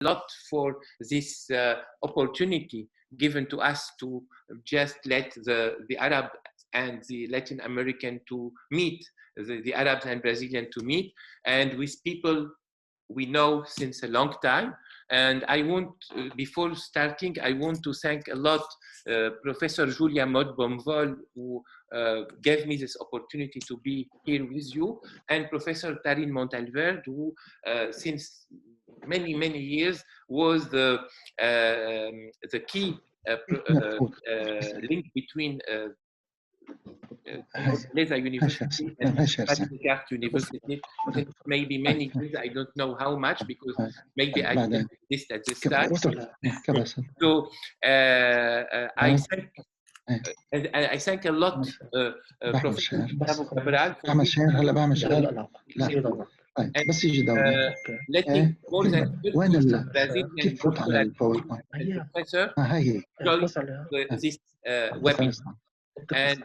lot for this opportunity given to us to just let the Arab and the Latin American to meet, the Arabs and Brazilian to meet, and with people we know since a long time. And I want, before starting, I want to thank a lot Professor Julia Mott-Bomvol, who gave me this opportunity to be here with you, and Professor Tarine Montalverde, who since many years was the key link between Leza University and Descartes University. Maybe many years, I don't know how much, because maybe I did this at this time. So I thank a lot Professor Gustavo Cabral for letting more than 30 Brazilian professors join this webinar. And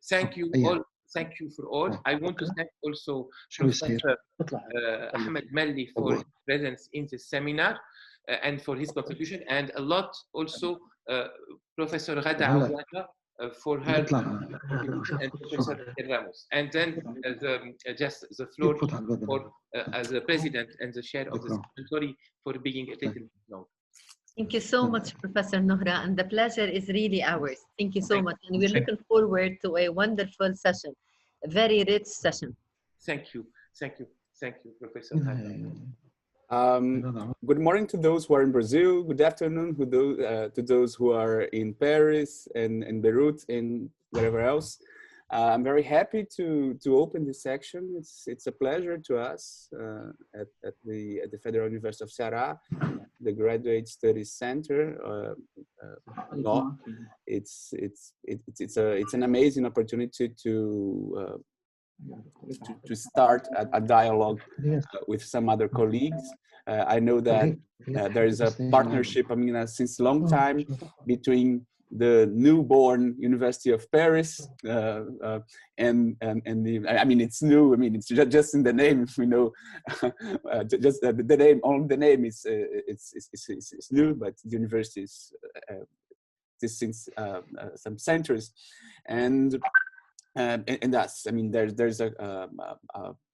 thank you all. Thank you for all. I want to thank also Professor Ahmed Malli for his presence in this seminar and for his contribution, and a lot also Professor Ghada for her contribution, and Professor Ramos. And then just the floor for as the president and the chair of the session. Sorry for being a little bit long. Thank you so much, Professor Nohra, and the pleasure is really ours. Thank you so much, and we're looking forward to a wonderful session, a very rich session. Thank you, Professor. Good morning to those who are in Brazil. Good afternoon to those who are in Paris and Beirut and wherever else. I'm very happy to open this section. It's a pleasure to us at the Federal University of Ceará, the Graduate Studies Center. Law. It's an amazing opportunity to start a dialogue with some other colleagues. I know that there is a partnership, since a long time between the newborn University of Paris and it's new. It's just in the name, we know. Just the name, only the name is it's new, but the university is since some centuries, and us. There's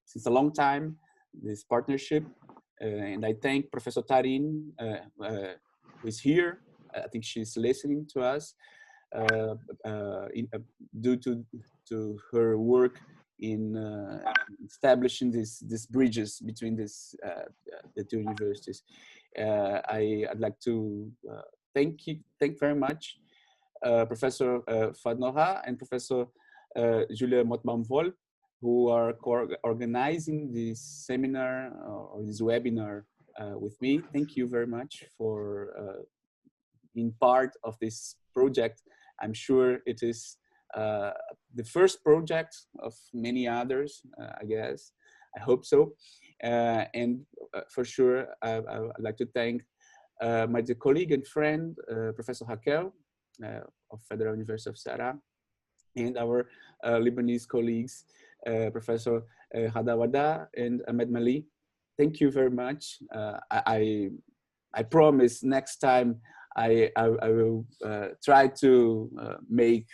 since a long time this partnership, and I thank Professor Tarine, who is here. I think she's listening to us due to her work in establishing these bridges between the two universities. I'd like to thank very much Professor Fouad Nohra and Professor Julia Mott-Bomvol, who are organizing this seminar or this webinar with me. Thank you very much for being part of this project. I'm sure it is the first project of many others, I guess. I hope so. And for sure, I'd like to thank my dear colleague and friend, Professor Raquel of Federal University of Ceará, and our Lebanese colleagues, Professor Awada and Ahmed Malli. Thank you very much. I promise next time I will try to make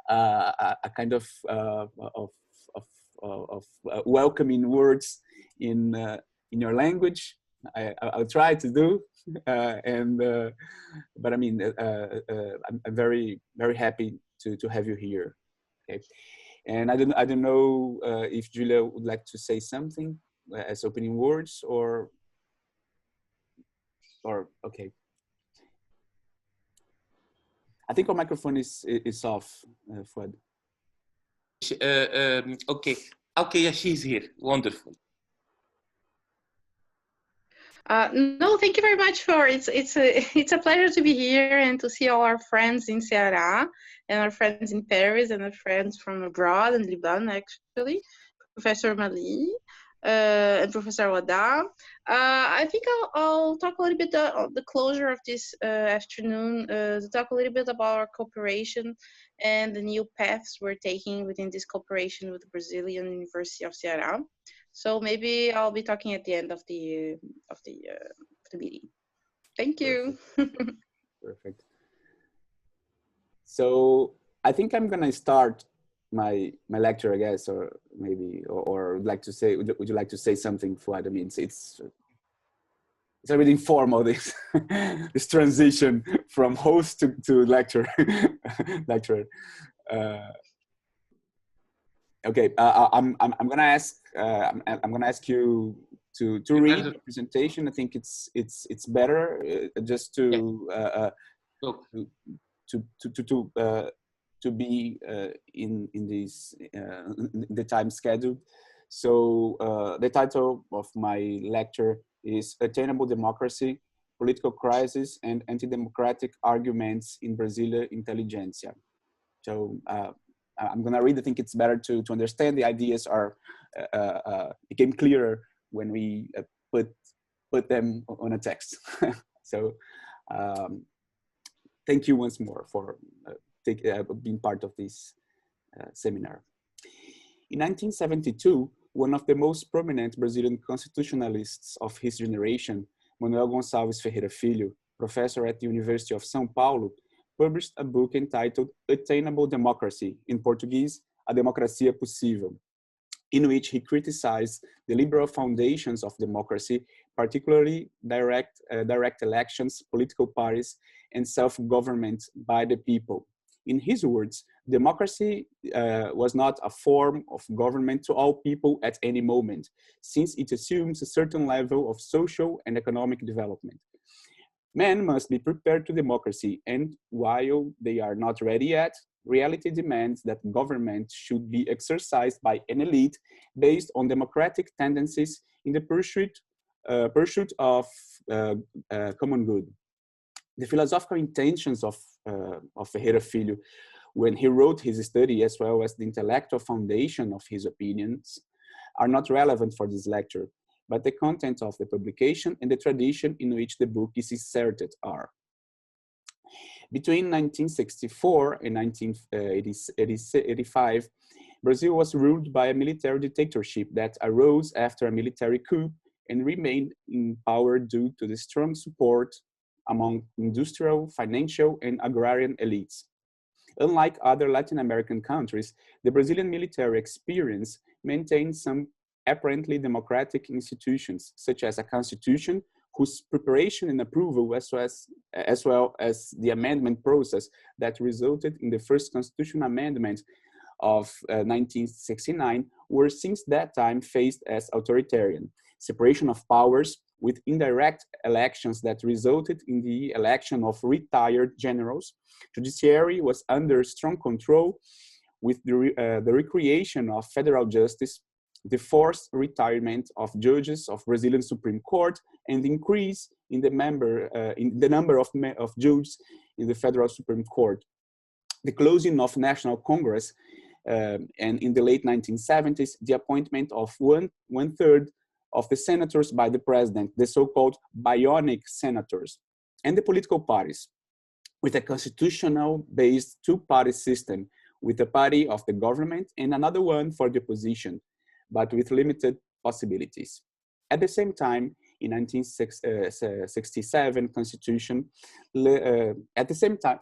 a kind of welcoming words in your language. I'll try to do, but I'm very happy to have you here. Okay, and I don't know if Julia would like to say something as opening words or okay. I think our microphone is off, Fouad. Okay, yeah, she's here. Wonderful. No, thank you very much for it's a pleasure to be here and to see all our friends in Ceará and our friends in Paris and our friends from abroad in Lebanon, actually, Professor Malli and Professor Awada. I think I'll talk a little bit on the closure of this afternoon to talk a little bit about our cooperation and the new paths we're taking within this cooperation with the Brazilian University of Ceará. So maybe I'll be talking at the end of the meeting. Thank you. Perfect. So I think I'm gonna start my lecture, I guess, or maybe, or would like to say, would you like to say something, Fouad? I mean, it's a bit informal, this this transition from host to lecture lecturer. Okay, I'm gonna ask I'm gonna ask you to read the presentation. I think it's better just to to be in this the time schedule. So the title of my lecture is Attainable Democracy, Political Crisis and Anti-Democratic Arguments in Brazilian Intelligentsia. So I'm gonna read. I think it's better to understand. The ideas are became clearer when we put them on a text. So thank you once more for being part of this seminar. In 1972, one of the most prominent Brazilian constitutionalists of his generation, Manuel Gonçalves Ferreira Filho, professor at the University of São Paulo, published a book entitled Attainable Democracy, in Portuguese, A Democracia Possível, in which he criticized the liberal foundations of democracy, particularly direct elections, political parties, and self-government by the people. In his words, democracy was not a form of government to all people at any moment, since it assumes a certain level of social and economic development. Men must be prepared to democracy, and while they are not ready yet, reality demands that government should be exercised by an elite based on democratic tendencies in the pursuit of common good. The philosophical intentions of Ferreira Filho, when he wrote his study, as well as the intellectual foundation of his opinions, are not relevant for this lecture, but the content of the publication and the tradition in which the book is inserted are. Between 1964 and 1985, Brazil was ruled by a military dictatorship that arose after a military coup and remained in power due to the strong support among industrial, financial, and agrarian elites. Unlike other Latin American countries, the Brazilian military experience maintained some apparently democratic institutions, such as a constitution whose preparation and approval, as well as the amendment process that resulted in the first constitutional amendment of 1969, were since that time faced as authoritarian. Separation of powers with indirect elections that resulted in the election of retired generals. Judiciary was under strong control with the recreation of federal justice, the forced retirement of judges of Brazilian Supreme Court, and the increase in the number of judges in the Federal Supreme Court. The closing of National Congress, and in the late 1970s, the appointment of one-third of the senators by the president, the so-called bionic senators, and the political parties, with a constitutional-based two-party system, with a party of the government and another one for the opposition, but with limited possibilities. At the same time, in 1967 Constitution, at the same time,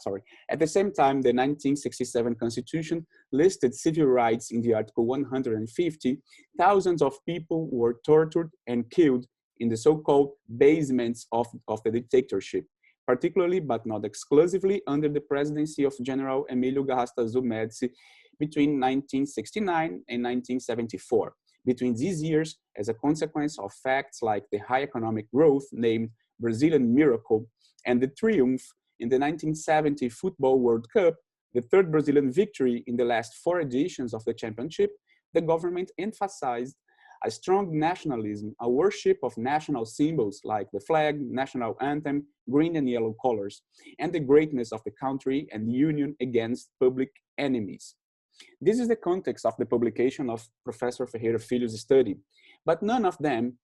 the 1967 Constitution listed civil rights in the Article 150. Thousands of people were tortured and killed in the so-called basements of the dictatorship, particularly but not exclusively under the presidency of General Emílio Garrastazu Médici between 1969 and 1974. Between these years, as a consequence of facts like the high economic growth named Brazilian Miracle and the triumph in the 1970 Football World Cup, the third Brazilian victory in the last 4 editions of the championship, the government emphasized a strong nationalism, a worship of national symbols like the flag, national anthem, green and yellow colors, and the greatness of the country and the union against public enemies. This is the context of the publication of Professor Ferreira Filho's study, but none of them,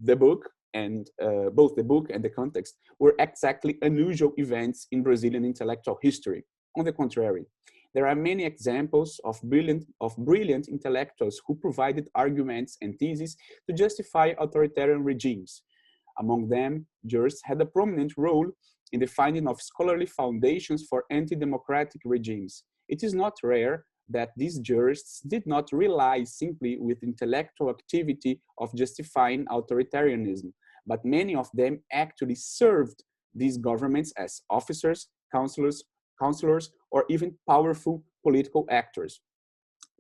the book and both the book and the context, were exactly unusual events in Brazilian intellectual history. On the contrary, there are many examples of brilliant intellectuals who provided arguments and theses to justify authoritarian regimes. Among them, jurists had a prominent role in the finding of scholarly foundations for anti-democratic regimes. It is not rare that these jurists did not rely simply with intellectual activity of justifying authoritarianism, but many of them actually served these governments as officers, counselors, or even powerful political actors.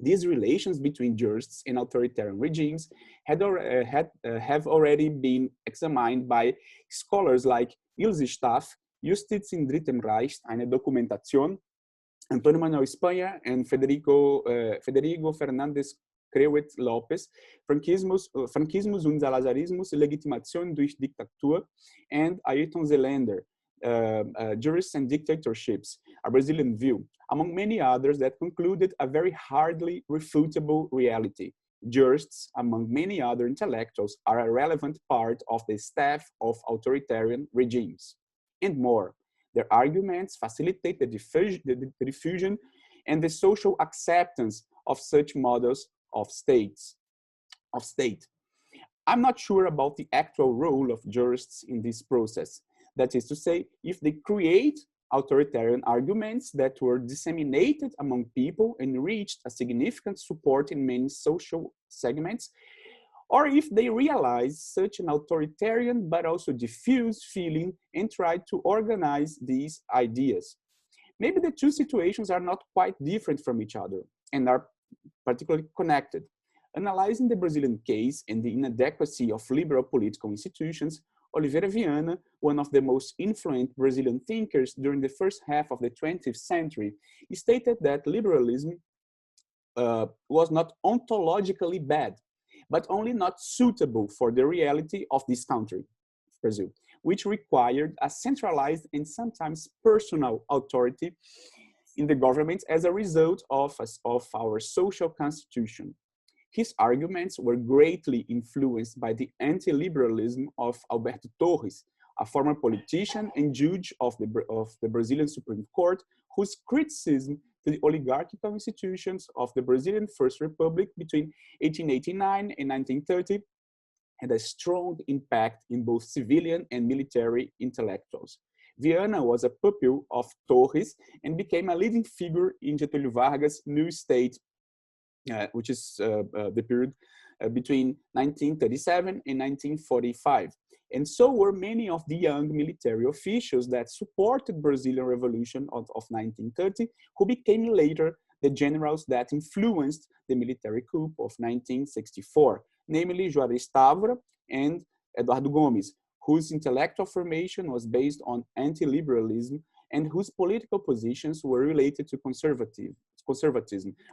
These relations between jurists and authoritarian regimes have already been examined by scholars like Ilse Staff, Justiz im Dritten Reich, eine Dokumentation, Antonio Manuel Espanha and Federico Fernandes Creuet Lopes, Frankismus und Salazarismus, Legitimation durch Diktatur, and Ayrton Zelander, Jurists and Dictatorships, a Brazilian View, among many others that concluded a very hardly refutable reality. Jurists, among many other intellectuals, are a relevant part of the staff of authoritarian regimes. And more, their arguments facilitate the diffusion and the social acceptance of such models of state. I'm not sure about the actual role of jurists in this process. That is to say, if they create authoritarian arguments that were disseminated among people and reached a significant support in many social segments, or if they realize such an authoritarian but also diffuse feeling and try to organize these ideas. Maybe the two situations are not quite different from each other and are particularly connected. Analyzing the Brazilian case and the inadequacy of liberal political institutions, Oliveira Viana, one of the most influential Brazilian thinkers during the first half of the 20th century, stated that liberalism was not ontologically bad, but only not suitable for the reality of this country, Brazil, which required a centralized and sometimes personal authority in the government as a result of our social constitution. His arguments were greatly influenced by the anti-liberalism of Alberto Torres, a former politician and judge of the Brazilian Supreme Court, whose criticism to the oligarchical institutions of the Brazilian First Republic between 1889 and 1930 had a strong impact in both civilian and military intellectuals. Viana was a pupil of Torres and became a leading figure in Getúlio Vargas' new state, which is the period between 1937 and 1945. And so were many of the young military officials that supported Brazilian Revolution of 1930, who became later the generals that influenced the military coup of 1964, namely Juarez Távora and Eduardo Gomes, whose intellectual formation was based on anti-liberalism and whose political positions were related to conservatism.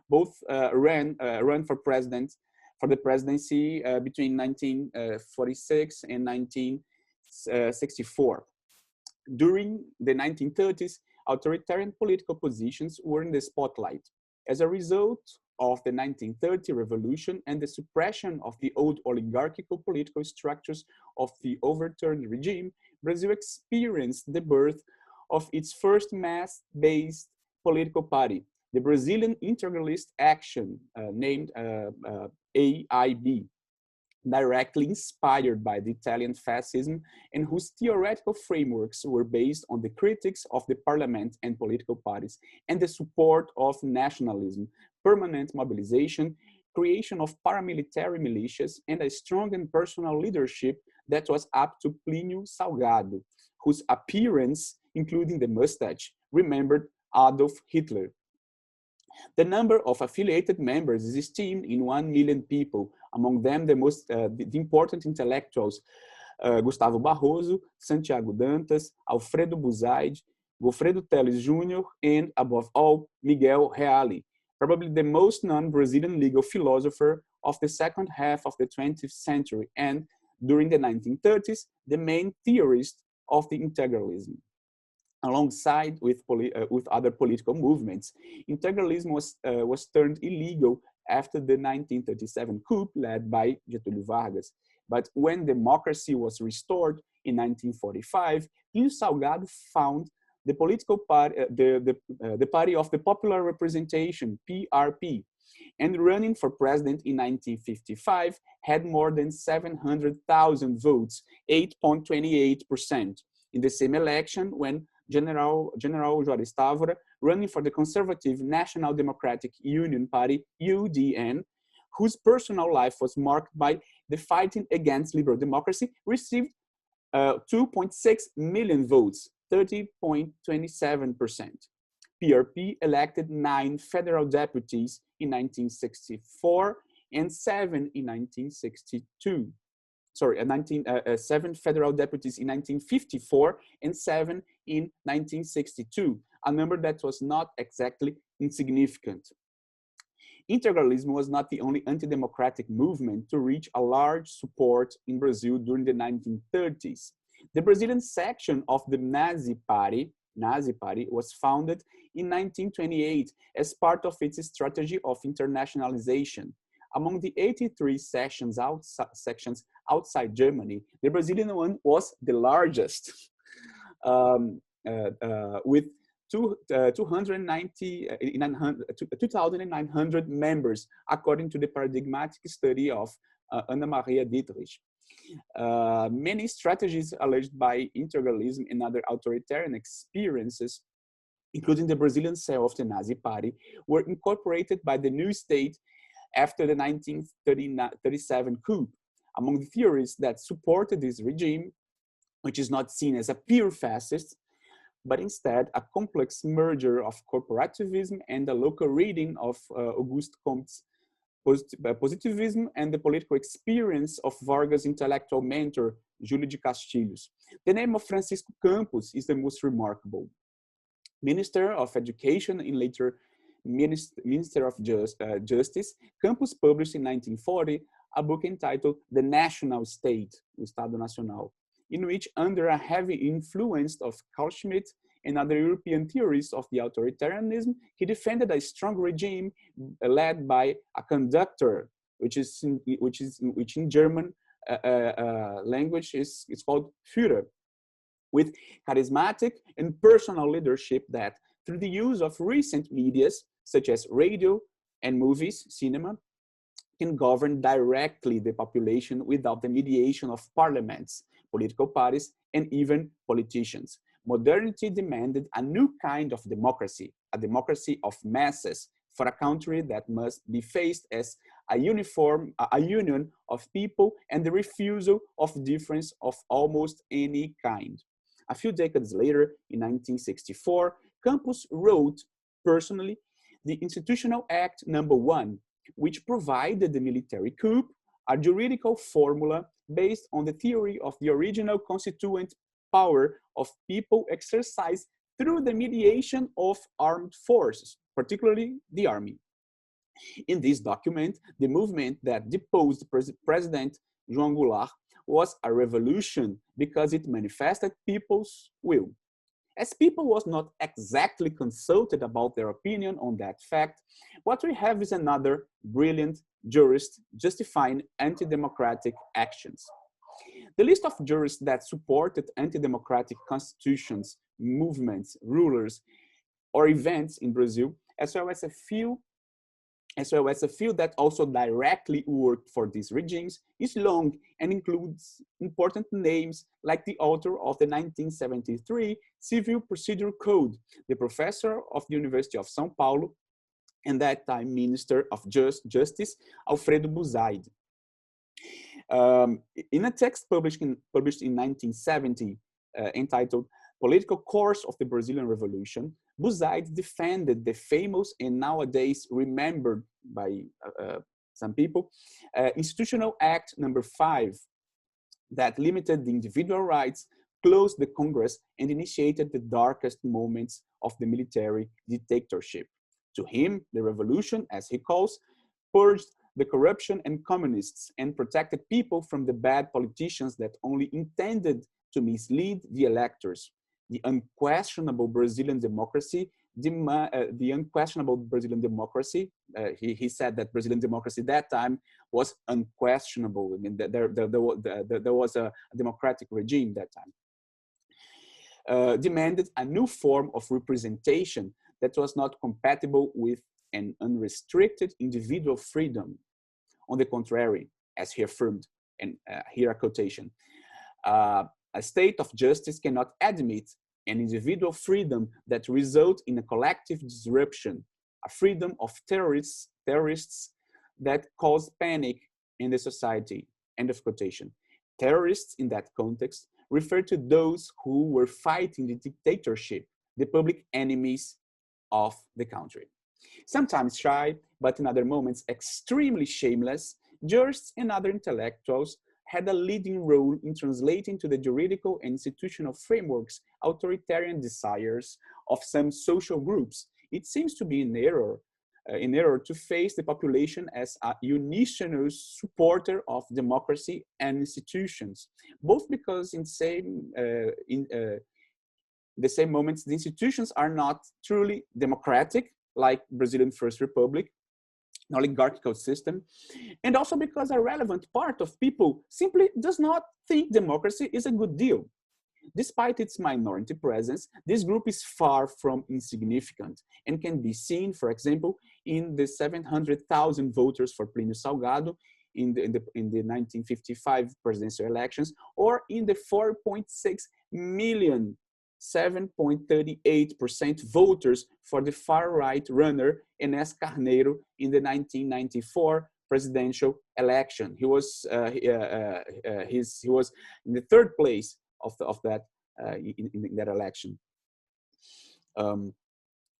Both ran for the presidency between 1946 and 1964. During the 1930s, authoritarian political positions were in the spotlight. As a result of the 1930 revolution and the suppression of the old oligarchical political structures of the overturned regime, Brazil experienced the birth of its first mass-based political party, the Brazilian Integralist Action, named AIB, directly inspired by the Italian fascism and whose theoretical frameworks were based on the critiques of the parliament and political parties and the support of nationalism, permanent mobilization, creation of paramilitary militias, and a strong and personal leadership that was up to Plínio Salgado, whose appearance, including the mustache, remembered Adolf Hitler. The number of affiliated members is estimated in 1 million people, among them the important intellectuals, Gustavo Barroso, Santiago Dantas, Alfredo Buzaide, Goffredo Teles Jr., and above all, Miguel Reale, probably the most known Brazilian legal philosopher of the second half of the 20th century, and during the 1930s, the main theorist of the integralism. Alongside with other political movements, integralism was turned illegal after the 1937 coup led by Getúlio Vargas. But when democracy was restored in 1945, Plínio Salgado found the political party, the Party of the Popular Representation, PRP, and running for president in 1955 had more than 700,000 votes, 8.28%. In the same election, when General Gustavo, running for the conservative National Democratic Union Party, UDN, whose personal life was marked by the fighting against liberal democracy, received 2.6 million votes, 30.27%. PRP elected 9 federal deputies in 1964 and 7 in 1962. Sorry, 7 federal deputies in 1954 and 7 in 1962, a number that was not exactly insignificant. Integralism was not the only anti-democratic movement to reach a large support in Brazil during the 1930s. The Brazilian section of the Nazi Party was founded in 1928 as part of its strategy of internationalization. Among the 83 sections outside Germany, the Brazilian one was the largest, with 2,900 members, according to the paradigmatic study of Anna Maria Dietrich. Many strategies alleged by integralism and other authoritarian experiences, including the Brazilian cell of the Nazi Party, were incorporated by the new state after the 1937 coup. Among the theories that supported this regime, which is not seen as a pure fascist, but instead a complex merger of corporativism and a local reading of Auguste Comte's positivism and the political experience of Vargas' intellectual mentor, Júlio de Castilhos. The name of Francisco Campos is the most remarkable. Minister of Education and later Minister of Justice, Campos published in 1940 a book entitled The National State, Estado Nacional, in which, under a heavy influence of Carl Schmitt and other European theories of the authoritarianism, he defended a strong regime led by a conductor, which in German language is called Führer, with charismatic and personal leadership that, through the use of recent medias such as radio and movies, cinema, can govern directly the population without the mediation of parliaments, political parties, and even politicians. Modernity demanded a new kind of democracy, a democracy of masses, for a country that must be faced as a union of people and the refusal of difference of almost any kind. A few decades later, in 1964, Campos wrote personally the Institutional Act No. 1, which provided the military coup a juridical formula based on the theory of the original constituent power of people exercised through the mediation of armed forces, particularly the army. In this document, the movement that deposed President João Goulart was a revolution because it manifested people's will. As people was not exactly consulted about their opinion on that fact, what we have is another brilliant jurist justifying anti-democratic actions. The list of jurists that supported anti-democratic constitutions, movements, rulers, or events in Brazil, as well as a few that also directly worked for these regimes, is long and includes important names like the author of the 1973 Civil Procedure Code, the professor of the University of São Paulo, and that time Minister of Justice, Alfredo Buzaide. In a text published in 1970, entitled Political Course of the Brazilian Revolution, Buzaide defended the famous and nowadays remembered by some people, Institutional Act No. 5, that limited the individual rights, closed the Congress, and initiated the darkest moments of the military dictatorship. To him, the revolution, as he calls, purged the corruption and communists and protected people from the bad politicians that only intended to mislead the electors. The unquestionable Brazilian democracy, he said that Brazilian democracy at that time was unquestionable. I mean, there was a democratic regime that time. Demanded a new form of representation that was not compatible with and unrestricted individual freedom. On the contrary, as he affirmed, and here a quotation, a state of justice cannot admit an individual freedom that results in a collective disruption, a freedom of terrorists that cause panic in the society, end of quotation. Terrorists in that context refer to those who were fighting the dictatorship, the public enemies of the country. Sometimes shy, but in other moments extremely shameless, jurists and other intellectuals had a leading role in translating to the juridical and institutional frameworks authoritarian desires of some social groups. It seems to be in error to face the population as a unitionist supporter of democracy and institutions, both because in the same moments the institutions are not truly democratic, like Brazilian First Republic, an oligarchical system, and also because a relevant part of people simply does not think democracy is a good deal. Despite its minority presence, this group is far from insignificant and can be seen, for example, in the 700,000 voters for Plínio Salgado in the 1955 presidential elections, or in the 4.6 million 7.38% voters for the far-right runner Enes Carneiro in the 1994 presidential election. He was in the third place of that in that election.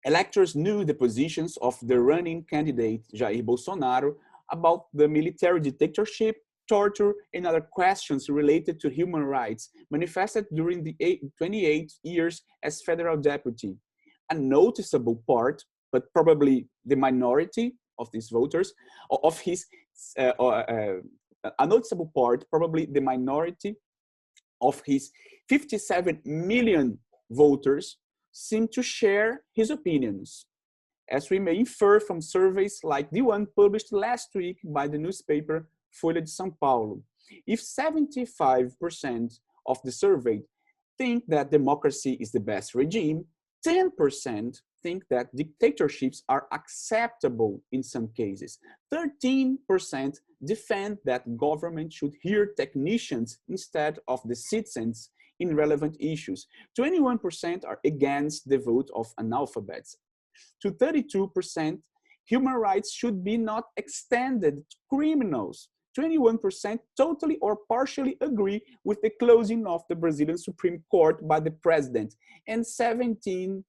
Electors knew the positions of the running candidate Jair Bolsonaro about the military dictatorship, torture, and other questions related to human rights manifested during the 28 years as federal deputy. A noticeable part, but probably the minority of these voters, a noticeable part, probably the minority of his 57 million voters seem to share his opinions, as we may infer from surveys like the one published last week by the newspaper Folha de São Paulo. If 75% of the surveyed think that democracy is the best regime, 10% think that dictatorships are acceptable in some cases. 13% defend that government should hear technicians instead of the citizens in relevant issues. 21% are against the vote of analphabets. To 32%, human rights should be not extended to criminals. 21% totally or partially agree with the closing of the Brazilian Supreme Court by the president, and 17%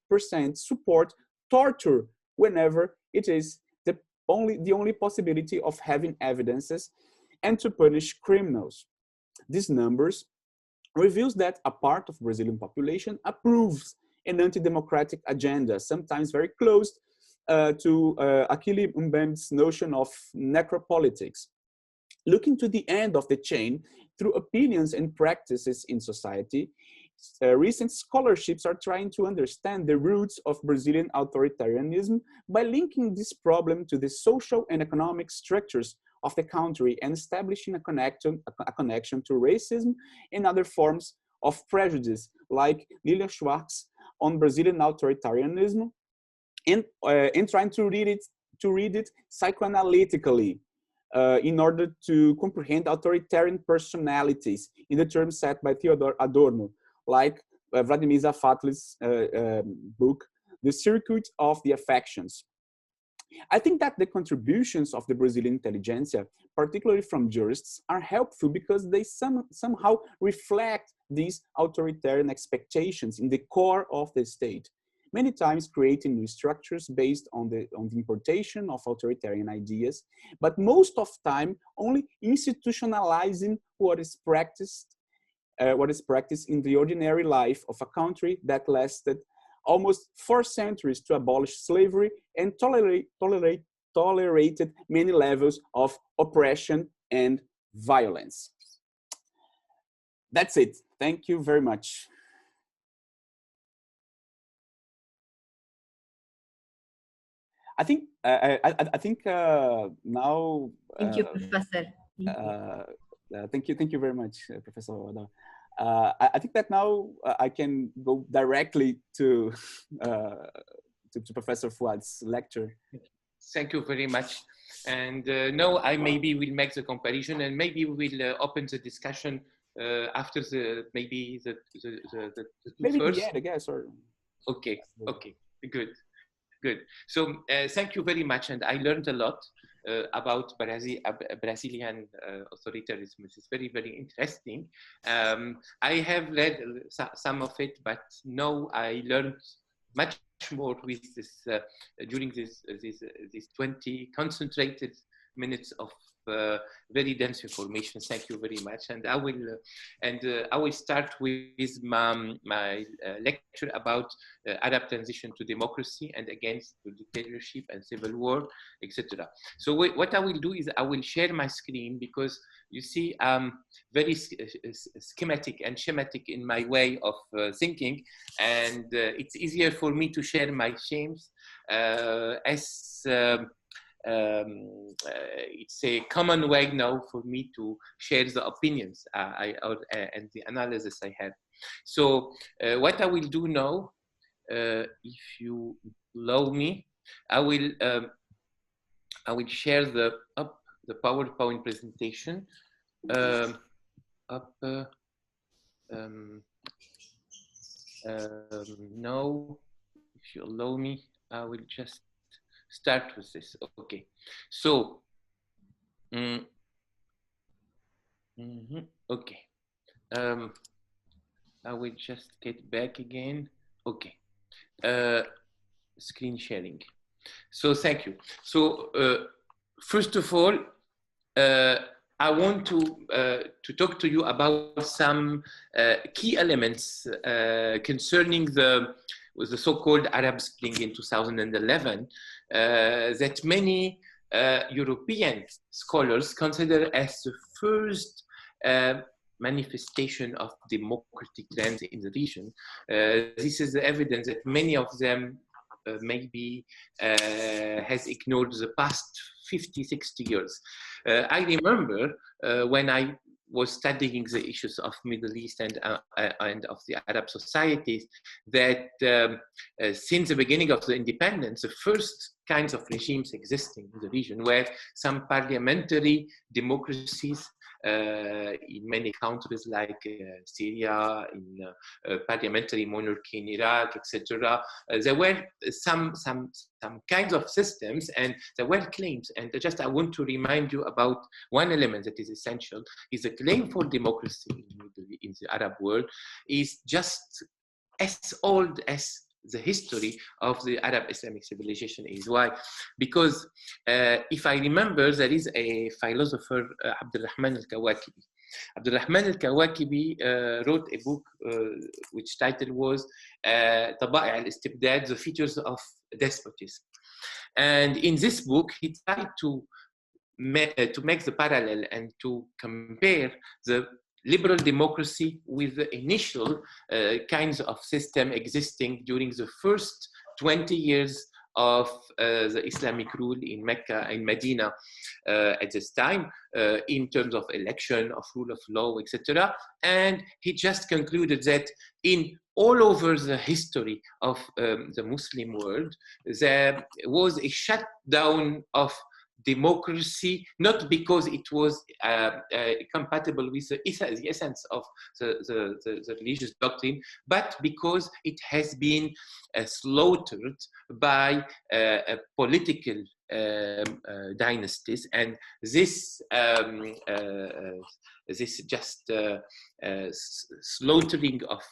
support torture whenever it is the only possibility of having evidences and to punish criminals. These numbers reveals that a part of Brazilian population approves an anti-democratic agenda, sometimes very close to Achille Mbembe's notion of necropolitics. Looking to the end of the chain through opinions and practices in society, recent scholarships are trying to understand the roots of Brazilian authoritarianism by linking this problem to the social and economic structures of the country and establishing a connection to racism and other forms of prejudice, like Lilian Schwartz on Brazilian authoritarianism, and trying to read it psychoanalytically in order to comprehend authoritarian personalities in the terms set by Theodor Adorno, like Vladimir Zafatli's book, The Circuit of the Affections. I think that the contributions of the Brazilian intelligentsia, particularly from jurists, are helpful because they somehow reflect these authoritarian expectations in the core of the state, many times creating new structures based on the importation of authoritarian ideas, but most of time only institutionalizing what is practiced in the ordinary life of a country that lasted almost 4 centuries to abolish slavery and tolerated many levels of oppression and violence. That's it. Thank you very much. I think now. Thank you, Professor. Thank you very much, Professor Awada. I think that now I can go directly to Professor Fouad's lecture. Thank you very much. And now I maybe will make the comparison, and maybe we will open the discussion after the maybe first. I guess, or okay, good. So thank you very much, and I learned a lot about Brazilian authoritarianism. It's very, very interesting. I have read some of it, but now I learned much more with this during this 20 concentrated minutes of very dense information. Thank you very much, and I will start with my lecture about Arab transition to democracy and against dictatorship and civil war, etc. So what I will do is I will share my screen, because you see very schematic and schematic in my way of thinking, and it's easier for me to share my shames it's a common way now for me to share the opinions and the analysis I have. So what I will do now, if you allow me, I will share the PowerPoint presentation. Now, if you allow me, I will just start with this. Okay, so okay, I will just get back again. Okay, screen sharing. So thank you. So first of all, I want to talk to you about some key elements concerning the so-called Arab Spring in 2011 that many European scholars consider as the first manifestation of democratic trends in the region. This is the evidence that many of them maybe has ignored the past 50, 60 years. I remember when I was studying the issues of Middle East and of the Arab societies, that since the beginning of the independence, the first kinds of regimes existing in the region were some parliamentary democracies in many countries like Syria, in parliamentary monarchy in Iraq, etc. There were some kinds of systems, and there were claims. And just I want to remind you about one element that is essential: is the claim for democracy in the Arab world is just as old as the history of the Arab Islamic civilization is. Why? Because if I remember, there is a philosopher, Abdurrahman al-Kawakibi. Abdurrahman al-Kawakibi wrote a book which title was Tabai' al-Istibdad, The Features of Despotism. And in this book, he tried to make the parallel and to compare the liberal democracy with the initial kinds of system existing during the first 20 years of the Islamic rule in Mecca and Medina at this time, in terms of election, of rule of law, etc. And he just concluded that in all over the history of the Muslim world, there was a shutdown of democracy, not because it was compatible with the essence of the religious doctrine, but because it has been slaughtered by political dynasties, and this just slaughtering of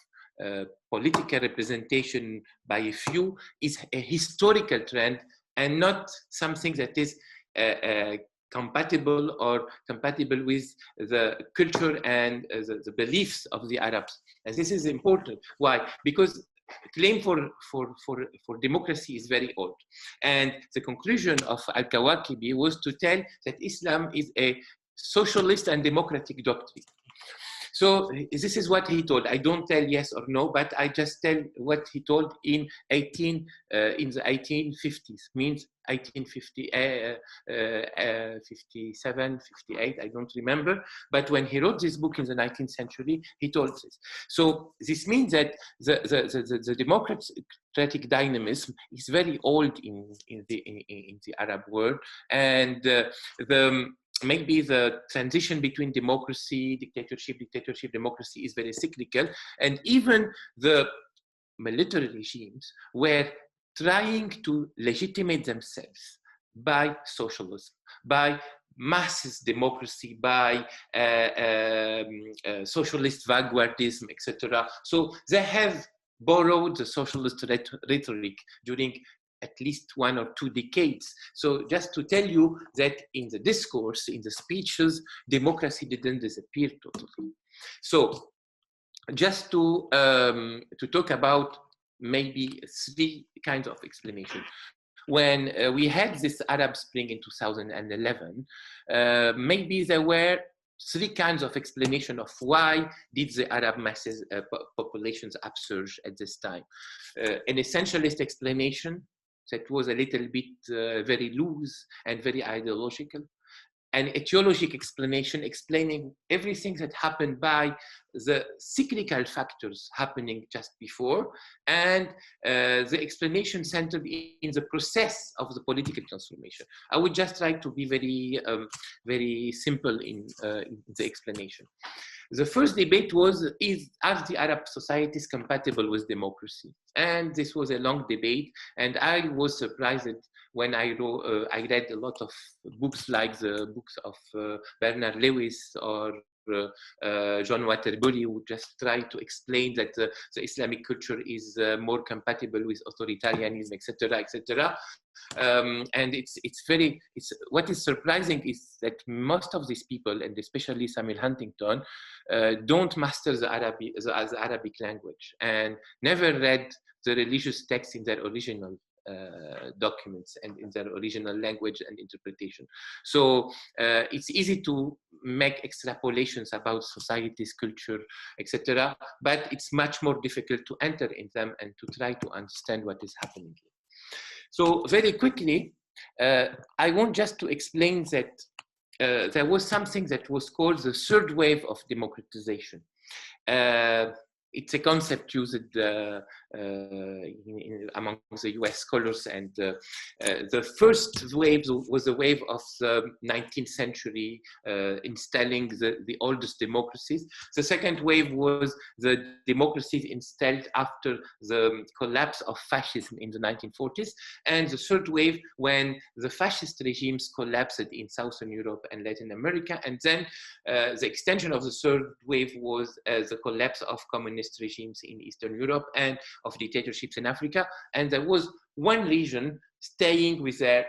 political representation by a few is a historical trend and not something that is compatible with the culture and the beliefs of the Arabs. And this is important. Why? Because claim for democracy is very old. And the conclusion of Al-Kawakibi was to tell that Islam is a socialist and democratic doctrine. So this is what he told. I don't tell yes or no, but I just tell what he told in the 1850s, means 1850, 57, 58, I don't remember. But when he wrote this book in the 19th century, he told this. So this means that the democratic dynamism is very old in the Arab world, and maybe the transition between democracy, dictatorship, democracy is very cyclical, and even the military regimes were trying to legitimate themselves by socialism, by masses democracy, by socialist vanguardism, etc. So they have borrowed the socialist rhetoric during at least 1 or 2 decades. So just to tell you that in the discourse, in the speeches, democracy didn't disappear totally. So just to talk about maybe 3 kinds of explanation. When we had this Arab Spring in 2011, maybe there were 3 kinds of explanation of why did the Arab masses populations upsurge at this time. An essentialist explanation that was a little bit very loose and very ideological. An etiologic explanation explaining everything that happened by the cyclical factors happening just before, and the explanation centered in the process of the political transformation. I would just try to be very, very simple in the explanation. The first debate was, are the Arab societies compatible with democracy? And this was a long debate, and I was surprised when I read a lot of books like the books of Bernard Lewis or John Waterbury, who just try to explain that the Islamic culture is more compatible with authoritarianism, etc., etc. And what is surprising is that most of these people, and especially Samuel Huntington, don't master the Arabic language and never read the religious texts in their original documents and in their original language and interpretation. So it's easy to make extrapolations about society's culture, etc., but it's much more difficult to enter in them and to try to understand what is happening here. So very quickly, I want just to explain that there was something that was called the 3rd wave of democratization. It's a concept used among the US scholars, and the first wave was the wave of the 19th century, installing the oldest democracies. The second wave was the democracies installed after the collapse of fascism in the 1940s, and the 3rd wave when the fascist regimes collapsed in Southern Europe and Latin America, and then the extension of the 3rd wave was the collapse of communist regimes in Eastern Europe and of dictatorships in Africa. And there was one region staying with their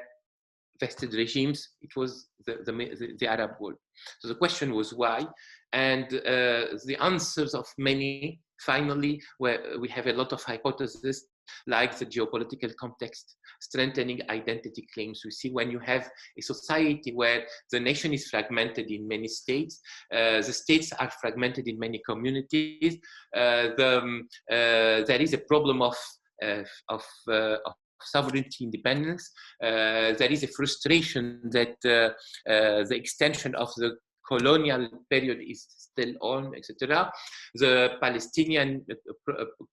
vested regimes. It was the Arab world. So the question was why? And the answers of many, finally, where we have a lot of hypotheses, like the geopolitical context, strengthening identity claims. We see when you have a society where the nation is fragmented in many states, the states are fragmented in many communities, there is a problem of sovereignty independence. There is a frustration that the extension of the colonial period is still on, etc. The Palestinian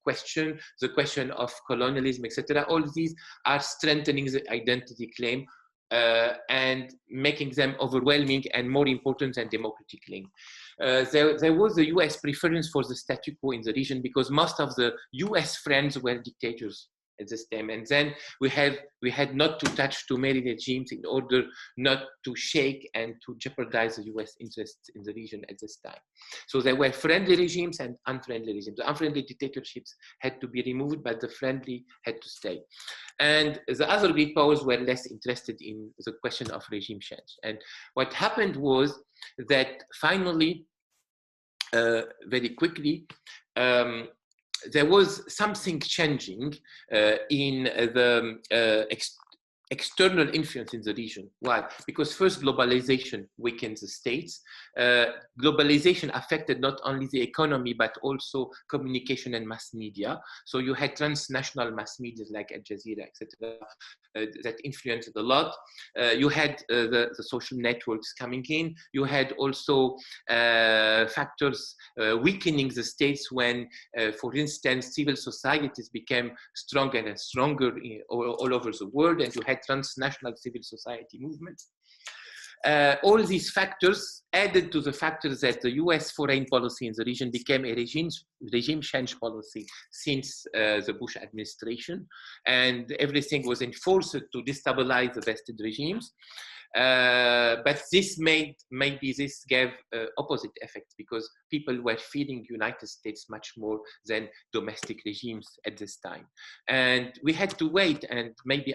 question, the question of colonialism, etc. All these are strengthening the identity claim and making them overwhelming and more important than democratic claim. There was the US preference for the statu quo in the region because most of the US friends were dictators at this time, and then we had not to touch too many regimes in order not to shake and to jeopardize the US interests in the region at this time. So there were friendly regimes and unfriendly regimes. The unfriendly dictatorships had to be removed, but the friendly had to stay. And the other great powers were less interested in the question of regime change. And what happened was that finally, very quickly, there was something changing in the external influence in the region. Why? Because first, globalization weakens the states. Globalization affected not only the economy, but also communication and mass media. So you had transnational mass media like Al Jazeera, etc., that influenced a lot. You had the social networks coming in. You had also factors weakening the states when, for instance, civil societies became stronger and stronger all over the world, and you had transnational civil society movements. All these factors added to the factors that the US foreign policy in the region became a regime change policy since the Bush administration, and everything was enforced to destabilize the vested regimes. But this this gave opposite effects, because people were feeling United States much more than domestic regimes at this time. And we had to wait, and maybe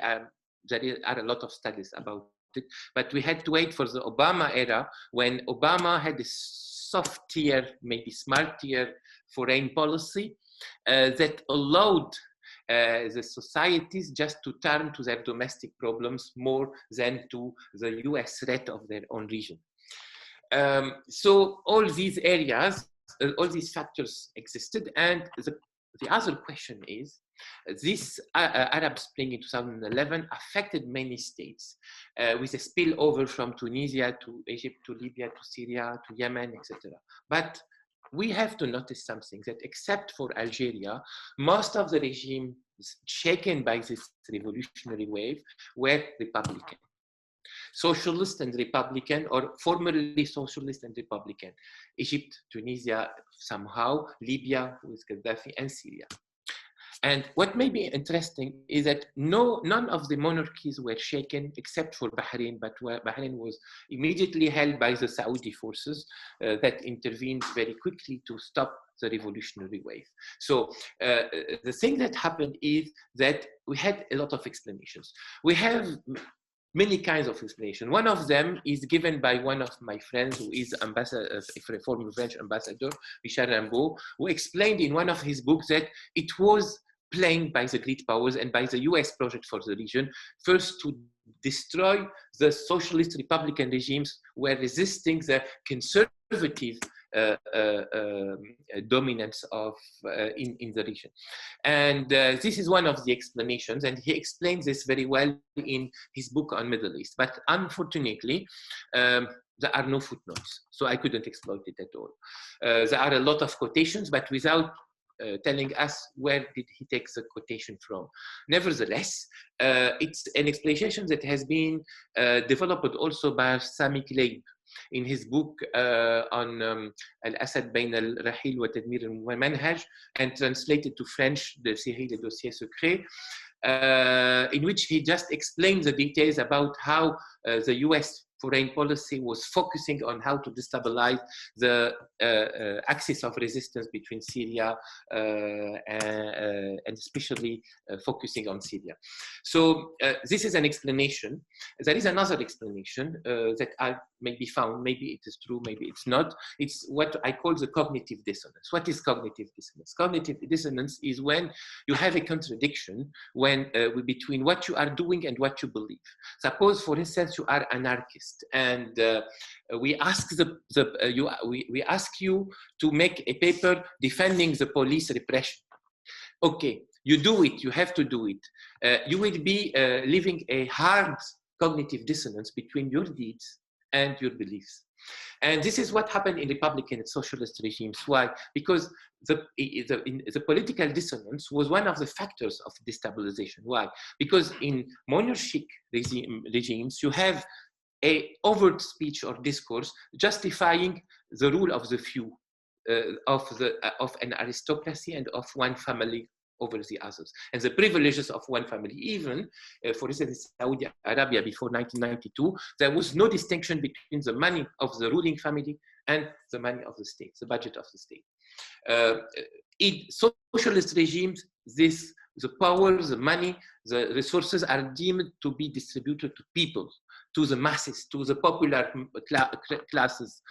there are a lot of studies about it, but we had to wait for the Obama era, when Obama had a softer, maybe smarter foreign policy that allowed the societies just to turn to their domestic problems more than to the US threat of their own region. So all these areas, all these factors existed, and the other question is, this Arab Spring in 2011 affected many states with a spillover from Tunisia to Egypt to Libya to Syria to Yemen, etc. But we have to notice something, that except for Algeria, most of the regimes shaken by this revolutionary wave were Republican. Socialist and Republican, or formerly socialist and Republican. Egypt, Tunisia, somehow, Libya with Gaddafi, and Syria. And what may be interesting is that none of the monarchies were shaken except for Bahrain, but Bahrain was immediately held by the Saudi forces that intervened very quickly to stop the revolutionary wave. So the thing that happened is that we had a lot of explanations. We have many kinds of explanation. One of them is given by one of my friends who is a former French ambassador, Michel Rimbaud, who explained in one of his books that it was planned by the great powers and by the US project for the region, first to destroy the socialist Republican regimes who were resisting the conservative dominance of in the region. And this is one of the explanations, and he explains this very well in his book on Middle East. But unfortunately, there are no footnotes, so I couldn't exploit it at all. There are a lot of quotations, but without telling us where did he take the quotation from. Nevertheless, it's an explanation that has been developed also by Sami Kleib in his book on Al-Assad Bain al-Rahil wa Tadmir al-Manhaj, and translated to French, the série Les Dossiers Secrets, in which he just explains the details about how the US foreign policy was focusing on how to destabilize the axis of resistance between Syria and especially focusing on Syria. So this is an explanation. There is another explanation that I maybe found, maybe it is true, maybe it's not. It's what I call the cognitive dissonance. What is cognitive dissonance? Cognitive dissonance is when you have a contradiction between what you are doing and what you believe. Suppose, for instance, you are anarchist, and we ask we ask you to make a paper defending the police repression. Okay, you do it. You have to do it. You will be living a hard cognitive dissonance between your deeds and your beliefs. And this is what happened in Republican and socialist regimes. Why? Because the political dissonance was one of the factors of destabilization. Why? Because in monarchic regimes, you have an overt speech or discourse justifying the rule of the few, of an aristocracy and of one family over the others, and the privileges of one family. Even, for instance, in Saudi Arabia before 1992, there was no distinction between the money of the ruling family and the money of the state, the budget of the state. In socialist regimes, the power, the money, the resources are deemed to be distributed to people, to the masses, to the popular classes.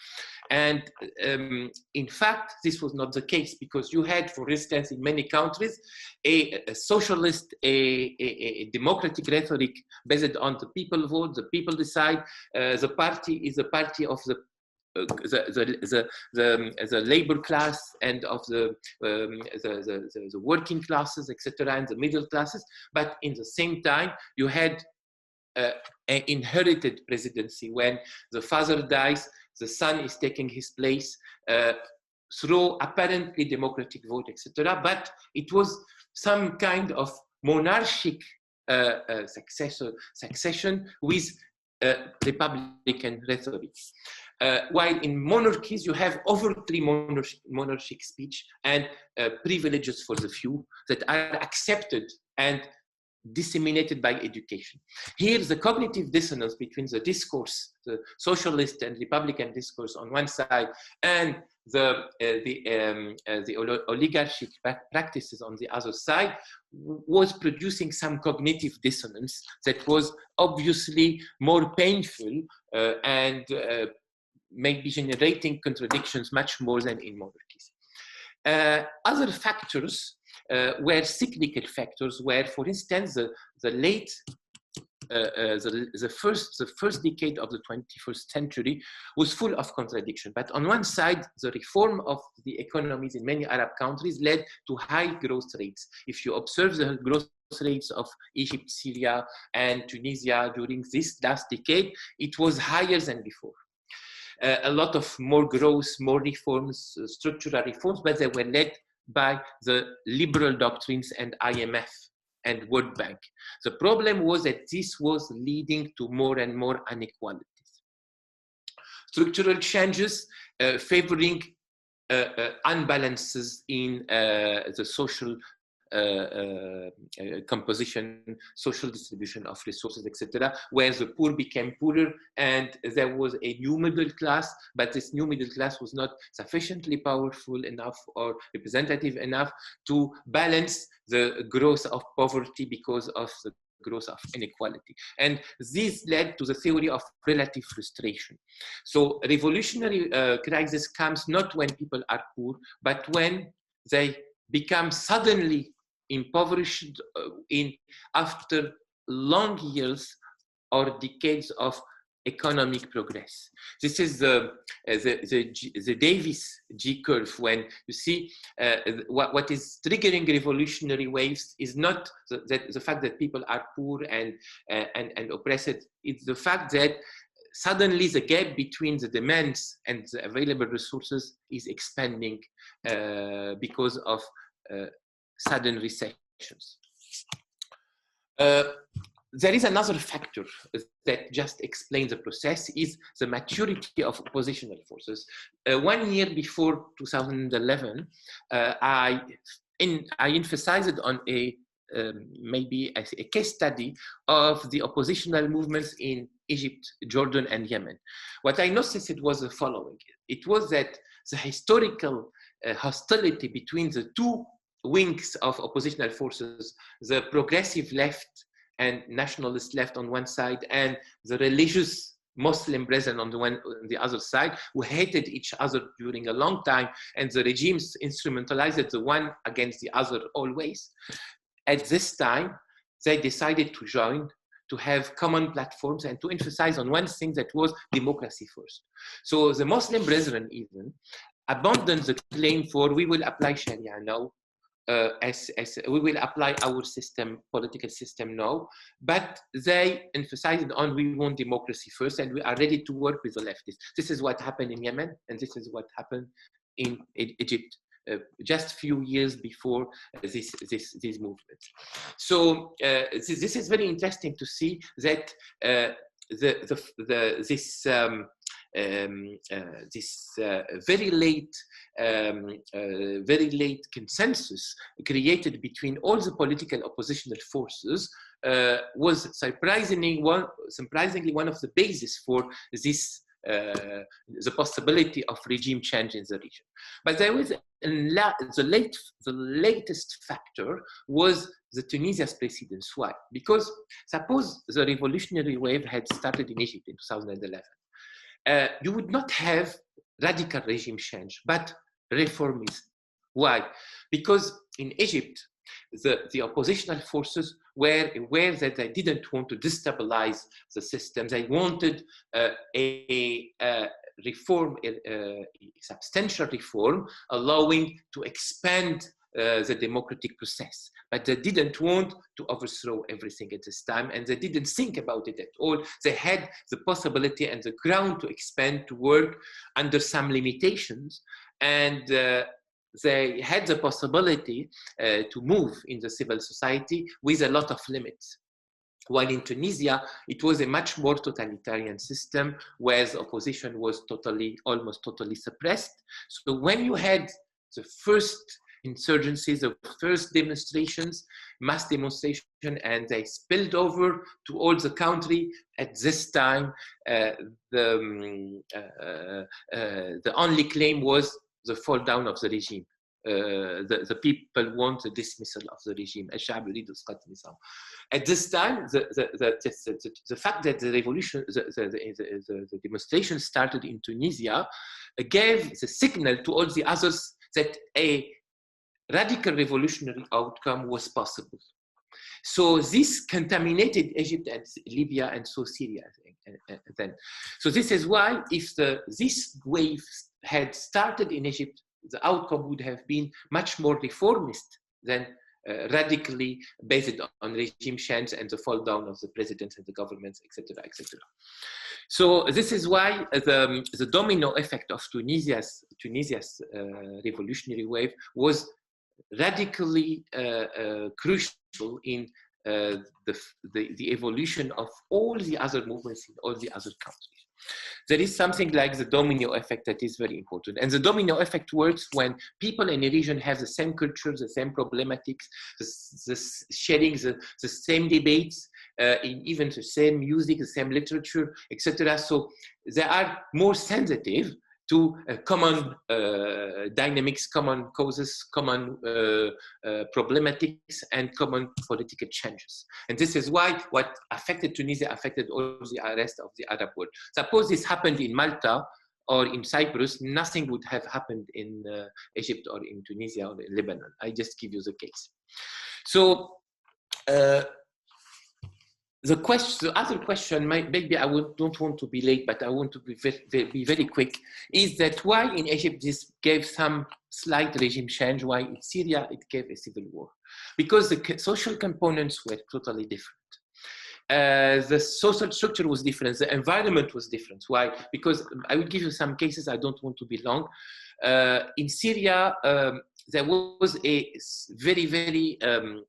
And in fact, this was not the case, because you had, for instance, in many countries, a socialist, a democratic rhetoric based on the people vote, the people decide. The party is the party of the labor class and of the working classes, etc., and the middle classes. But in the same time, you had an inherited presidency. When the father dies, the son is taking his place through apparently democratic vote, etc. But it was some kind of monarchic succession with republican rhetoric. While in monarchies, you have overtly monarchic speech and privileges for the few that are accepted and disseminated by education. Here, the cognitive dissonance between the discourse, the socialist and republican discourse on one side, and the oligarchic practices on the other side, was producing some cognitive dissonance that was obviously more painful and maybe generating contradictions much more than in monarchies. Other factors were cyclical factors, where, for instance, the first decade of the 21st century was full of contradiction. But on one side, the reform of the economies in many Arab countries led to high growth rates. If you observe the growth rates of Egypt, Syria, and Tunisia during this last decade, it was higher than before. A lot of more growth, more reforms, structural reforms, but they were led by the liberal doctrines and IMF and World Bank. The problem was that this was leading to more and more inequalities. Structural changes favoring unbalances in the social composition, social distribution of resources, etc., where the poor became poorer and there was a new middle class, but this new middle class was not sufficiently powerful enough or representative enough to balance the growth of poverty because of the growth of inequality. And this led to the theory of relative frustration. So revolutionary crisis comes not when people are poor, but when they become suddenly impoverished after long years or decades of economic progress. This is the Davis G curve, when you see what is triggering revolutionary waves is not the fact that people are poor and oppressed. It's the fact that suddenly the gap between the demands and the available resources is expanding because of sudden recessions. There is another factor that just explains the process, is the maturity of oppositional forces. 1 year before 2011, I emphasized on maybe a case study of the oppositional movements in Egypt, Jordan, and Yemen. What I noticed was the following. It was that the historical hostility between the two wings of oppositional forces, the progressive left and nationalist left on one side, and the religious Muslim brethren on the other side, who hated each other during a long time, and the regimes instrumentalized the one against the other always. At this time, they decided to join, to have common platforms, and to emphasize on one thing, that was democracy first. So the Muslim brethren even abandoned the claim for we will apply Sharia now, as we will apply our system, political system now, but they emphasized on we want democracy first and we are ready to work with the leftists. This is what happened in Yemen, and this is what happened in Egypt just a few years before these movements. So this is very interesting to see that this very late consensus created between all the political oppositional forces was surprisingly one of the bases for this the possibility of regime change in the region. But there was the latest factor was the Tunisia's precedence. Why? Because suppose the revolutionary wave had started in Egypt in 2011. You would not have radical regime change, but reformism. Why? Because in Egypt, the oppositional forces were aware that they didn't want to destabilize the system. They wanted a reform, a substantial reform, allowing to expand the democratic process. But they didn't want to overthrow everything at this time, and they didn't think about it at all. They had the possibility and the ground to expand, to work under some limitations, and they had the possibility to move in the civil society with a lot of limits. While in Tunisia, it was a much more totalitarian system where the opposition was almost totally suppressed. So when you had the first insurgencies, the first demonstrations, mass demonstration, and they spilled over to all the country. At this time, the only claim was the fall down of the regime. The people want the dismissal of the regime. At this time, the fact that the revolution, the demonstration started in Tunisia, gave the signal to all the others that a radical revolutionary outcome was possible. So this contaminated Egypt and Libya and so Syria then. So this is why if this wave had started in Egypt, the outcome would have been much more reformist than radically based on regime change and the fall down of the presidents and the governments, etc., etc. So this is why the domino effect of Tunisia's revolutionary wave was radically crucial in the evolution of all the other movements in all the other countries. There is something like the domino effect that is very important. And the domino effect works when people in a region have the same culture, the same problematics, sharing the same debates, even the same music, the same literature, etc. So they are more sensitive to common dynamics, common causes, common problematics, and common political changes. And this is why what affected Tunisia affected all the rest of the Arab world. Suppose this happened in Malta or in Cyprus, nothing would have happened in Egypt or in Tunisia or in Lebanon. I just give you the case. So, the other question, maybe I don't want to be late, but I want to be very quick, is that why in Egypt this gave some slight regime change, why in Syria it gave a civil war? Because the social components were totally different. The social structure was different, the environment was different. Why? Because I will give you some cases, I don't want to be long. In Syria, there was a very, very,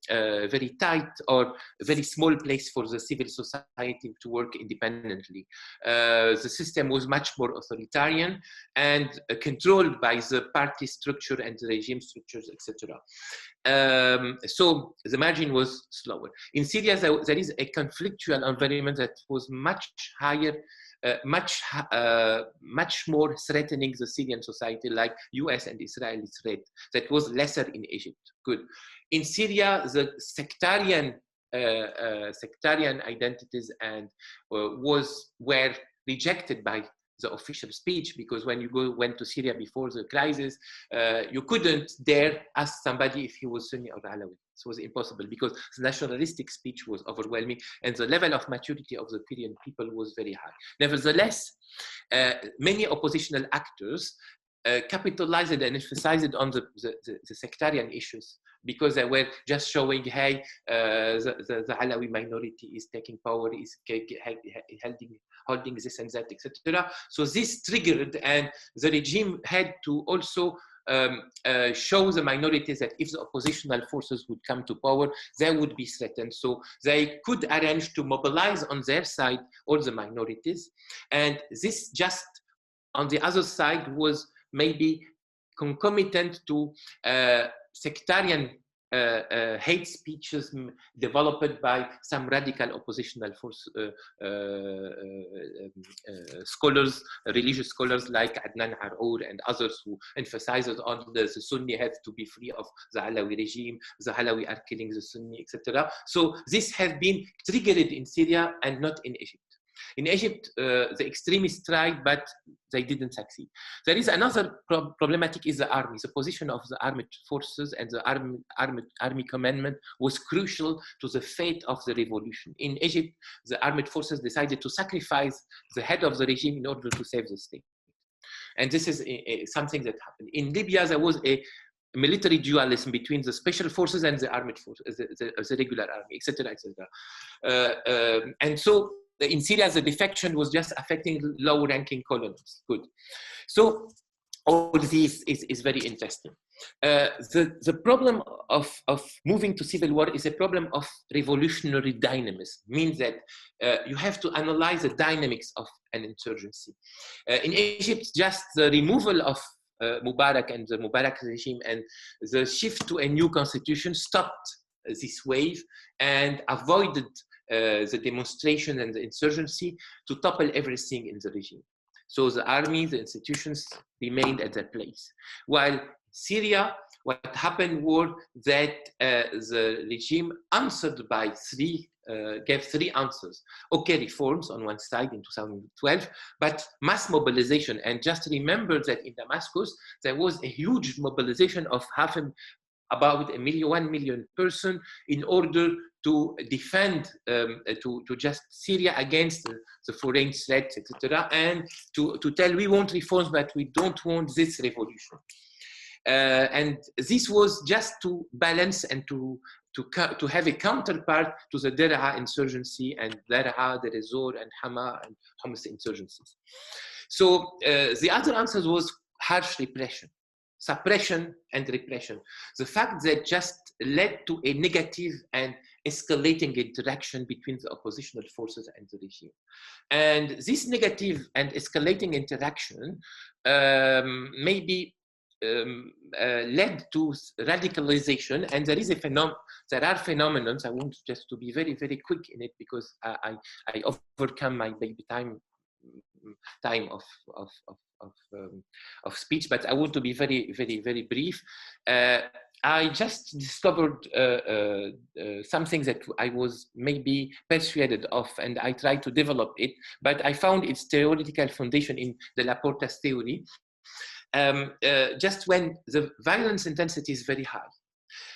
very tight or very small place for the civil society to work independently. The system was much more authoritarian and controlled by the party structure and the regime structures, etc. So the margin was slower. In Syria, there is a conflictual environment that was much higher, much more threatening the Syrian society, like US and Israeli threat, that was lesser in Egypt. Good. In Syria, the sectarian identities and were rejected by the official speech, because when you went to Syria before the crisis, you couldn't dare ask somebody if he was Sunni or Alawi. It was impossible because the nationalistic speech was overwhelming and the level of maturity of the Syrian people was very high. Nevertheless, many oppositional actors capitalized and emphasized on the sectarian issues, because they were just showing, hey, the Alawi minority is taking power, is holding this and that, etc. So this triggered, and the regime had to also show the minorities that if the oppositional forces would come to power, they would be threatened. So they could arrange to mobilize on their side all the minorities. And this just on the other side was maybe concomitant to sectarian hate speeches developed by some radical oppositional force scholars, religious scholars like Adnan Ar'ur and others who emphasizes on the Sunni have to be free of the Alawi regime, the Alawi are killing the Sunni, etc. So this has been triggered in Syria and not in Egypt. In Egypt, the extremists tried, but they didn't succeed. There is another problematic is the army. The position of the armed forces and the army commandment was crucial to the fate of the revolution. In Egypt, the armed forces decided to sacrifice the head of the regime in order to save the state. And this is something that happened. In Libya, there was a military dualism between the special forces and the armed forces, the regular army, etc., etc. And so in Syria, the defection was just affecting low-ranking colonels. Good. So all this is very interesting. The problem of moving to civil war is a problem of revolutionary dynamism. Means that you have to analyze the dynamics of an insurgency. In Egypt, just the removal of Mubarak and the Mubarak regime and the shift to a new constitution stopped this wave and avoided the demonstration and the insurgency to topple everything in the regime. So the army, the institutions remained at their place. While Syria, what happened was that the regime answered by gave three answers. Okay, reforms on one side in 2012, but mass mobilization. And just remember that in Damascus, there was a huge mobilization of about 1 million person in order to defend to just Syria against the foreign threats, etc., and to tell we want reforms, but we don't want this revolution. And this was just to balance and to have a counterpart to the Der'a insurgency and Der'a, Deir ez-Zor, and Hama and Homs insurgencies. So the other answer was harsh repression. Suppression and repression. The fact that just led to a negative and escalating interaction between the oppositional forces and the regime. And this negative and escalating interaction maybe led to radicalization, and there is there are phenomena. I want just to be very, very quick in it because I overcome my baby time of speech, but I want to be very, very, very brief. I just discovered something that I was maybe persuaded of, and I tried to develop it, but I found its theoretical foundation in the Laporta's theory. Just when the violence intensity is very high,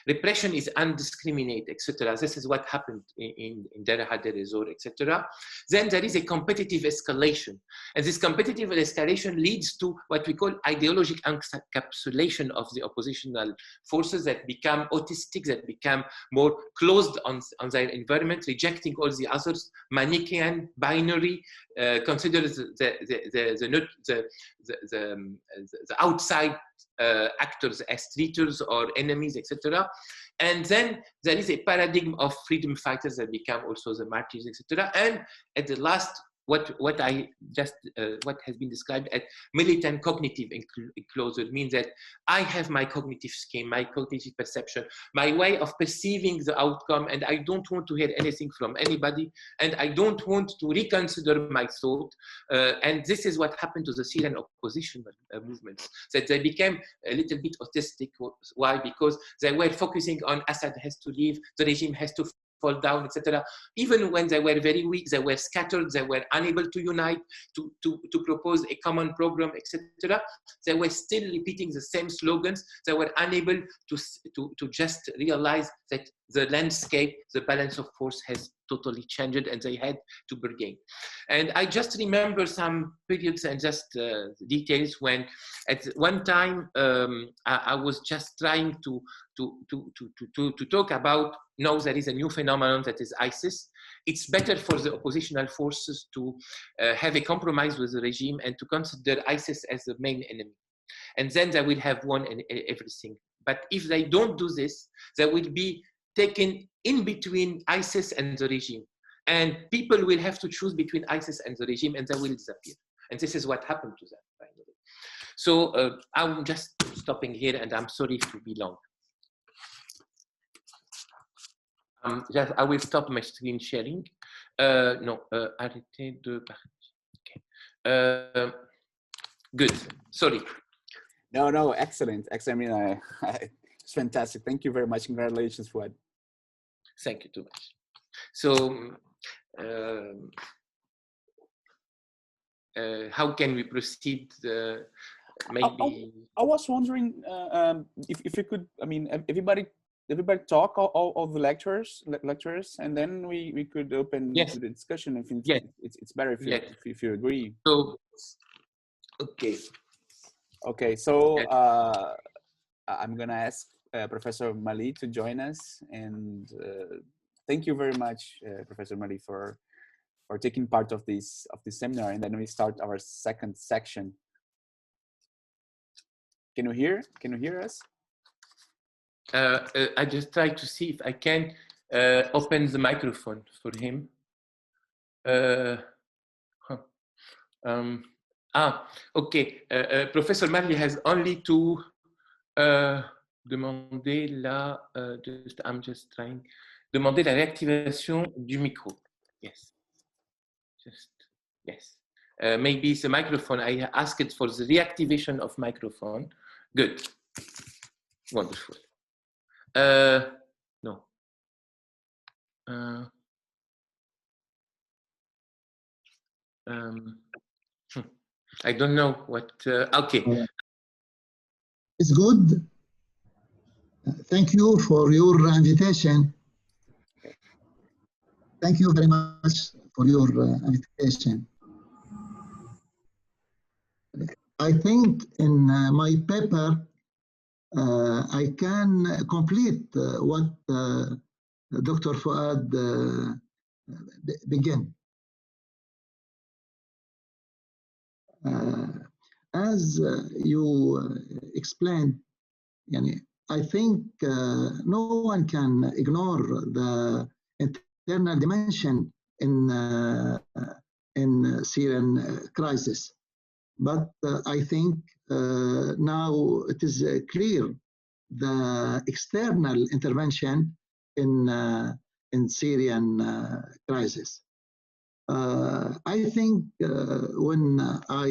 repression is undiscriminated, etc. This is what happened in Der'a, Deir ez-Zor, etc. Then there is a competitive escalation. And this competitive escalation leads to what we call ideological encapsulation of the oppositional forces that become autistic, that become more closed on their environment, rejecting all the others, Manichaean, binary, considers the outside actors as traitors or enemies, etc. And then there is a paradigm of freedom fighters that become also the martyrs, etc. And at the last, what has been described as militant cognitive enclosure means that I have my cognitive scheme, my cognitive perception, my way of perceiving the outcome, and I don't want to hear anything from anybody, and I don't want to reconsider my thought. And this is what happened to the Syrian opposition movements, that they became a little bit autistic. Why? Because they were focusing on Assad has to leave, the regime has to fall down, etc. Even when they were very weak, they were scattered, they were unable to unite, to propose a common program, etc. They were still repeating the same slogans. They were unable to just realize that the landscape, the balance of force has totally changed, and they had to bargain. And I just remember some periods and just details when at one time I was just trying to talk about, no, there is a new phenomenon that is ISIS. It's better for the oppositional forces to have a compromise with the regime and to consider ISIS as the main enemy. And then they will have won everything. But if they don't do this, they will be taken in between ISIS and the regime. And people will have to choose between ISIS and the regime, and they will disappear. And this is what happened to them, finally. So I'm just stopping here, and I'm sorry to be long. Just, I will stop my screen sharing. No, arrêtez de partir. Okay. Good. Sorry. No, excellent. I mean, it's fantastic. Thank you very much. Congratulations, Fouad. Thank you too much. So, how can we proceed? Maybe I was wondering if you could. I mean, everybody talk all the lecturers, and then we could open yes. to the discussion. I think yes. it's better if you agree. So, okay. Okay, so I'm gonna ask Professor Malli to join us, and thank you very much, Professor Malli, for taking part of this seminar. And then we start our second section. Can you hear us? I just try to see if I can open the microphone for him. Okay. Professor Malli has only to demander I'm just trying. Demander la réactivation du micro. Yes. Yes. Maybe the microphone. I asked for the reactivation of microphone. Good. Wonderful. No. I don't know what. Okay. It's good. Thank you for your invitation. Thank you very much for your invitation. I think in my paper, I can complete what Dr. Fouad began. As you explained, I think no one can ignore the internal dimension in Syrian crisis. But I think now it is clear the external intervention in Syrian crisis. I think when I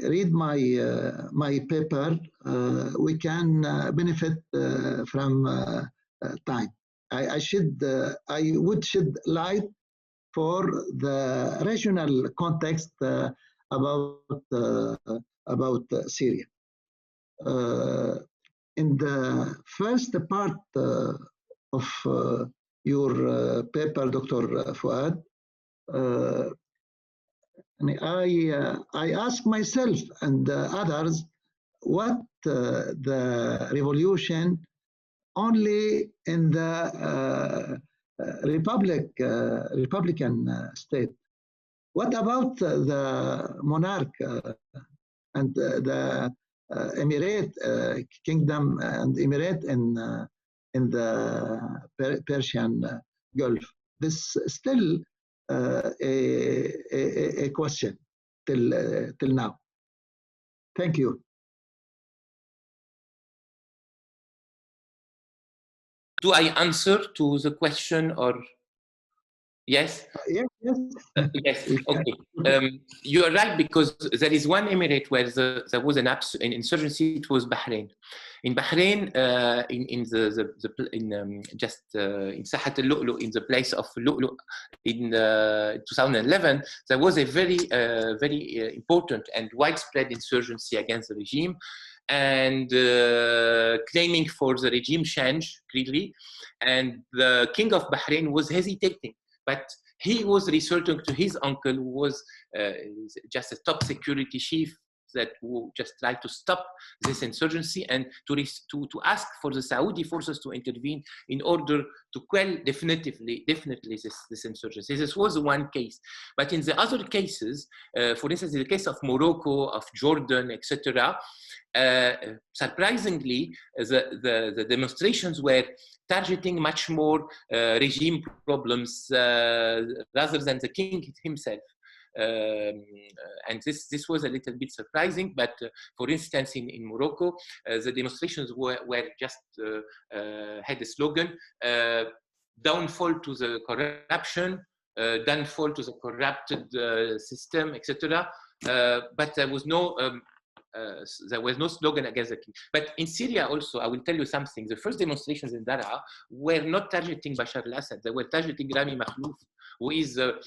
read my paper, we can benefit from time. I would shed light for the regional context about Syria. In the first part of your paper, Dr. Fouad, I ask myself and others what the revolution only in the Republican state. What about the monarch and the Emirate kingdom and Emirate in the Persian Gulf? This is still a question till now. Thank you. Do I answer to the question or yes? Yes. Yes. Okay. You are right, because there is one emirate where there was an insurgency. It was Bahrain. In Bahrain, in Sahat al-Lu'lu', in the place of Lu'lu', in 2011, there was a very important and widespread insurgency against the regime, and claiming for the regime change, clearly. And the king of Bahrain was hesitating, but he was resorting to his uncle, who was just a top security chief that would just try to stop this insurgency and to ask for the Saudi forces to intervene in order to quell definitively this insurgency. This was one case. But in the other cases, for instance, in the case of Morocco, of Jordan, etc., surprisingly, the demonstrations were targeting much more regime problems rather than the king himself. and this was a little bit surprising. But for instance, in Morocco, the demonstrations were just had a slogan: downfall to the corruption, downfall to the corrupted system, etc. But there was no slogan against the king. But in Syria also, I will tell you something. The first demonstrations in Daraa were not targeting Bashar al-Assad. They were targeting Rami Makhlouf, who is the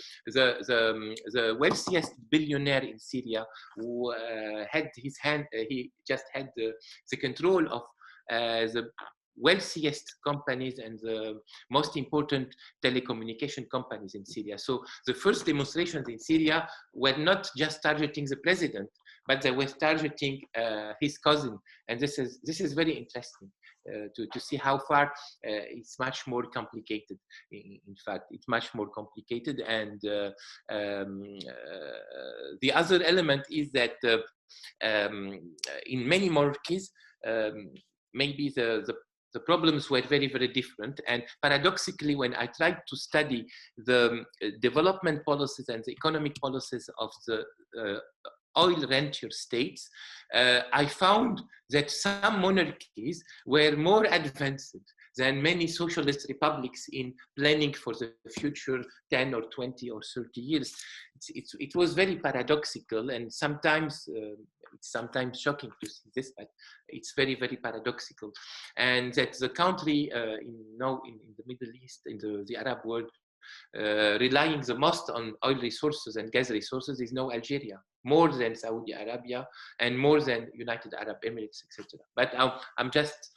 wealthiest billionaire in Syria, who had his hand, he just had the control of the wealthiest companies and the most important telecommunication companies in Syria. So the first demonstrations in Syria were not just targeting the president, but they were targeting his cousin. And this is very interesting to see how far it's much more complicated. In fact, it's much more complicated. And the other element is that in many monarchies, maybe the problems were very, very different. And paradoxically, when I tried to study the development policies and the economic policies of the oil rentier states, I found that some monarchies were more advanced than many socialist republics in planning for the future 10 or 20 or 30 years. It was very paradoxical, and sometimes it's sometimes shocking to see this, but it's very, very paradoxical. And that the country in the Middle East, in the Arab world, relying the most on oil resources and gas resources is now Algeria, more than Saudi Arabia and more than United Arab Emirates, etc. But I'm just,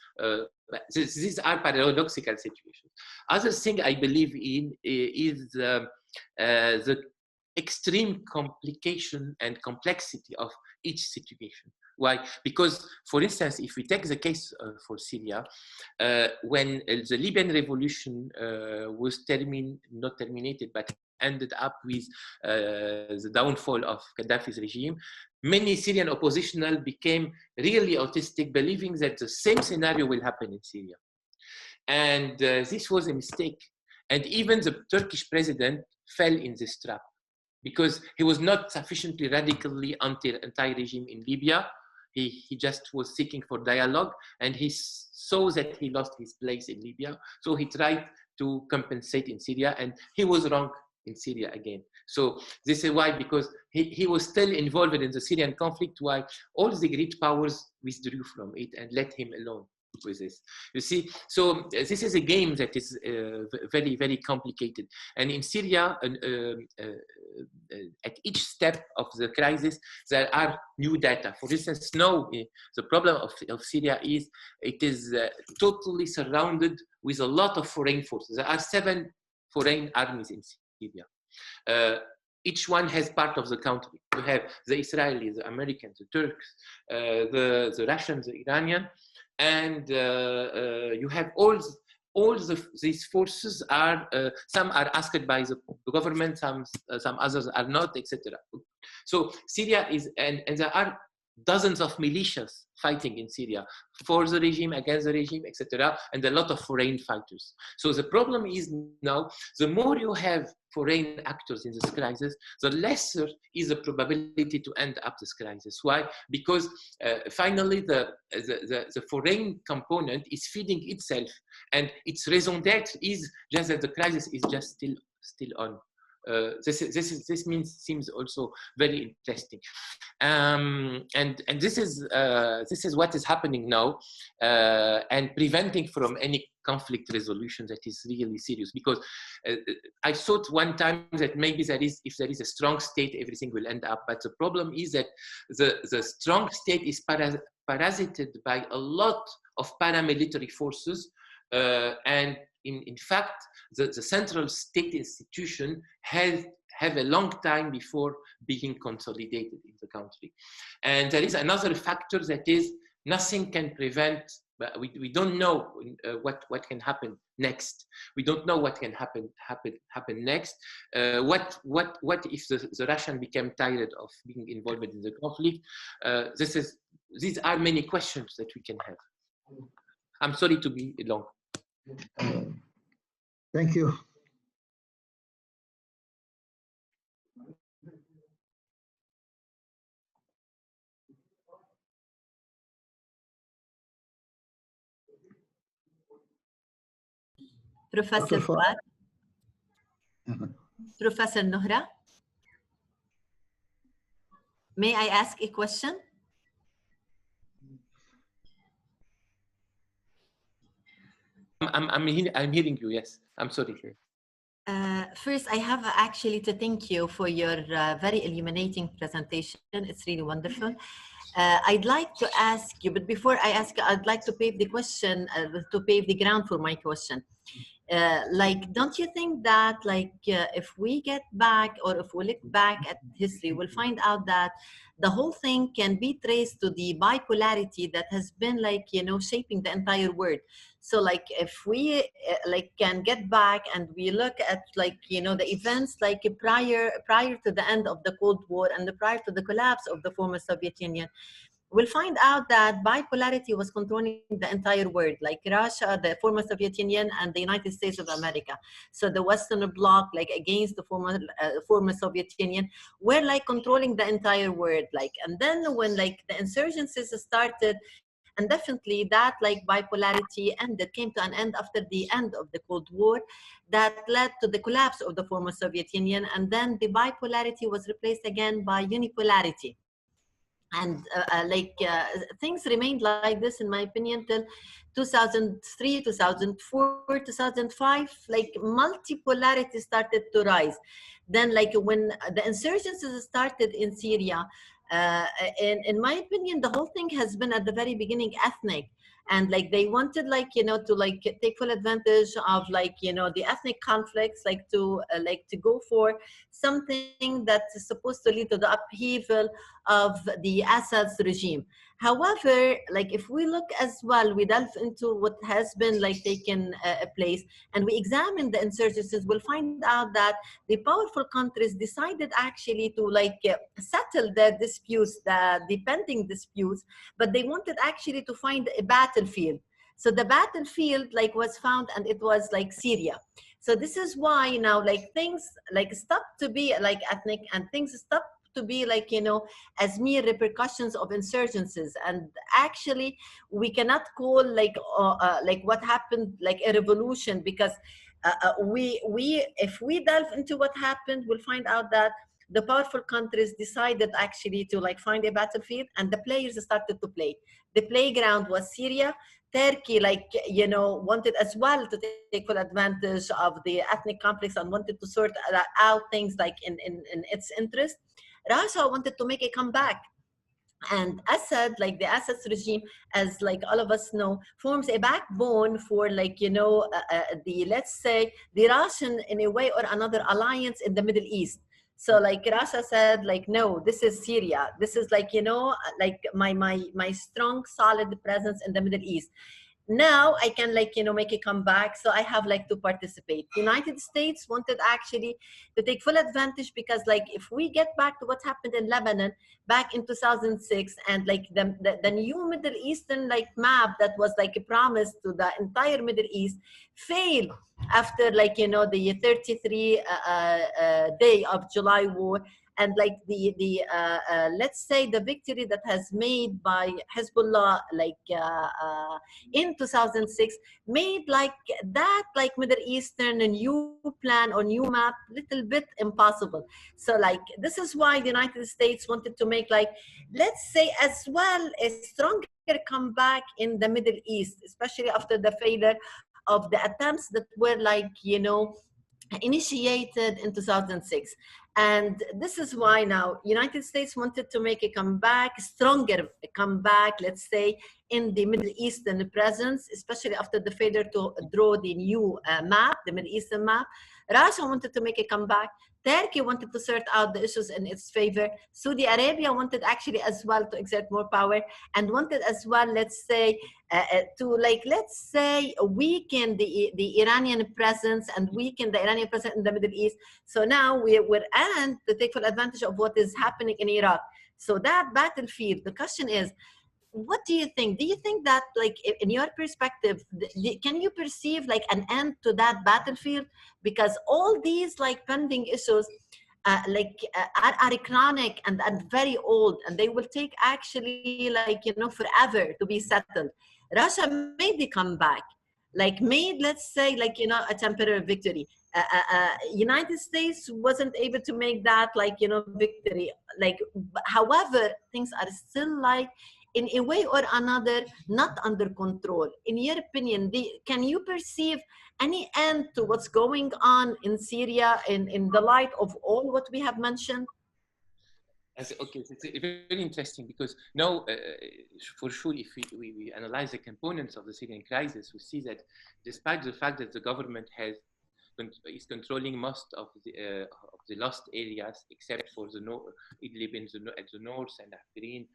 these are paradoxical situations. Other thing I believe in is the extreme complication and complexity of each situation. Why? Because, for instance, if we take the case for Syria, when the Libyan revolution was not terminated, but ended up with the downfall of Gaddafi's regime, many Syrian oppositional became really autistic, believing that the same scenario will happen in Syria. And this was a mistake. And even the Turkish president fell in this trap, because he was not sufficiently radically anti-regime in Libya. He just was seeking for dialogue, and he saw that he lost his place in Libya. So he tried to compensate in Syria, and he was wrong in Syria again. So this is why, because he was still involved in the Syrian conflict, while all the great powers withdrew from it and let him alone with this. You see, so this is a game that is very, very complicated. And in Syria, at each step of the crisis, there are new data. For instance, now the problem of Syria is it is totally surrounded with a lot of foreign forces. There are 7 foreign armies in Syria. Each one has part of the country. You have the Israelis, the Americans, the Turks, the Russians, the Iranian, and you have all these forces are, some are asked by the government, some others are not, etc. So Syria is, and there are dozens of militias fighting in Syria for the regime, against the regime, etc., and a lot of foreign fighters. So the problem is now, the more you have foreign actors in this crisis, the lesser is the probability to end up this crisis. Why? Because finally the foreign component is feeding itself, and its raison d'etre is just that the crisis is just still on. This seems also very interesting, and this is what is happening now, and preventing from any conflict resolution that is really serious. Because I thought one time that maybe if there is a strong state, everything will end up. But the problem is that the strong state is parasited by a lot of paramilitary forces, and in fact, the central state institution have a long time before being consolidated in the country. And there is another factor, that is nothing can prevent, but we don't know what can happen next. We don't know what can happen next. What if the Russians become tired of being involved in the conflict? These are many questions that we can have. I'm sorry to be long. Thank you. Professor Fouad. Professor Nohra. May I ask a question? I'm hearing you, yes. I'm sorry. First, I have actually to thank you for your very illuminating presentation. It's really wonderful. I'd like to ask you, but before I ask, I'd like to pave the question, to pave the ground for my question. Like, don't you think that, like, if we get back, or if we look back at history, we'll find out that the whole thing can be traced to the bipolarity that has been, like, you know, shaping the entire world. So, like, if we like can get back and we look at, like, you know, the events like prior to the end of the Cold War and prior to the collapse of the former Soviet Union, we'll find out that bipolarity was controlling the entire world, like Russia, the former Soviet Union, and the United States of America. So the Western Bloc, like against the former Soviet Union, were like controlling the entire world. Like, and then when like the insurgencies started, and definitely that like bipolarity ended, came to an end after the end of the Cold War, that led to the collapse of the former Soviet Union, and then the bipolarity was replaced again by unipolarity. And things remained like this, in my opinion, till 2003, 2004, 2005, like multipolarity started to rise. Then like when the insurgencies started in Syria, in my opinion, the whole thing has been at the very beginning ethnic. And like they wanted, like, you know, to like take full advantage of, like, you know, the ethnic conflicts, like to go for something that is supposed to lead to the upheaval of the Assad's regime. However, like if we look as well, we delve into what has been like taken place, and we examine the insurgencies, we'll find out that the powerful countries decided actually to like settle their disputes, the pending disputes, but they wanted actually to find a battlefield. So the battlefield like was found, and it was like Syria. So this is why now like things like stopped to be like ethnic, and things stopped to be like, you know, as mere repercussions of insurgencies. And actually we cannot call like what happened like a revolution, because if we delve into what happened, we'll find out that the powerful countries decided actually to like find a battlefield, and the players started to play. The playground was Syria. Turkey, like, you know, wanted as well to take full advantage of the ethnic conflicts and wanted to sort out things like in its interest. Russia wanted to make a comeback. And Assad, like the Assad's regime, as like all of us know, forms a backbone for like, you know, the, let's say, the Russian, in a way or another, alliance in the Middle East. So like Russia said, like, no, this is Syria. This is like, you know, like my strong, solid presence in the Middle East. Now I can like, you know, make a comeback. So I have like to participate. The United States wanted actually to take full advantage, because like if we get back to what happened in Lebanon back in 2006, and like the new Middle Eastern like map that was like a promise to the entire Middle East failed after like, you know, the 33 day of July war. And like let's say the victory that has made by Hezbollah like in 2006 made like that like Middle Eastern new plan or new map little bit impossible. So like this is why the United States wanted to make like, let's say, as well a stronger comeback in the Middle East, especially after the failure of the attempts that were like, you know, initiated in 2006. And this is why now United States wanted to make a comeback, stronger comeback, let's say, in the Middle Eastern presence, especially after the failure to draw the new map, the Middle Eastern map. Russia wanted to make a comeback. Turkey wanted to sort out the issues in its favor. Saudi Arabia wanted actually as well to exert more power, and wanted as well, let's say, to like, let's say, weaken the Iranian presence and weaken the Iranian presence in the Middle East. So now we're and to take full advantage of what is happening in Iraq. So that battlefield, the question is, what do you think? Do you think that, like, in your perspective, can you perceive like an end to that battlefield? Because all these like pending issues are chronic and very old, and they will take actually like, you know, forever to be settled. Russia made the comeback, like made, let's say, like, you know, a temporary victory. United States wasn't able to make that, like, you know, victory. Like, however, things are still, like, in a way or another, not under control. In your opinion, can you perceive any end to what's going on in Syria in the light of all what we have mentioned? Okay, it's very interesting because now, for sure, if we analyze the components of the Syrian crisis, we see that despite the fact that the government is controlling most of the lost areas, except for the north, Idlib at the north and Afrin,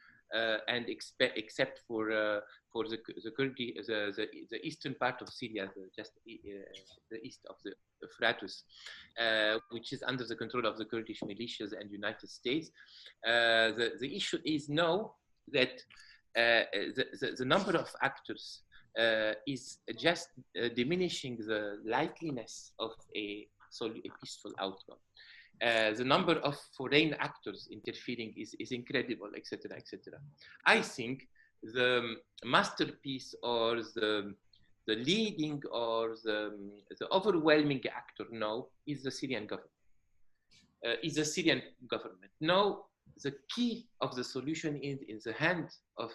and except for the eastern part of Syria, just the east of the Euphrates, which is under the control of the Kurdish militias and United States. The issue is now that the number of actors is just diminishing the likeliness of a peaceful outcome. The number of foreign actors interfering is incredible, etc., etc. I think the masterpiece or the leading or the overwhelming actor now is the Syrian government. Now, the key of the solution is in the hand of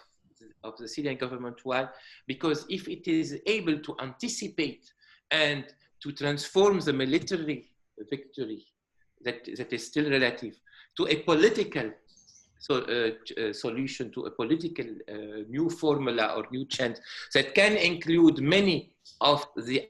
the Syrian government. Why? Because if it is able to anticipate and to transform the military victory that is still relative to a political solution, to a political new formula or new chant that can include many of the,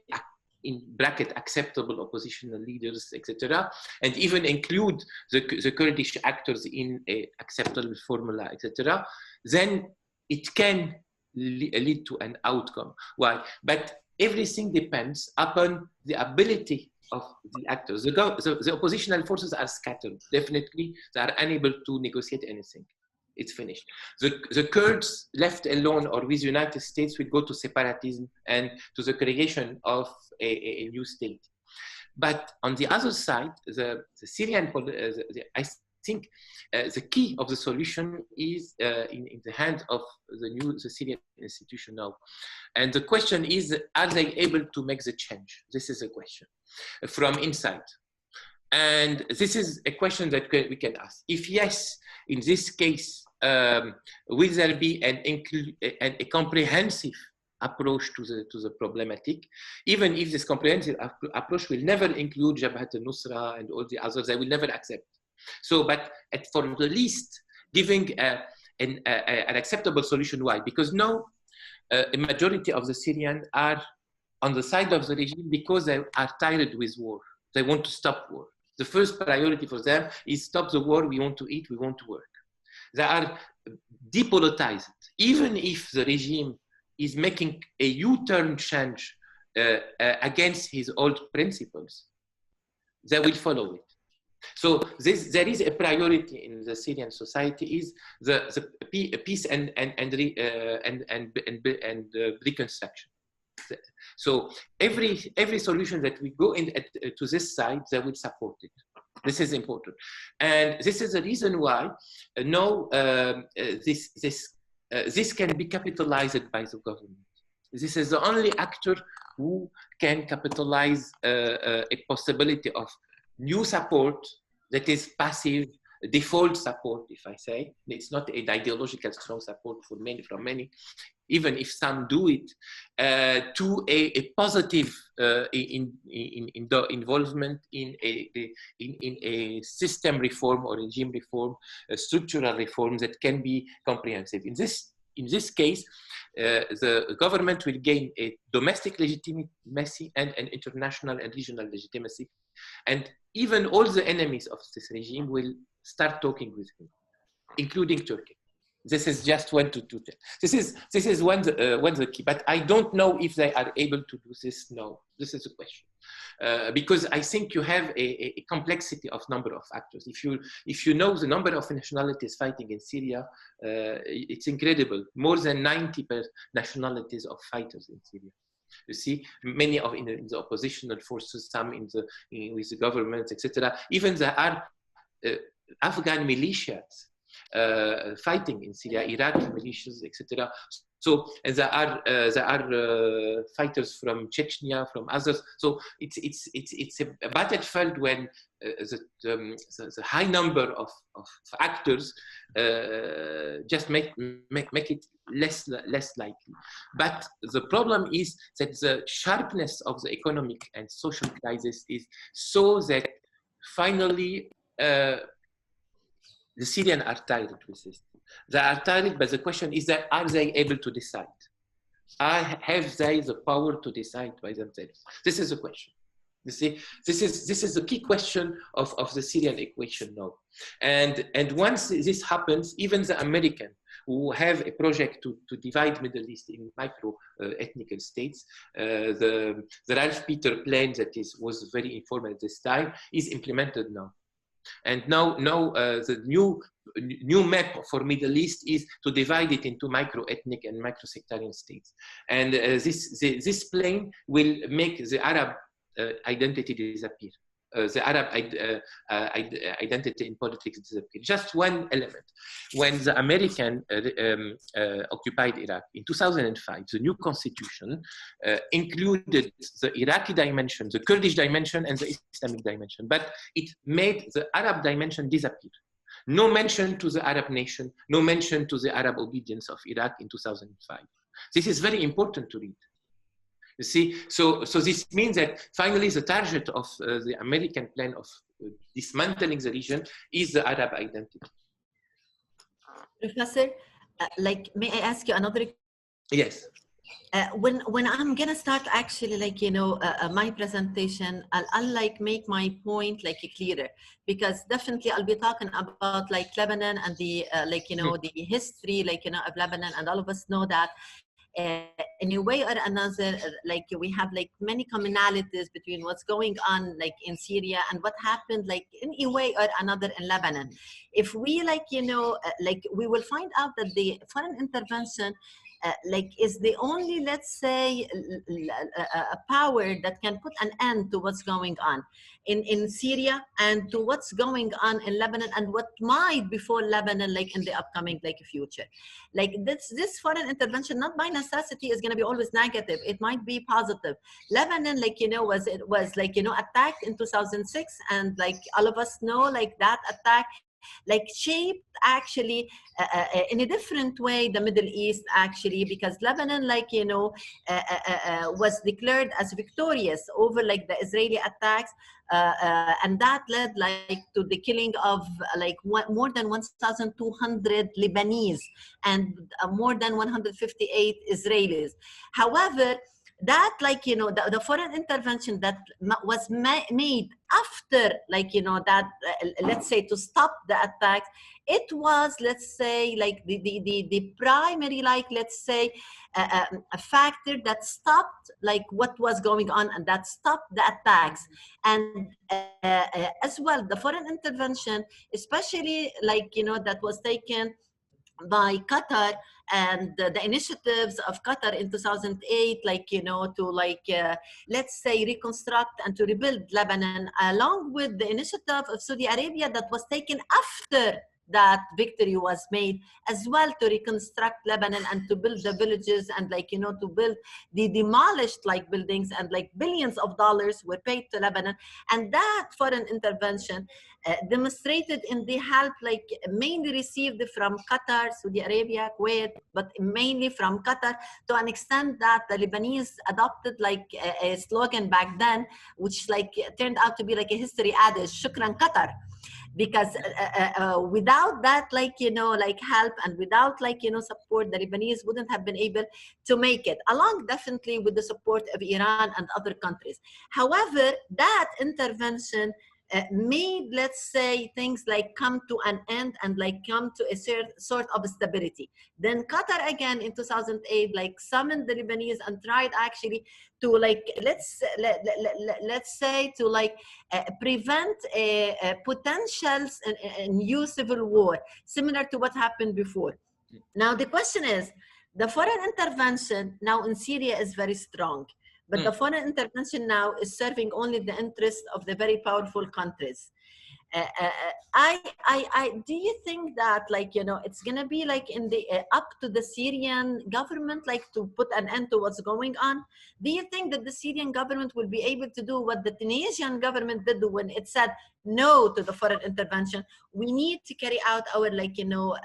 in bracket, acceptable oppositional leaders, etc., and even include the Kurdish actors in a acceptable formula, etc., then it can lead to an outcome. Why? But everything depends upon the ability of the actors. The oppositional forces are scattered. Definitely, they are unable to negotiate anything. It's finished. The Kurds, left alone or with the United States, will go to separatism and to the creation of a new state. But on the other side, the Syrian, I think the key of the solution is in the hands of the Syrian institution now. And the question is, are they able to make the change? This is a question from inside. And this is a question that we can ask. If yes, in this case, will there be a comprehensive approach to the problematic, even if this comprehensive approach will never include Jabhat al-Nusra and all the others, they will never accept. So, but for the least, giving an acceptable solution. Why? Because now a majority of the Syrians are on the side of the regime because they are tired with war. They want to stop war. The first priority for them is stop the war. We want to eat. We want to work. They are depoliticized. Even if the regime is making a U-turn change against his old principles, they will follow it. So there is a priority in the Syrian society is the peace and reconstruction. So every solution that we go in to this side, they will support it. This is important, and this is the reason why now this can be capitalized by the government. This is the only actor who can capitalize a possibility of new support that is passive, default support, if I say. It's not an ideological strong support from many, even if some do it, to a positive involvement in a system reform or regime reform, a structural reform that can be comprehensive. In this case, the government will gain a domestic legitimacy and an international and regional legitimacy. And even all the enemies of this regime will start talking with him, including Turkey. This is just one to two. This is one the key. But I don't know if they are able to do this now. This is a question. Because I think you have a complexity of number of actors. If you know the number of nationalities fighting in Syria, it's incredible. More than 90 nationalities of fighters in Syria. You see, many of in the oppositional forces, some with the government, etc. Even there are Afghan militias fighting in Syria, Iraqi militias, etc. So there are fighters from Chechnya, from others. So it's a battlefield when the high number of actors just make it less likely. But the problem is that the sharpness of the economic and social crisis is so that finally the Syrians are tired with this. They are tired, but the question is that are they able to decide? Have they the power to decide by themselves? This is the question. You see, this is the key question of the Syrian equation now. And once this happens, even the American who have a project to divide Middle East in micro ethnical states, the Ralph Peter plan that was very informal at this time is implemented now. And now the new map for Middle East is to divide it into micro-ethnic and micro-sectarian states. And this plan will make the Arab identity disappear. The Arab identity in politics disappear. Just one element. When the American occupied Iraq in 2005, the new constitution included the Iraqi dimension, the Kurdish dimension, and the Islamic dimension. But it made the Arab dimension disappear. No mention to the Arab nation, no mention to the Arab obedience of Iraq in 2005. This is very important to read. You see, so this means that finally the target of the American plan of dismantling the region is the Arab identity. Professor, may I ask you another? Yes. When I'm gonna start actually, my presentation, I'll make my point clearer, because definitely I'll be talking about Lebanon and the the history of Lebanon, and all of us know that. In a way or another, we have many commonalities between what's going on in Syria and what happened in a way or another in Lebanon. If we we will find out that the foreign intervention is the only, let's say, a power that can put an end to what's going on in Syria and to what's going on in Lebanon and what might befall Lebanon in the upcoming future. This foreign intervention, not by necessity, is going to be always negative. It might be positive. Lebanon, was attacked in 2006, and all of us know that attack shaped actually in a different way the Middle East, actually, because Lebanon was declared as victorious over the Israeli attacks, and that led to the killing of more than 1,200 Lebanese and more than 158 Israelis. However, that the foreign intervention that was made after that let's say to stop the attacks, it was, let's say, the primary let's say a factor that stopped what was going on and that stopped the attacks. And as well, the foreign intervention, especially that was taken by Qatar and the initiatives of Qatar in 2008, to let's say reconstruct and to rebuild Lebanon, along with the initiative of Saudi Arabia that was taken after that victory was made as well, to reconstruct Lebanon and to build the villages and to build the demolished buildings, and billions of dollars were paid to Lebanon. And that foreign intervention demonstrated in the help mainly received from Qatar, Saudi Arabia, Kuwait, but mainly from Qatar, to an extent that the Lebanese adopted a slogan back then, which turned out to be a history adage, Shukran Qatar. Because without that, help, and without, support, the Lebanese wouldn't have been able to make it, along definitely with the support of Iran and other countries. However, that intervention made, let's say, things come to an end and come to a sort of stability. Then Qatar again in 2008 summoned the Lebanese and tried actually to let's say to prevent a potential new civil war, similar to what happened before. Now the question is, the foreign intervention now in Syria is very strong. But the foreign intervention now is serving only the interests of the very powerful countries. Do you think that, like, you know, it's gonna be like in the up to the Syrian government, like, to put an end to what's going on? Do you think that the Syrian government will be able to do what the Tunisian government did when it said no to the foreign intervention? We need to carry out our, like, you know,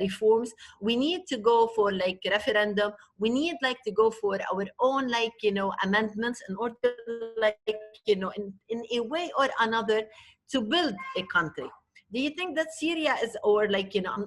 reforms. We need to go for like referendum. We need like to go for our own, like, you know, amendments in order, like, you know, in a way or another, to build a country. Do you think that Syria is, or like, you know,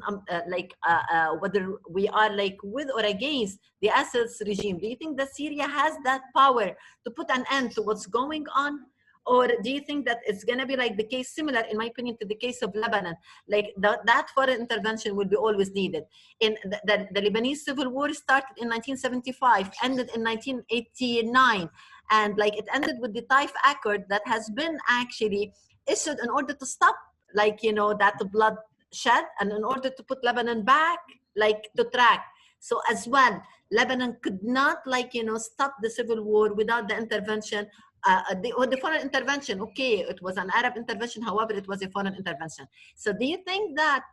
whether we are like with or against the Assad's regime, do you think that Syria has that power to put an end to what's going on? Or do you think that it's going to be like the case, similar, in my opinion, to the case of Lebanon, like that foreign intervention will be always needed? In the Lebanese civil war started in 1975, ended in 1989, and like it ended with the Taif Accord that has been actually issued in order to stop, like, you know, that bloodshed, and in order to put Lebanon back, like, to track. So as well, Lebanon could not, like, you know, stop the civil war without the intervention, the foreign intervention. Okay, it was an Arab intervention, however, it was a foreign intervention. So do you think that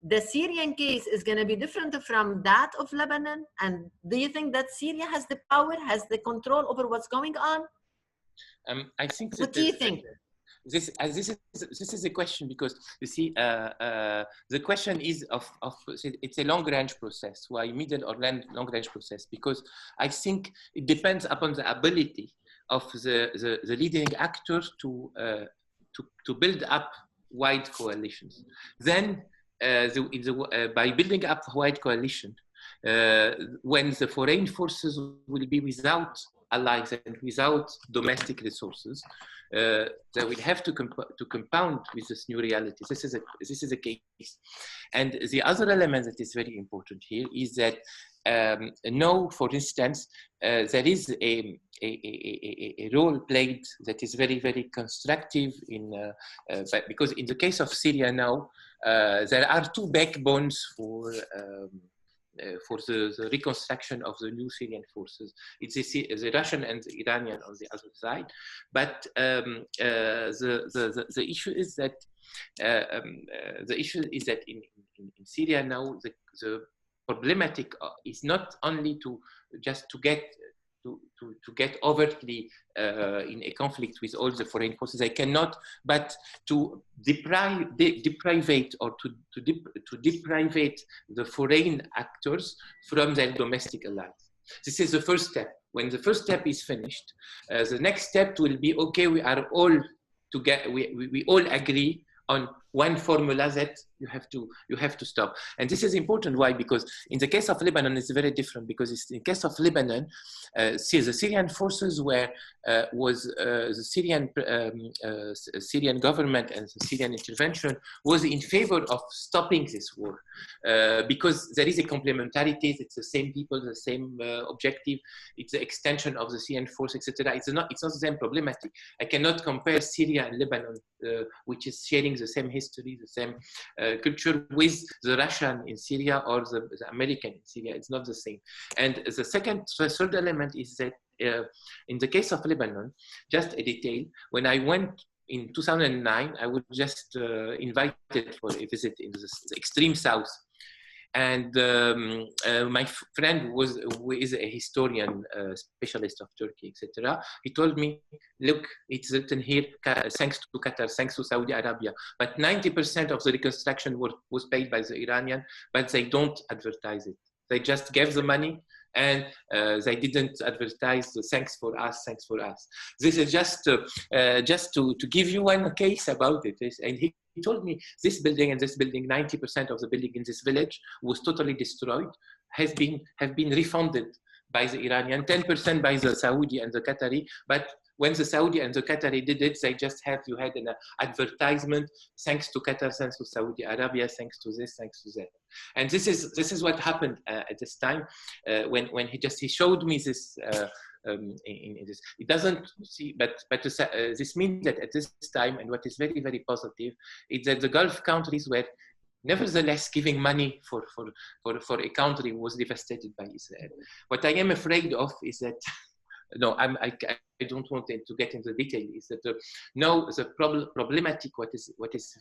the Syrian case is going to be different from that of Lebanon? And do you think that Syria has the power, has the control over what's going on? I think. What do you think? This is a question, because you see, the question is of it's a long range process. Why middle or long range process? Because I think it depends upon the ability of the leading actors to build up wide coalitions. Then by building up wide coalition, when the foreign forces will be without allies and without domestic resources, they will have to compound with this new reality. This is a case. And the other element that is very important here is that now, for instance, there is a role played that is very, very constructive because in the case of Syria now, there are two backbones for the reconstruction of the new Syrian forces. It's the Russian and the Iranian on the other side. But the issue is that in Syria now, the problematic is not only to get overtly in a conflict with all the foreign forces. I cannot, but to deprivate or to deprivate the foreign actors from their domestic allies. This is the first step. When the first step is finished, the next step will be, okay, we are all together. We all agree on one formula that you have to stop. And this is important. Why? Because in the case of Lebanon, it's very different, because in the case of Lebanon, the Syrian forces was the Syrian government and the Syrian intervention was in favor of stopping this war, because there is a complementarity. It's the same people, the same objective. It's the extension of the Syrian force, etc. It's not the same problematic. I cannot compare Syria and Lebanon, which is sharing the same history, the same culture, with the Russian in Syria or the American in Syria. It's not the same. And the third element is that in the case of Lebanon, just a detail, when I went in 2009, I was just invited for a visit in the extreme south. And my friend who is a historian, specialist of Turkey, etc. He told me, look, it's written here, thanks to Qatar, thanks to Saudi Arabia, but 90% of the reconstruction was paid by the Iranian, but they don't advertise it. They just gave the money, and they didn't advertise the thanks for us, thanks for us. This is just to give you one case about it. And he told me this building and this building, 90% of the building in this village was totally destroyed, have been refunded by the Iranian, 10% by the Saudi and the Qatari. But when the Saudi and the Qatari did it, they just you had an advertisement, thanks to Qatar, thanks to Saudi Arabia, thanks to this, thanks to that. And this is what happened at this time when he showed me this. In this, it doesn't see, but this means that at this time, and what is very, very positive, is that the Gulf countries were nevertheless giving money for a country who was devastated by Israel. What I am afraid of is that no, I don't want to get into detail. Is that now the problematic? What is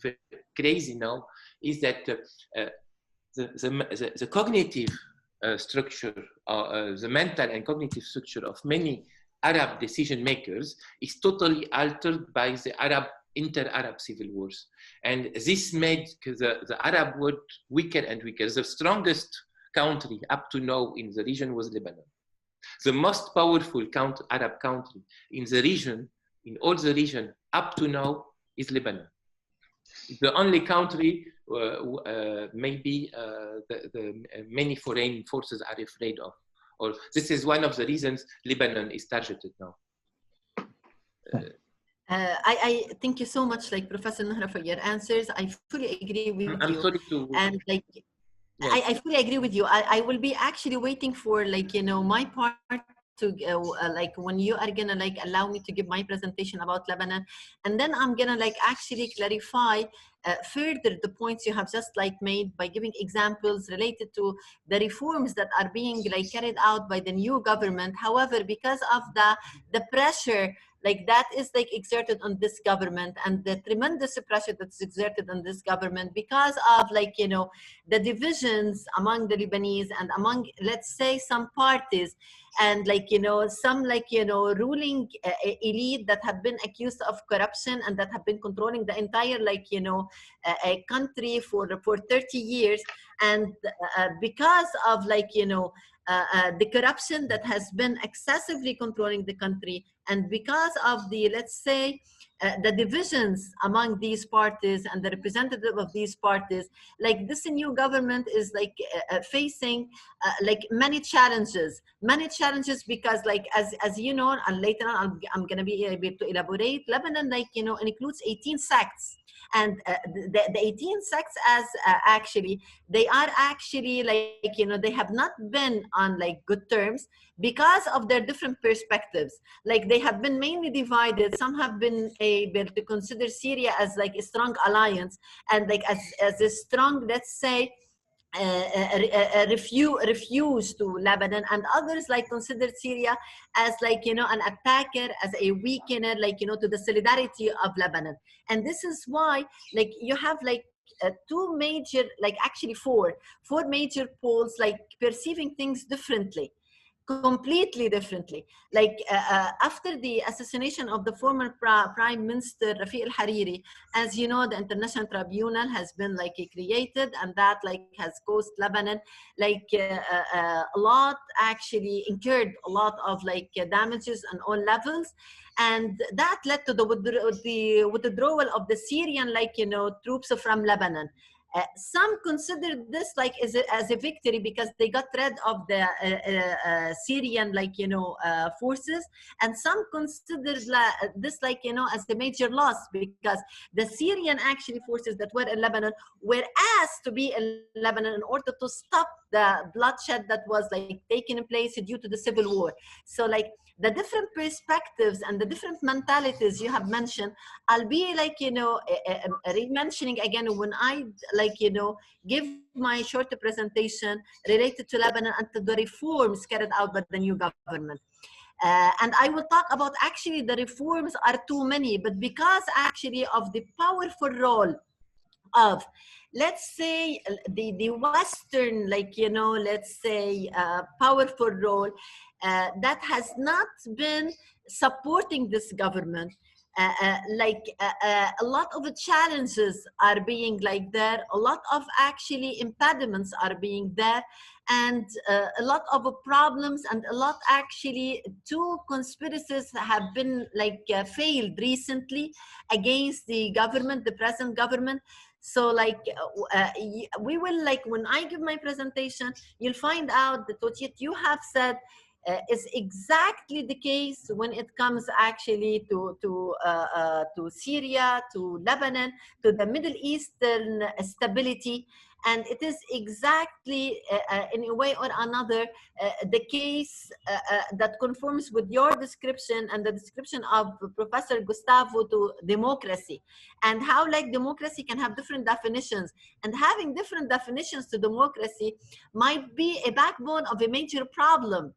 crazy now is that the cognitive structure, the mental and cognitive structure of many Arab decision makers is totally altered by the inter-Arab civil wars, and this made the Arab world weaker and weaker. The strongest country up to now in the region was Lebanon. The most powerful Arab country in the region, in all the region up to now, is Lebanon. The only country maybe the many foreign forces are afraid of, or this is one of the reasons Lebanon is targeted now. I thank you so much, like Professor Nohra, for your answers. I fully agree with you. I'm sorry to. And like, yes. I fully agree with you. I will be actually waiting for, like, you know, my part to like when you are gonna like allow me to give my presentation about Lebanon, and then I'm gonna like actually clarify further the points you have just like made by giving examples related to the reforms that are being like carried out by the new government. However, because of the pressure like that is like exerted on this government, and the tremendous pressure that's exerted on this government because of, like, you know, the divisions among the Lebanese and among, let's say, some parties, and, like, you know, some, like, you know, ruling elite that have been accused of corruption and that have been controlling the entire, like, you know, a country for 30 years. And because of, like, you know, the corruption that has been excessively controlling the country, and because of the, let's say, the divisions among these parties and the representative of these parties, like this new government is like facing like many challenges, because, like, as you know, and later on I'm going to be able to elaborate, Lebanon, like, you know, includes 18 sects. And the 18 sects, as actually, they are actually, like, you know, they have not been on like good terms because of their different perspectives. Like, they have been mainly divided. Some have been able to consider Syria as like a strong alliance and like as a strong, let's say, refuse to Lebanon, and others like considered Syria as, like, you know, an attacker, as a weakener, like, you know, to the solidarity of Lebanon. And this is why, like, you have like two major, like actually four major poles, like perceiving things differently, completely differently. Like after the assassination of the former Prime Minister Rafiq al-Hariri, as you know, the International Tribunal has been like created, and that like has cost Lebanon like a lot, actually incurred a lot of like damages on all levels. And that led to the withdrawal of the Syrian, like, you know, troops from Lebanon. Some consider this like as a victory because they got rid of the Syrian, like, you know, forces, and some consider this, like, you know, as the major loss, because the Syrian actually forces that were in Lebanon were asked to be in Lebanon in order to stop the bloodshed that was like taking place due to the civil war. So like the different perspectives and the different mentalities you have mentioned, I'll be like, you know, re-mentioning again when I, like, you know, give my short presentation related to Lebanon and to the reforms carried out by the new government. And I will talk about actually the reforms are too many, but because actually of the powerful role of, let's say, the Western, like, you know, let's say powerful role that has not been supporting this government. A lot of challenges are being like there, a lot of actually impediments are being there, and a lot of problems, and a lot actually two conspiracies have been like failed recently against the government, the present government. So like we will, like, when I give my presentation, you'll find out that what you have said is exactly the case when it comes actually to Syria, to Lebanon, to the Middle Eastern stability. And it is exactly, in a way or another, the case that conforms with your description and the description of Professor Gustavo to democracy, and how like democracy can have different definitions. And having different definitions to democracy might be a backbone of a major problem.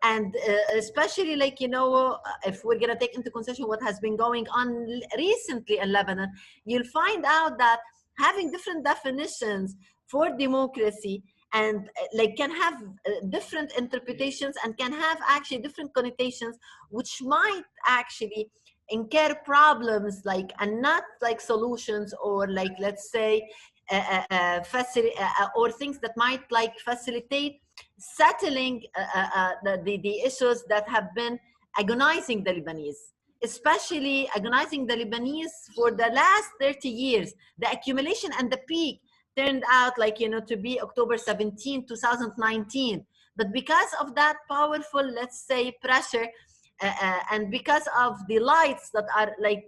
And especially, like, you know, if we're going to take into consideration what has been going on recently in Lebanon, you'll find out that having different definitions for democracy and like can have different interpretations and can have actually different connotations, which might actually incur problems, like, and not like solutions, or like, let's say or things that might like facilitate settling the issues that have been agonizing the Lebanese, especially agonizing the Lebanese for the last 30 years. The accumulation and the peak turned out, like, you know, to be October 17, 2019. But because of that powerful, let's say, pressure, and because of the lights that are like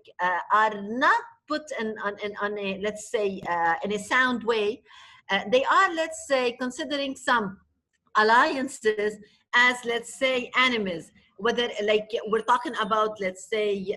are not put on a, let's say, in a sound way, they are, let's say, considering some alliances as, let's say, enemies, whether like we're talking about, let's say,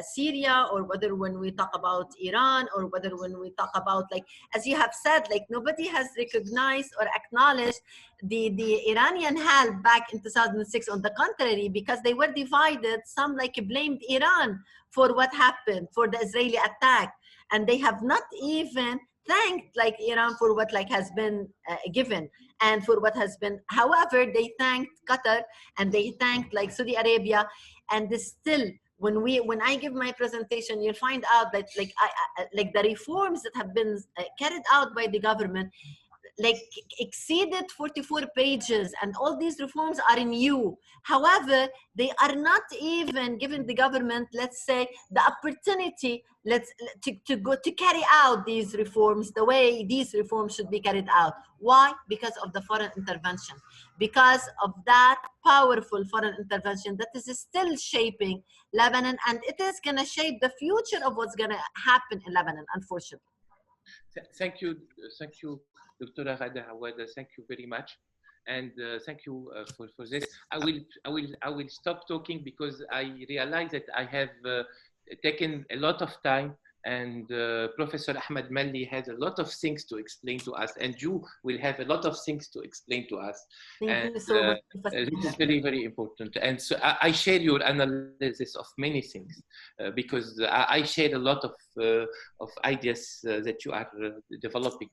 Syria, or whether when we talk about Iran, or whether when we talk about, like, as you have said, like, nobody has recognized or acknowledged the Iranian help back in 2006. On the contrary, because they were divided, some like blamed Iran for what happened, for the Israeli attack, and they have not even thanked like Iran for what like has been given and for what has been. However, they thanked Qatar and they thanked like Saudi Arabia, and still when I give my presentation, you'll find out that like like the reforms that have been carried out by the government like exceeded 44 pages, and all these reforms are new. However, they are not even giving the government, let's say, the opportunity to carry out these reforms the way these reforms should be carried out. Why? Because of the foreign intervention, because of that powerful foreign intervention that is still shaping Lebanon, and it is going to shape the future of what's going to happen in Lebanon, unfortunately. Thank you, Dr. Awada. Thank you very much, and thank you for this. I will stop talking because I realize that I have taken a lot of time, and Professor Ahmed Malli has a lot of things to explain to us, and you will have a lot of things to explain to us. Thank you so much. This is very, very important. And so I share your analysis of many things because I share a lot of ideas that you are developing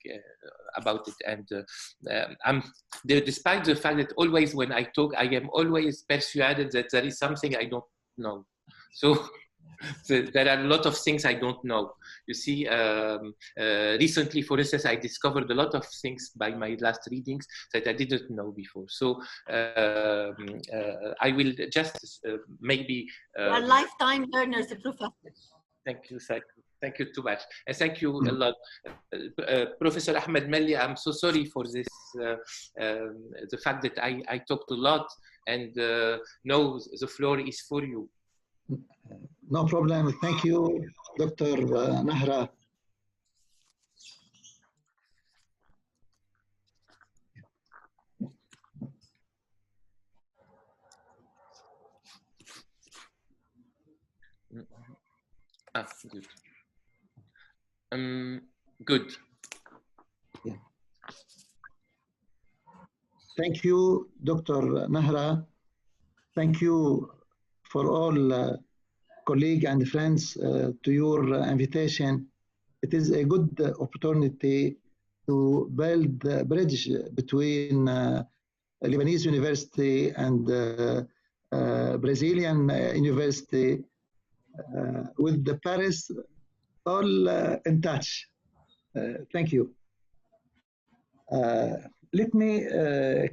about it. And despite the fact that always when I talk, I am always persuaded that there is something I don't know. So there are a lot of things I don't know. You see, recently, for instance, I discovered a lot of things by my last readings that I didn't know before. So I will just maybe... We're lifetime learners, Professor. Thank you. Thank you too much. And thank you a lot. Professor Ahmed Malli, I'm so sorry for this, the fact that I talked a lot, and now the floor is for you. No problem. Thank you, Dr. Nohra. Good. Good. Yeah. Thank you, Dr. Nohra. Thank you for all colleagues and friends to your invitation. It is a good opportunity to build a bridge between Lebanese University and Brazilian University with the Paris all in touch. Thank you. Let me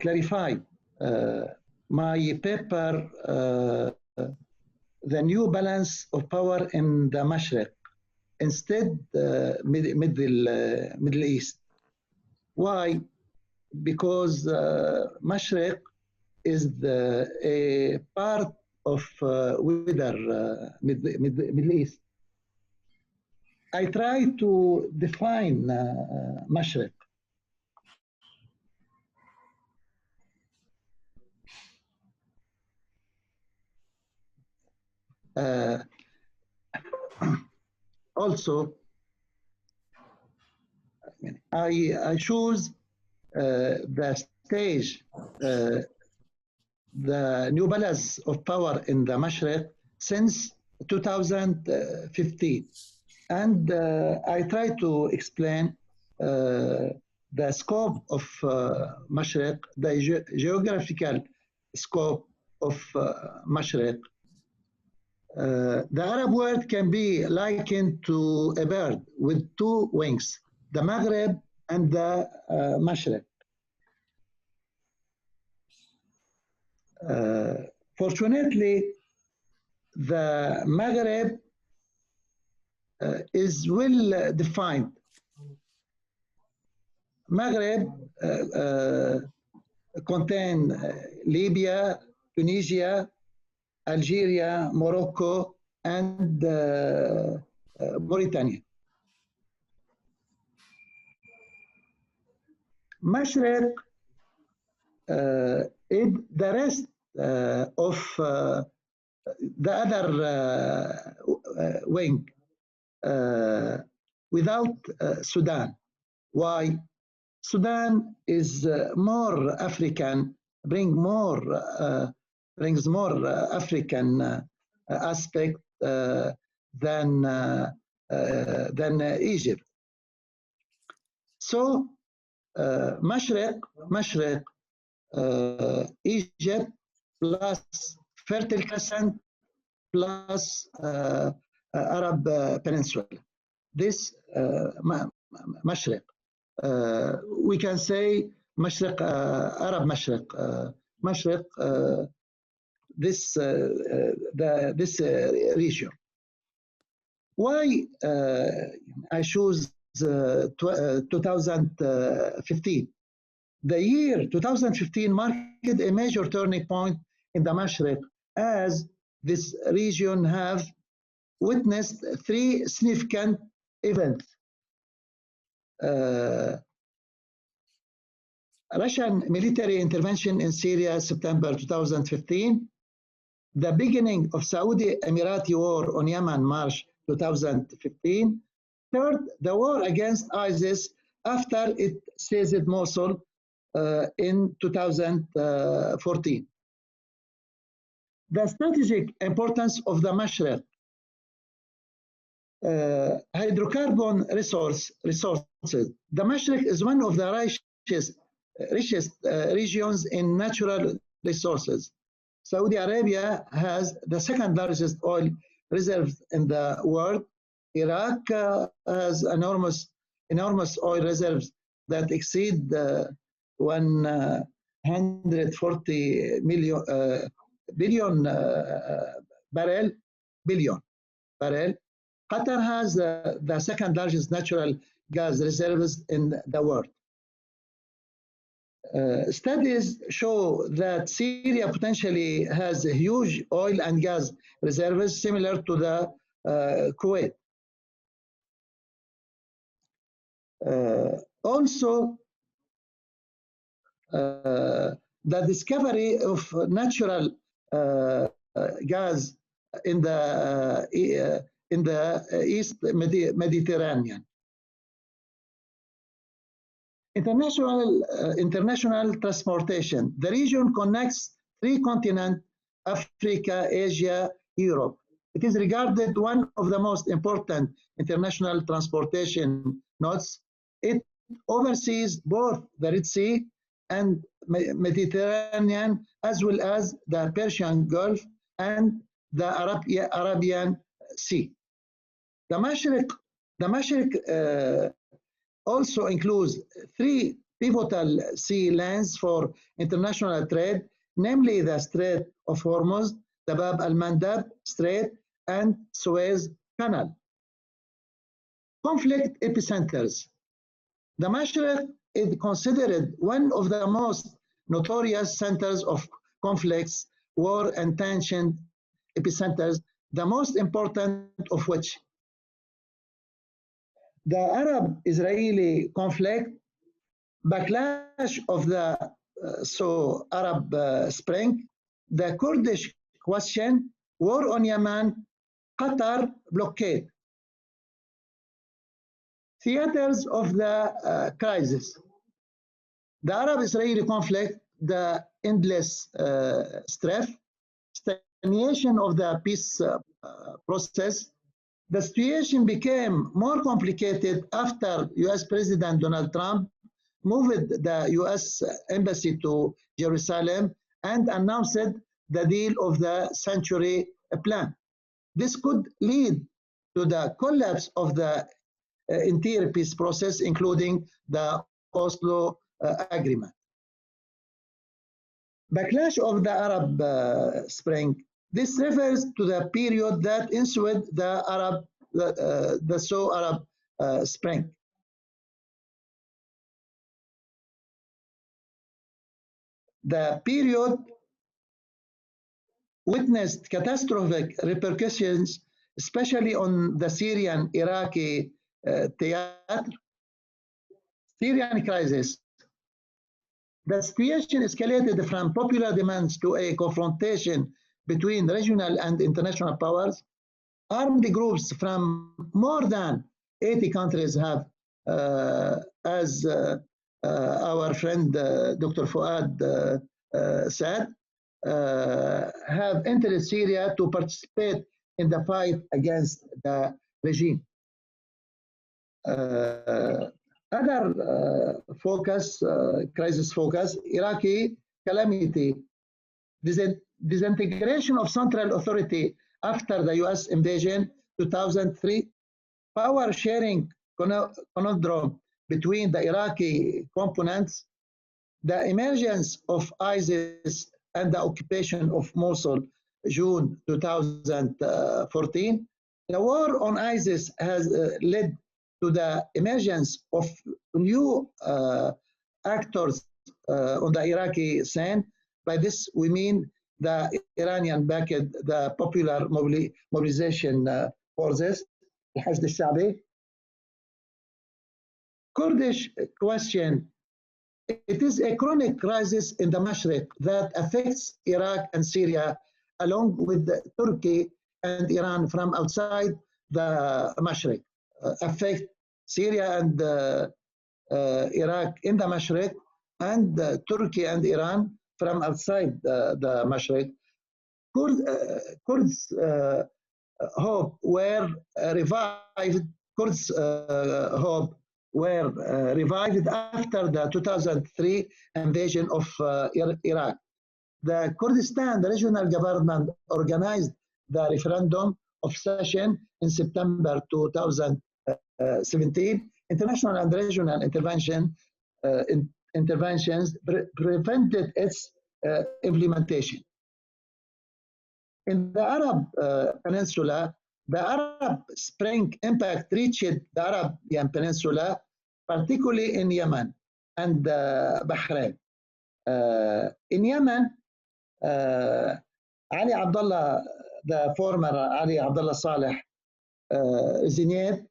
clarify my paper, the new balance of power in the Mashriq, instead Middle East. Why? Because Mashriq is a part of Middle East. I try to define Mashriq. Also, I choose the stage the new balance of power in the Mashriq since 2015. And I try to explain the scope of Mashriq, the geographical scope of Mashriq. The Arab world can be likened to a bird with two wings, the Maghreb and the Mashriq. Fortunately, the Maghreb is well defined. Maghreb contain Libya, Tunisia, Algeria, Morocco, and Mauritania. Mashriq is the rest of the other wing without Sudan. Why? Sudan is more African, brings more African aspect than Egypt. So Mashriq, Egypt plus Fertile Crescent plus Arab Peninsula. This Mashriq. We can say Mashriq, Arab Mashriq, this region. Why I choose 2015? The year 2015 marked a major turning point in the Mashriq, as this region have witnessed three significant events. Russian military intervention in Syria, September 2015, the beginning of Saudi Emirati war on Yemen, March 2015, third, the war against ISIS after it seized Mosul in 2014. The strategic importance of the Mashriq. Hydrocarbon resources. The Mashriq is one of the richest regions in natural resources. Saudi Arabia has the second largest oil reserves in the world. Iraq has enormous oil reserves that exceed 140 billion barrel. Qatar has the second largest natural gas reserves in the world. Studies show that Syria potentially has huge oil and gas reserves similar to the Kuwait. Also, the discovery of natural gas in the East Mediterranean. International transportation. The region connects three continents, Africa, Asia, Europe. It is regarded one of the most important international transportation nodes. It oversees both the Red Sea and Mediterranean, as well as the Persian Gulf and the Arabian Sea. The Mashriq also includes three pivotal sea lanes for international trade, namely the Strait of Hormuz, the Bab al-Mandab Strait, and Suez Canal. Conflict epicenters. The Mashriq is considered one of the most notorious centers of conflicts, war, and tension epicenters, the most important of which the Arab-Israeli conflict, backlash of the Arab Spring, the Kurdish question, war on Yemen, Qatar blockade. Theaters of the crisis. The Arab-Israeli conflict, the endless strife, stagnation of the peace process. The situation became more complicated after US President Donald Trump moved the US embassy to Jerusalem and announced the deal of the century plan. This could lead to the collapse of the entire peace process, including the Oslo Agreement. Backlash of the Arab Spring. This refers to the period that ensued the so-Arab Spring. The period witnessed catastrophic repercussions, especially on the Syrian-Iraqi theater. Syrian crisis. The situation escalated from popular demands to a confrontation between regional and international powers. Armed groups from more than 80 countries have, as our friend Dr. Fouad said, have entered Syria to participate in the fight against the regime. Other crisis focus, Iraqi calamity, disintegration of central authority after the US invasion 2003, power sharing conundrum between the Iraqi components, the emergence of ISIS and the occupation of Mosul June 2014. The war on ISIS has led to the emergence of new actors on the Iraqi scene. By this, we mean the Iranian-backed, the popular mobilization forces, Hashd al-Sha'bi. Kurdish question. It is a chronic crisis in the Mashriq that affects Iraq and Syria, along with Turkey and Iran from outside the Mashriq. Affect Syria and Iraq in the Mashriq, and Turkey and Iran from outside the Mashriq. Kurds' hope were revived. Kurds' hope were revived after the 2003 invasion of Iraq. The Kurdistan regional government organized the referendum of secession in September 2017. International and regional interventions prevented its implementation. In the Arab Peninsula, the Arab Spring impact reached the Arabian Peninsula, particularly in Yemen and Bahrain. In Yemen, Ali Abdullah, the former Ali Abdullah Saleh, resigned.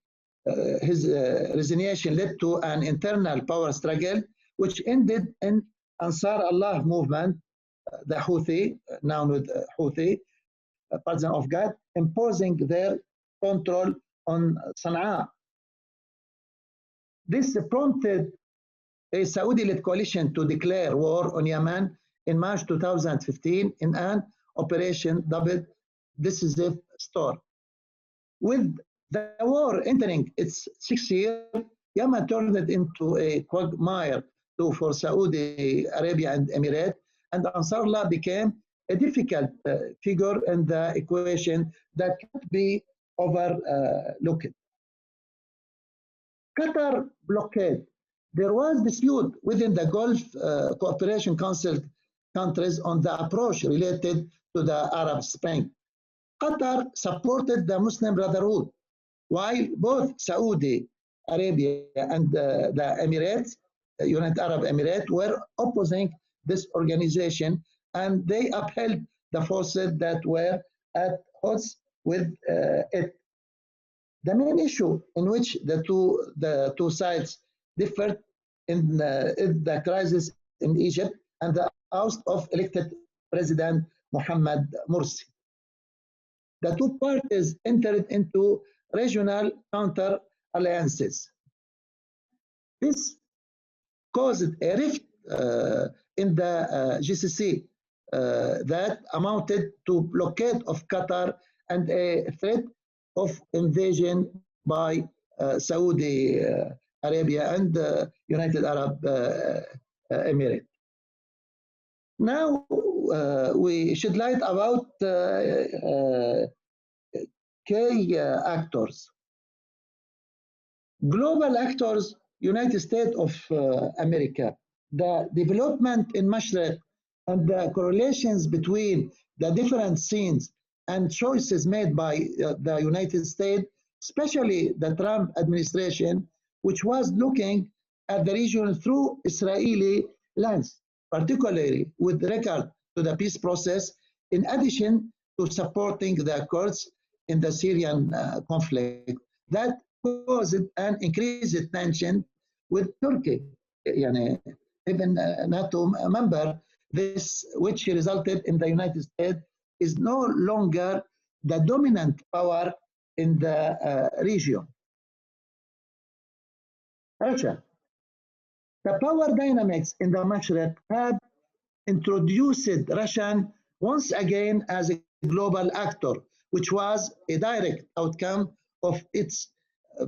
His resignation led to an internal power struggle, which ended in Ansar Allah movement, the Houthi, known with Houthi, partisan of God, imposing their control on Sana'a. This prompted a Saudi-led coalition to declare war on Yemen in March 2015 in an operation dubbed Decisive Storm. With the war entering its 6th year, Yemen turned it into a quagmire for Saudi Arabia and Emirates, and Ansarullah became a difficult figure in the equation that could be overlooked. Qatar blockade. There was dispute within the Gulf Cooperation Council countries on the approach related to the Arab Spring. Qatar supported the Muslim Brotherhood, while both Saudi Arabia and the Emirates, United Arab Emirates, were opposing this organization, and they upheld the forces that were at odds with it. The main issue in which the two sides differed in the crisis in Egypt and the oust of elected President Mohammed Morsi. The two parties entered into regional counter alliances. This caused a rift in the GCC that amounted to blockade of Qatar and a threat of invasion by Saudi Arabia and United Arab Emirates. Now we shed light about key actors. Global actors, United States of America. The development in Mashriq and the correlations between the different scenes and choices made by the United States, especially the Trump administration, which was looking at the region through Israeli lens, particularly with regard to the peace process, in addition to supporting the Kurds in the Syrian conflict. That caused an increased tension with Turkey, even NATO member, this which resulted in the United States is no longer the dominant power in the region. Russia. The power dynamics in the Mashriq have introduced Russia once again as a global actor, which was a direct outcome of its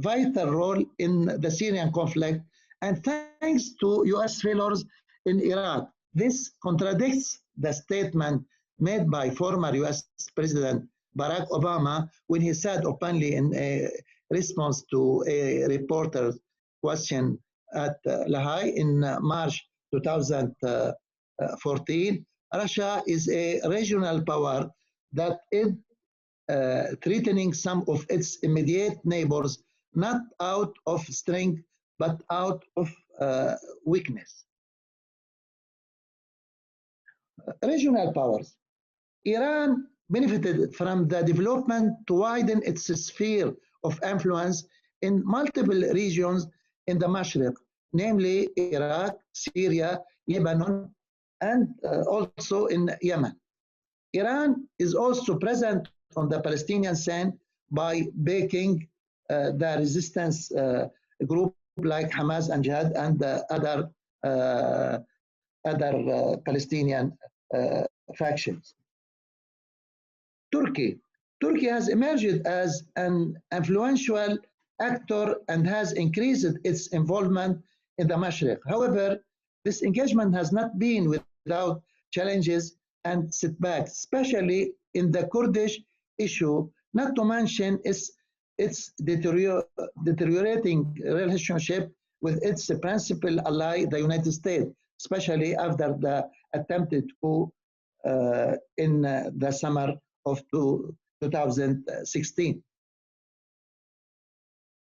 vital role in the Syrian conflict, and thanks to US failures in Iraq. This contradicts the statement made by former US President Barack Obama when he said openly in a response to a reporter's question at Lahey in March 2014, Russia is a regional power that is threatening some of its immediate neighbors, not out of strength, but out of weakness. Regional powers. Iran benefited from the development to widen its sphere of influence in multiple regions in the Mashriq, namely Iraq, Syria, Lebanon, and also in Yemen. Iran is also present on the Palestinian scene by backing the resistance group like Hamas and Jihad and other Palestinian factions. Turkey has emerged as an influential actor and has increased its involvement in the Mashriq. However, this engagement has not been without challenges and setbacks, especially in the Kurdish issue, not to mention its deteriorating relationship with its principal ally, the United States, especially after the attempted coup in the summer of 2016.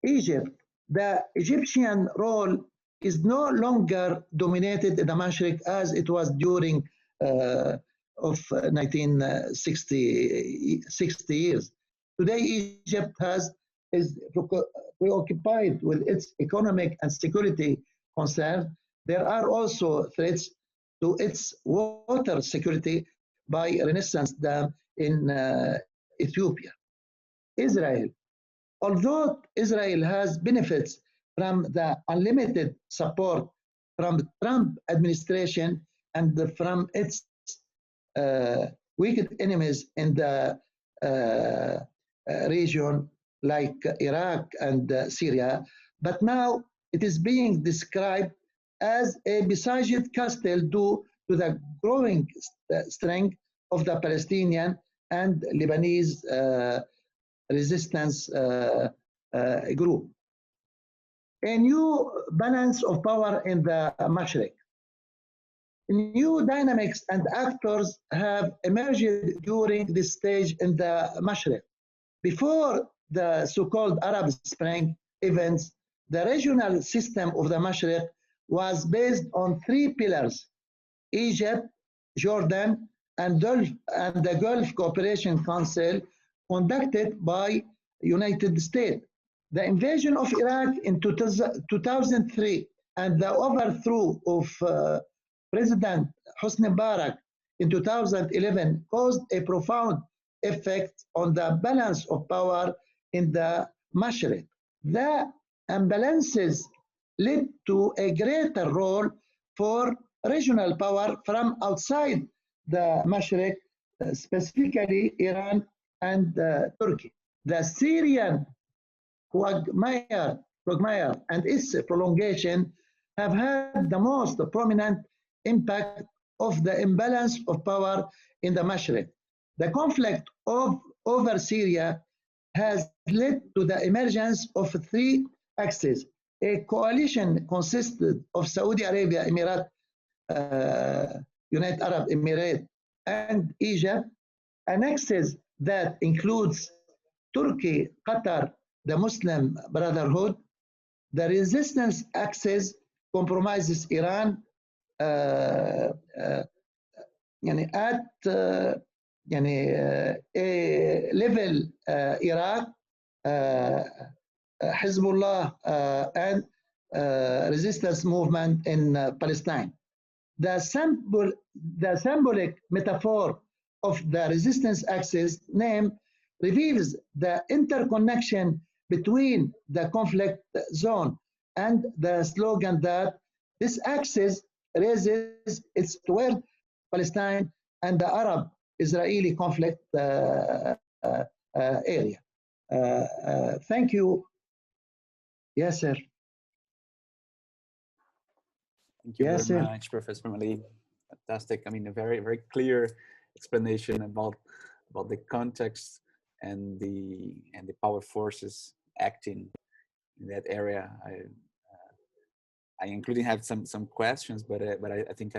Egypt. The Egyptian role is no longer dominated in the Mashriq as it was during of 1960 years. Today, Egypt is preoccupied with its economic and security concerns. There are also threats to its water security by Renaissance Dam in Ethiopia. Israel. Although Israel has benefits from the unlimited support from the Trump administration and from its wicked enemies in the region like Iraq and Syria, but now it is being described as a besieged castle due to the growing strength of the Palestinian and Lebanese resistance group. A new balance of power in the Mashriq. New dynamics and actors have emerged during this stage in the Mashriq. Before the so-called Arab Spring events, the regional system of the Mashriq was based on three pillars: Egypt, Jordan, and the Gulf Cooperation Council, conducted by United States. The invasion of Iraq in 2003 and the overthrow of President Hosni Mubarak in 2011 caused a profound effect on the balance of power in the Mashriq. The imbalances led to a greater role for regional power from outside the Mashriq, specifically Iran and Turkey. The Syrian quagmire and its prolongation have had the most prominent impact of the imbalance of power in the Mashriq. The conflict over Syria has led to the emergence of three axes. A coalition consisted of Saudi Arabia, Emirates, United Arab Emirates, and Egypt, an axis that includes Turkey, Qatar, the Muslim Brotherhood. The resistance axis compromises Iran at a level Iraq, Hezbollah, and resistance movement in Palestine. The symbolic metaphor of the resistance axis name reveals the interconnection between the conflict zone and the slogan that this axis raises its toward Palestine and the Arab-Israeli conflict area. Thank you. Yes, sir. Thank you very much, Professor Malli. Fantastic. I mean, a very, very clear explanation about the context and the power forces acting in that area. I including have some questions, but I think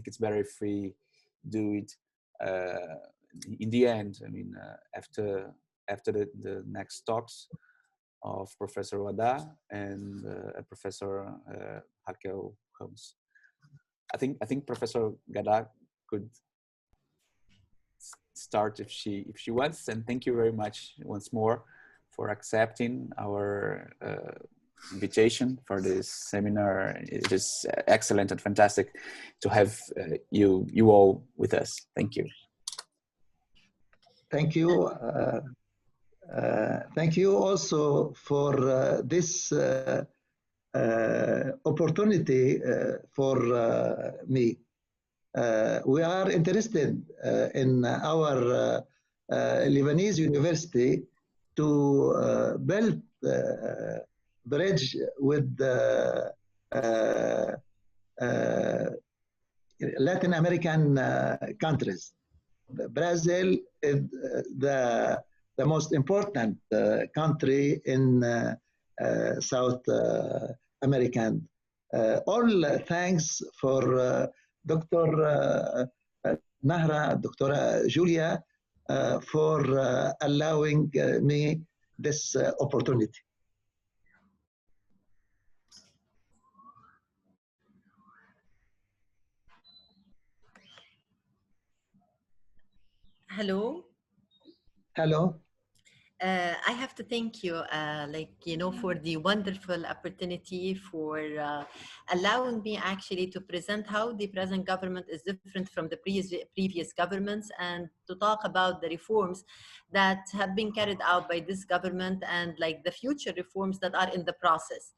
it's better if we do it in the end. I mean, after the next talks of Professor Awada and Professor Raquel. I think Professor Ghada could start if she wants, and thank you very much once more for accepting our invitation for this seminar. It is excellent and fantastic to have you all with us. Thank you. Thank you. Thank you also for this opportunity for me. We are interested in our Lebanese university to build bridge with Latin American countries. Brazil is the most important country in South American. All thanks for Dr. Nohra, Dr. Julia, for allowing me this opportunity. Hello. Hello. I have to thank you, for the wonderful opportunity for allowing me actually to present how the present government is different from the previous governments, and to talk about the reforms that have been carried out by this government and the future reforms that are in the process.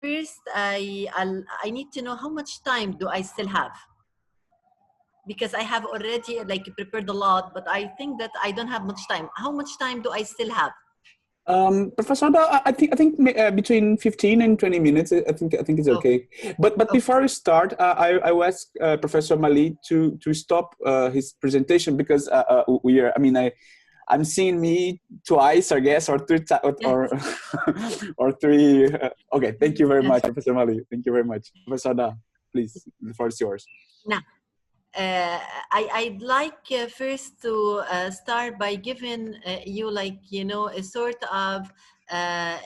First, I need to know how much time do I still have? Because I have already prepared a lot, but I think that I don't have much time. How much time do I still have? Professor, I think between 15 and 20 minutes. I think it's okay. But before we start, I will ask Professor Malli to stop his presentation, because we are. I mean, I'm seeing me twice, I guess, or three or three. Okay, thank you very much, Professor Malli. Thank you very much, Professor Da. Please, the floor is yours. Now, I'd like first to start by giving you a sort of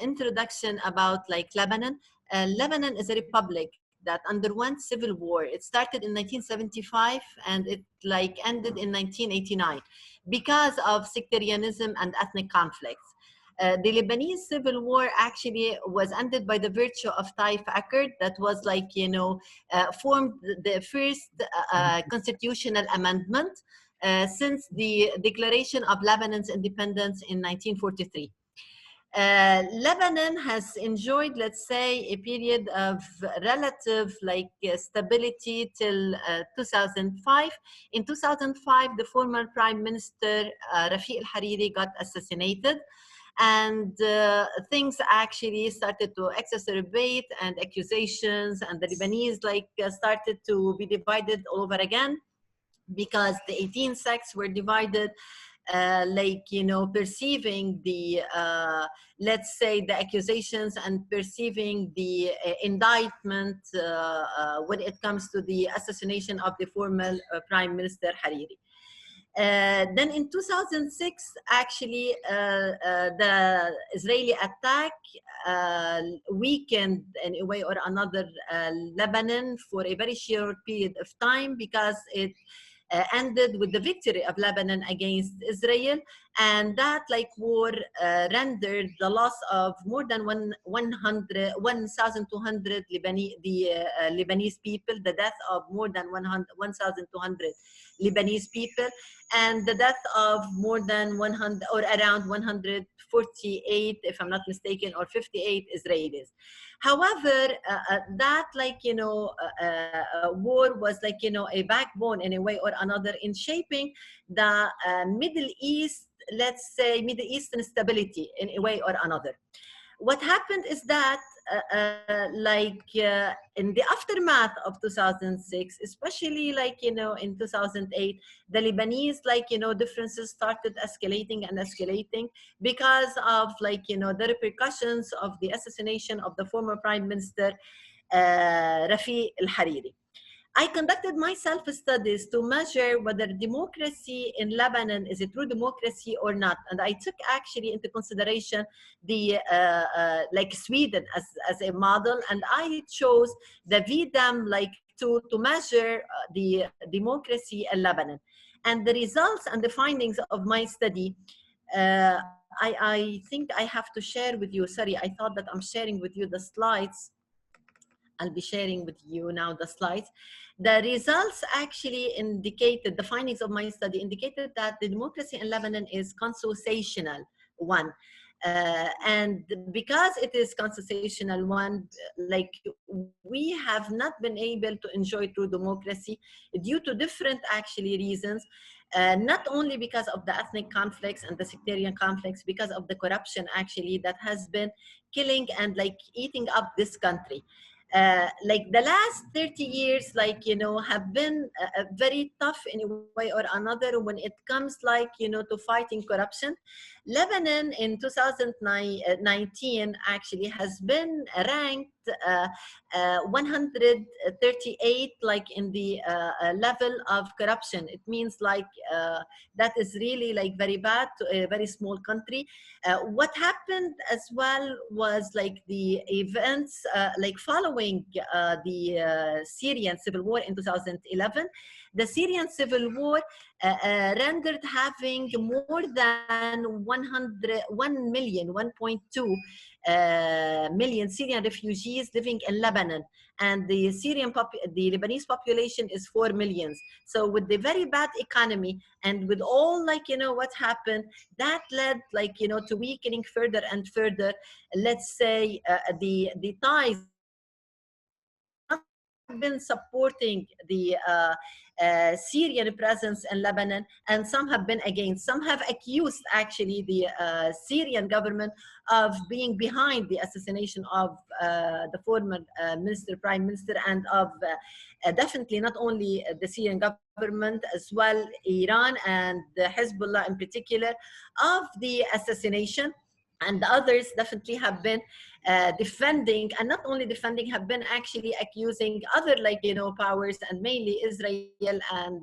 introduction about Lebanon. Lebanon is a republic that underwent civil war. It started in 1975 and it ended in 1989 because of sectarianism and ethnic conflicts. The Lebanese civil war actually was ended by the virtue of Taif Accord that was formed the first constitutional amendment since the declaration of Lebanon's independence in 1943. Lebanon has enjoyed, let's say, a period of relative stability till 2005. In 2005, the former Prime Minister Rafiq al-Hariri got assassinated, and things actually started to exacerbate, and accusations, and the Lebanese started to be divided all over again, because the 18 sects were divided, perceiving the, let's say, the accusations and perceiving the indictment when it comes to the assassination of the former Prime Minister Hariri. Then in 2006, actually, the Israeli attack weakened in a way or another Lebanon for a very short period of time, because it ended with the victory of Lebanon against Israel, and that war rendered the loss of more than 1,200 Lebanese people, the death of more than 1,200 Lebanese people, and the death of more than 100 or around 148, if I'm not mistaken, or 58 Israelis. However, that war was a backbone in a way or another in shaping the Middle East, let's say Middle Eastern stability in a way or another. What happened is that in the aftermath of 2006, especially in 2008, the Lebanese differences started escalating and escalating because of the repercussions of the assassination of the former Prime Minister Rafiq al-Hariri. I conducted my self-studies to measure whether democracy in Lebanon is a true democracy or not. And I took actually into consideration the Sweden as a model, and I chose the VDEM to measure the democracy in Lebanon. And the results and the findings of my study, I think I have to share with you. Sorry, I thought that I'm sharing with you the slides. I'll be sharing with you now the slides. The results actually indicated, the findings of my study indicated that the democracy in Lebanon is consociational one. And because it is consociational one, we have not been able to enjoy true democracy due to different actually reasons. Not only because of the ethnic conflicts and the sectarian conflicts, because of the corruption actually that has been killing and eating up this country. The last 30 years, have been very tough in a way or another when it comes, to fighting corruption. Lebanon in 2019 actually has been ranked 138 in the level of corruption. It means that is really very bad to a very small country. What happened as well was the events following the Syrian civil war in 2011. The Syrian civil war rendered having more than 1.2 million Syrian refugees living in Lebanon, and the Lebanese population is 4 million. So with the very bad economy and with all what happened, that led to weakening further and further, let's say, the ties been supporting the Syrian presence in Lebanon, and some have been against. Some have accused actually the Syrian government of being behind the assassination of the former Prime Minister, and of definitely not only the Syrian government, as well Iran and Hezbollah in particular, of the assassination. And the others definitely have been defending, and not only defending, have been actually accusing other powers, and mainly Israel, and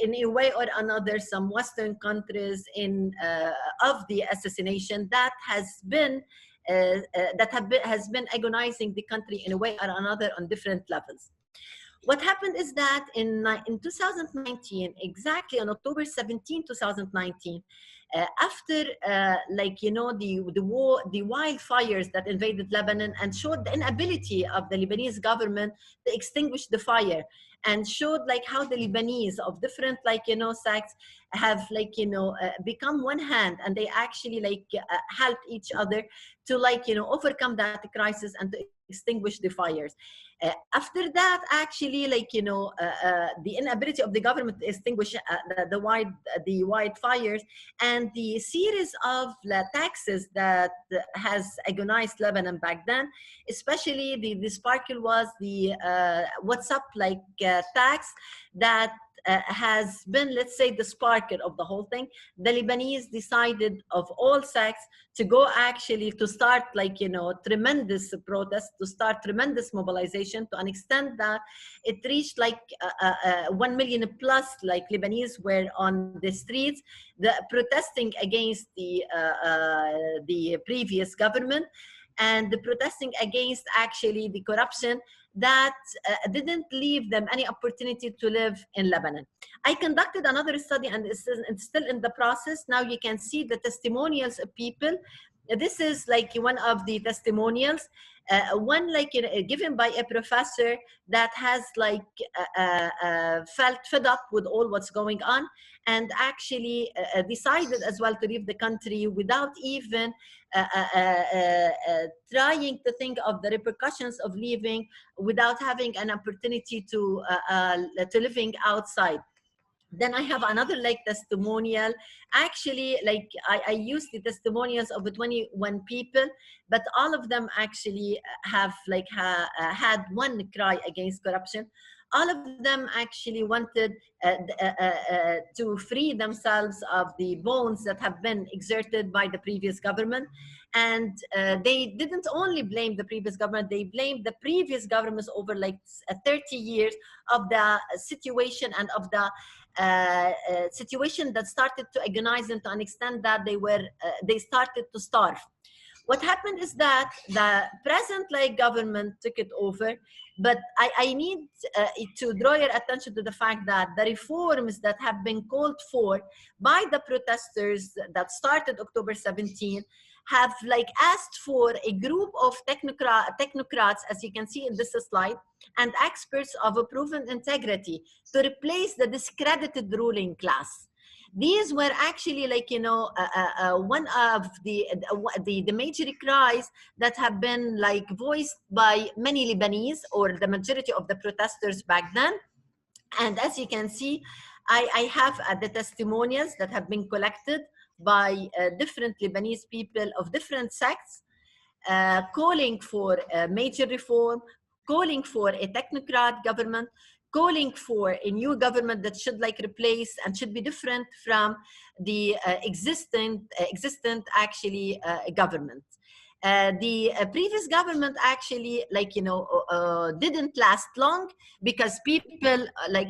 in a way or another some Western countries of the assassination that has been agonizing the country in a way or another on different levels. What happened is that in 2019, exactly on October 17, 2019, After like, you know, the war, the wildfires that invaded Lebanon, and showed the inability of the Lebanese government to extinguish the fire, and showed like how the Lebanese of different, like, you know, sects have, like, you know, become one hand, and they actually like help each other to, like, you know, overcome that crisis and to extinguish the fires. After that, actually, like, you know, the inability of the government to extinguish the wildfires, and the series of taxes that has agonized Lebanon back then, especially the sparkle was the WhatsApp like tax that has been, let's say, the sparkle of the whole thing. The Lebanese decided, of all sects, to go actually to start, like, you know, tremendous protests, to start tremendous mobilization, to an extent that it reached like 1 million plus, like, Lebanese were on the streets, protesting against the previous government, and protesting against actually the corruption that didn't leave them any opportunity to live in Lebanon. I conducted another study, and it's still in the process. Now you can see the testimonials of people. This is like one of the testimonials, one like, you know, given by a professor that has like felt fed up with all what's going on, and actually decided as well to leave the country without even trying to think of the repercussions of leaving, without having an opportunity to living outside. Then I have another like testimonial. Actually, like I used the testimonials of the 21 people, but all of them actually have like had one cry against corruption. All of them actually wanted to free themselves of the bonds that have been exerted by the previous government. And they didn't only blame the previous government, they blamed the previous governments over like 30 years of the situation, and of the situation that started to agonize them to an extent that they started to starve. What happened is that the present like government took it over, but I need to draw your attention to the fact that the reforms that have been called for by the protesters that started October 17 have like asked for a group of technocrats, as you can see in this slide, and experts of a proven integrity to replace the discredited ruling class. These were actually like, you know, one of the major cries that have been like voiced by many Lebanese, or the majority of the protesters back then. And as you can see, I have the testimonials that have been collected by different Lebanese people of different sects, calling for a major reform, calling for a technocrat government, calling for a new government that should like replace and should be different from the existent actually government. The previous government actually, like, you know, didn't last long, because people like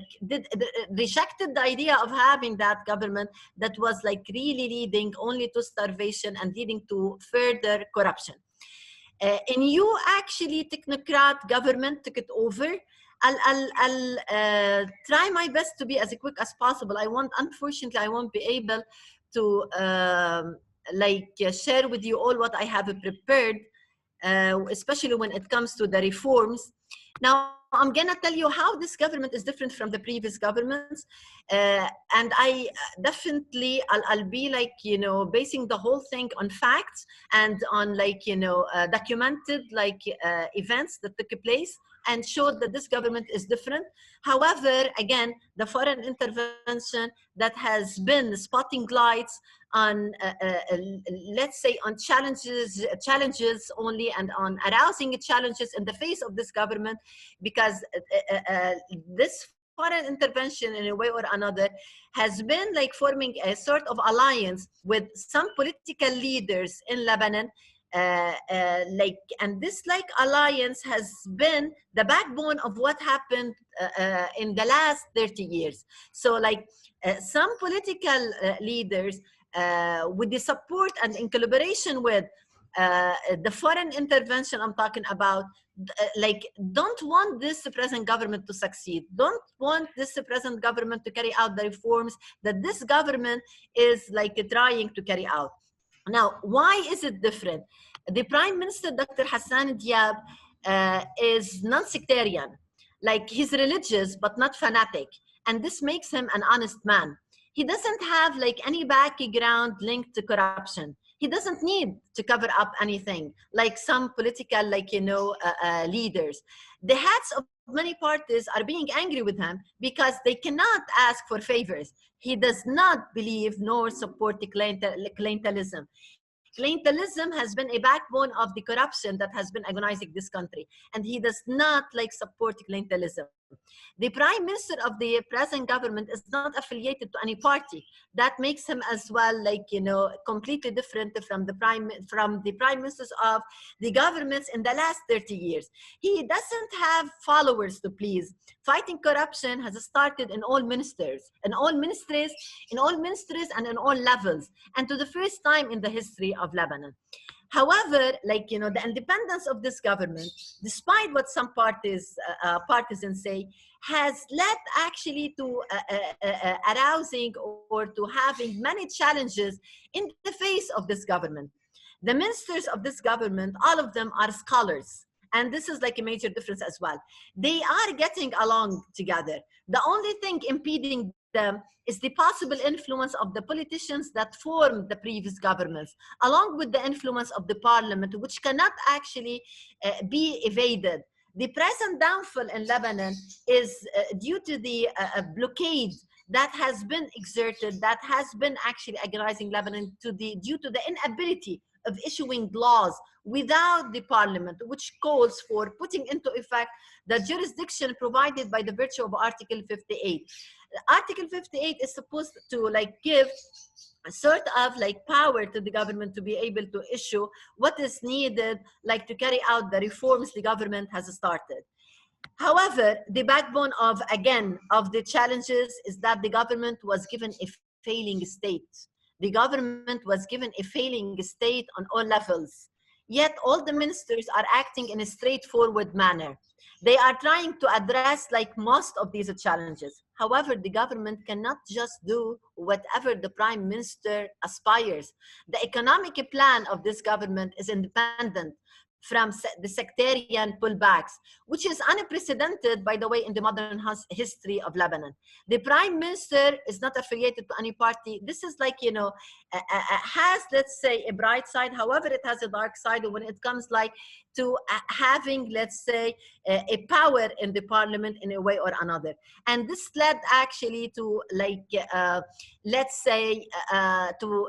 rejected the idea of having that government that was like really leading only to starvation and leading to further corruption. A new actually technocrat government took it over. I'll try my best to be as quick as possible. Unfortunately, I won't be able to share with you all what I have prepared, especially when it comes to the reforms. Now, I'm gonna tell you how this government is different from the previous governments, and I definitely I'll be like, you know, basing the whole thing on facts and on like, you know, documented like events that took place, and showed that this government is different. However, again, the foreign intervention that has been spotting lights on, let's say, on challenges only, and on arousing challenges in the face of this government, because this foreign intervention in a way or another has been like forming a sort of alliance with some political leaders in Lebanon. And this like alliance has been the backbone of what happened in the last 30 years. So like some political leaders with the support and in collaboration with the foreign intervention I'm talking about, like, don't want this present government to succeed, don't want this present government to carry out the reforms that this government is like trying to carry out. Now, why is it different? The Prime Minister, Dr. Hassan Diab, is non-sectarian. Like, he's religious, but not fanatic. And this makes him an honest man. He doesn't have like any background linked to corruption. He doesn't need to cover up anything like some political, like, leaders. The heads of many parties are being angry with him because they cannot ask for favors. He does not believe nor support the clientelism. Clientelism has been a backbone of the corruption that has been agonizing this country, and he does not like support clientelism. The Prime Minister of the present government is not affiliated to any party. That makes him as well, like, completely different from the prime ministers of the governments in the last 30 years. He doesn't have followers to please. Fighting corruption has started in all ministries, and in all levels, and to the first time in the history of Lebanon. However, like, the independence of this government, despite what some partisans say, has led actually to arousing or to having many challenges in the face of this government. The ministers of this government, all of them are scholars. And this is like a major difference as well. They are getting along together. The only thing impeding them is the possible influence of the politicians that formed the previous governments, along with the influence of the parliament, which cannot actually be evaded. The present downfall in Lebanon is due to the blockade that has been exerted, that has been actually agonizing Lebanon due to the inability of issuing laws without the parliament, which calls for putting into effect the jurisdiction provided by the virtue of Article 58. Article 58 is supposed to like give a sort of like power to the government to be able to issue what is needed, like to carry out the reforms the government has started. However, the backbone of the challenges is that the government was given a failing state. The government was given a failing state on all levels. Yet all the ministers are acting in a straightforward manner. They are trying to address like most of these challenges. However, the government cannot just do whatever the prime minister aspires. The economic plan of this government is independent from the sectarian pullbacks, which is unprecedented, by the way, in the modern history of Lebanon. The prime minister is not affiliated to any party. This is like, has, let's say, a bright side. However, it has a dark side when it comes like to having, let's say, a power in the parliament in a way or another. And this led actually to like, let's say, to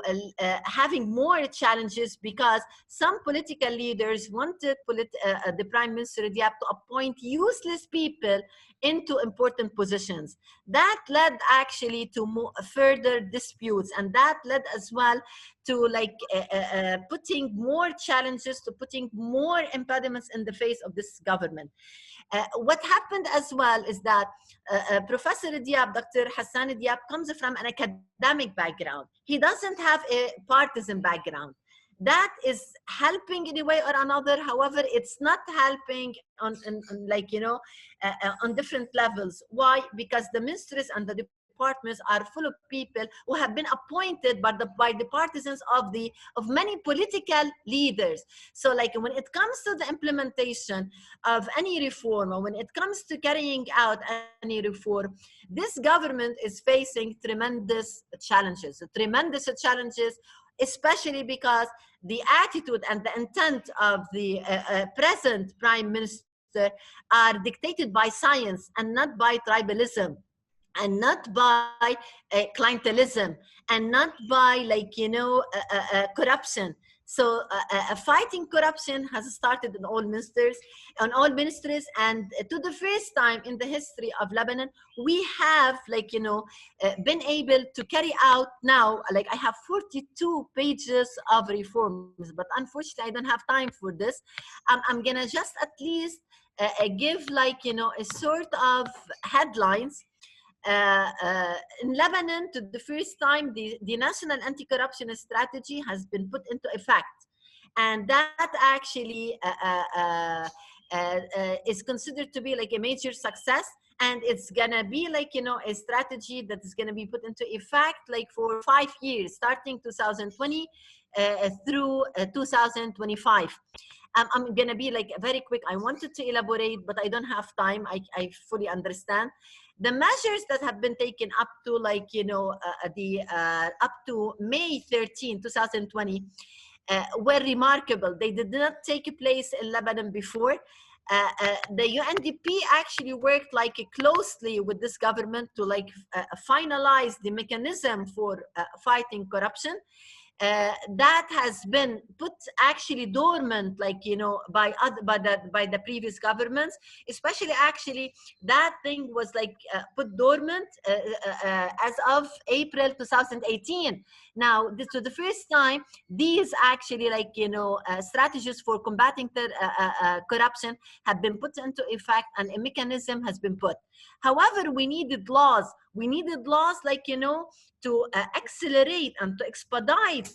having more challenges because some political leaders wanted the Prime Minister Diab to appoint useless people into important positions. That led actually to further disputes, and that led as well to like putting more challenges, to putting more impediments in the face of this government. What happened as well is that Professor Diab, Dr. Hassan Diab, comes from an academic background. He doesn't have a partisan background. That is helping in a way or another. However, it's not helping on like, on different levels. Why? Because the ministries and the departments are full of people who have been appointed by the partisans of many political leaders. So like when it comes to the implementation of any reform, or when it comes to carrying out any reform, this government is facing tremendous challenges, especially because the attitude and the intent of the present prime minister are dictated by science and not by tribalism, and not by clientelism, and not by like, corruption. So fighting corruption has started in all ministries, and to the first time in the history of Lebanon, we have like, been able to carry out now, like I have 42 pages of reforms, but unfortunately I don't have time for this. I'm gonna just at least give like, a sort of headlines. In Lebanon, to the first time, the national anti-corruption strategy has been put into effect. and that actually is considered to be like a major success. And it's gonna be like, you know, a strategy that is gonna be put into effect like for 5 years, starting 2020 through 2025. I'm gonna be like very quick. I wanted to elaborate, but I don't have time. I fully understand. The measures that have been taken up to like, you know, up to May 13, 2020, were remarkable. They did not take place in Lebanon before. The UNDP actually worked like closely with this government to like finalize the mechanism for fighting corruption. That has been put actually dormant, like, you know, by the previous governments. Especially actually that thing was like put dormant as of April 2018. Now this was the first time these actually like, you know, strategies for combating corruption have been put into effect, and a mechanism has been put. However, we needed laws like, you know, to accelerate and to expedite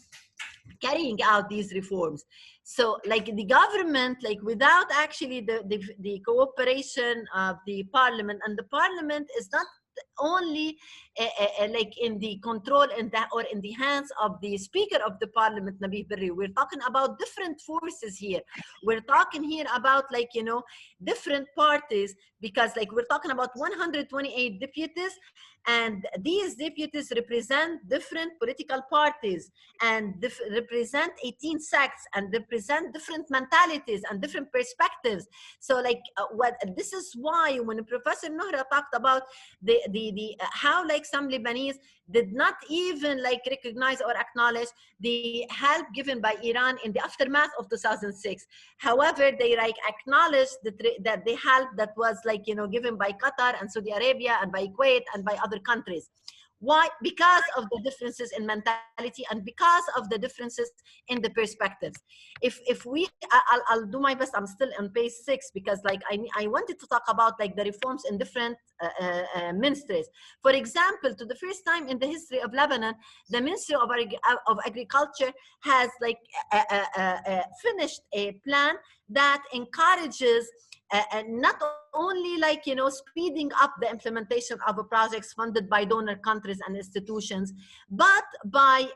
carrying out these reforms. So like the government, like without actually the cooperation of the parliament, and the parliament is not only like in the control or in the hands of the Speaker of the Parliament, Nabih Berri. We're talking about different forces here. We're talking here about like, you know, different parties, because like we're talking about 128 deputies, and these deputies represent different political parties, and represent 18 sects, and represent different mentalities and different perspectives. So like this is why when Professor Nohra talked about how like some Lebanese did not even like recognize or acknowledge the help given by Iran in the aftermath of 2006. However, they like acknowledged that the help that was like, you know, given by Qatar and Saudi Arabia and by Kuwait and by other countries. Why? Because of the differences in mentality and because of the differences in the perspectives. If we, I'll do my best. I'm still on page 6 because like I wanted to talk about like the reforms in different ministries. For example, to the first time in the history of Lebanon, the Ministry of Agriculture has like finished a plan that encourages not only like, you know, speeding up the implementation of projects funded by donor countries and institutions, but by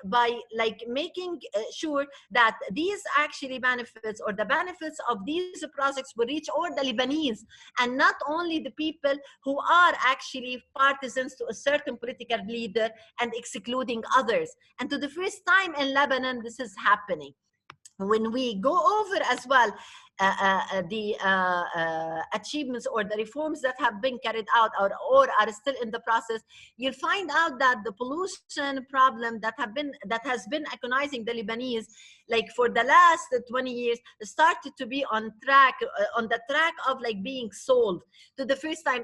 like making sure that these actually benefits, or the benefits of these projects, will reach all the Lebanese, and not only the people who are actually partisans to a certain political leader and excluding others. And to the first time in Lebanon, this is happening. When we go over as well the achievements or the reforms that have been carried out or are still in the process, you'll find out that the pollution problem that has been agonizing the Lebanese like for the last 20 years started to be on the track of like being solved to the first time,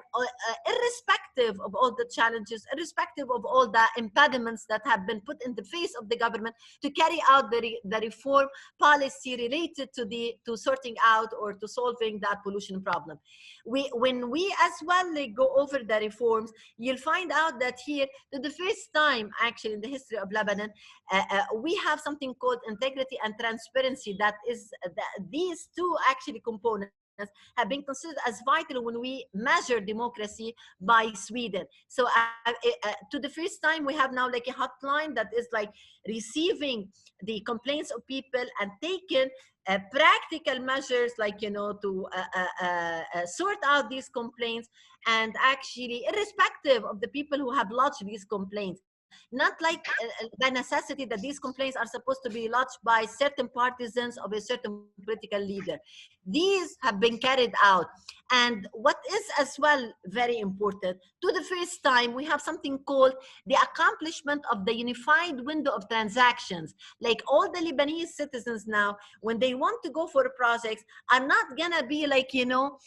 irrespective of all the challenges, irrespective of all the impediments that have been put in the face of the government to carry out the reform policy related to sorting out or to solving that pollution problem. When we as well like, go over the reforms, you'll find out that here, to the first time actually in the history of Lebanon, we have something called integrity and transparency. That is, these two actually components have been considered as vital when we measure democracy by Sweden. So to the first time, we have now like a hotline that is like receiving the complaints of people and taking practical measures like, you know, to sort out these complaints, and actually irrespective of the people who have lodged these complaints. Not like the necessity that these complaints are supposed to be lodged by certain partisans of a certain political leader. These have been carried out. And what is as well very important, to the first time, we have something called the accomplishment of the unified window of transactions. Like all the Lebanese citizens now, when they want to go for projects, are not gonna be like, you know,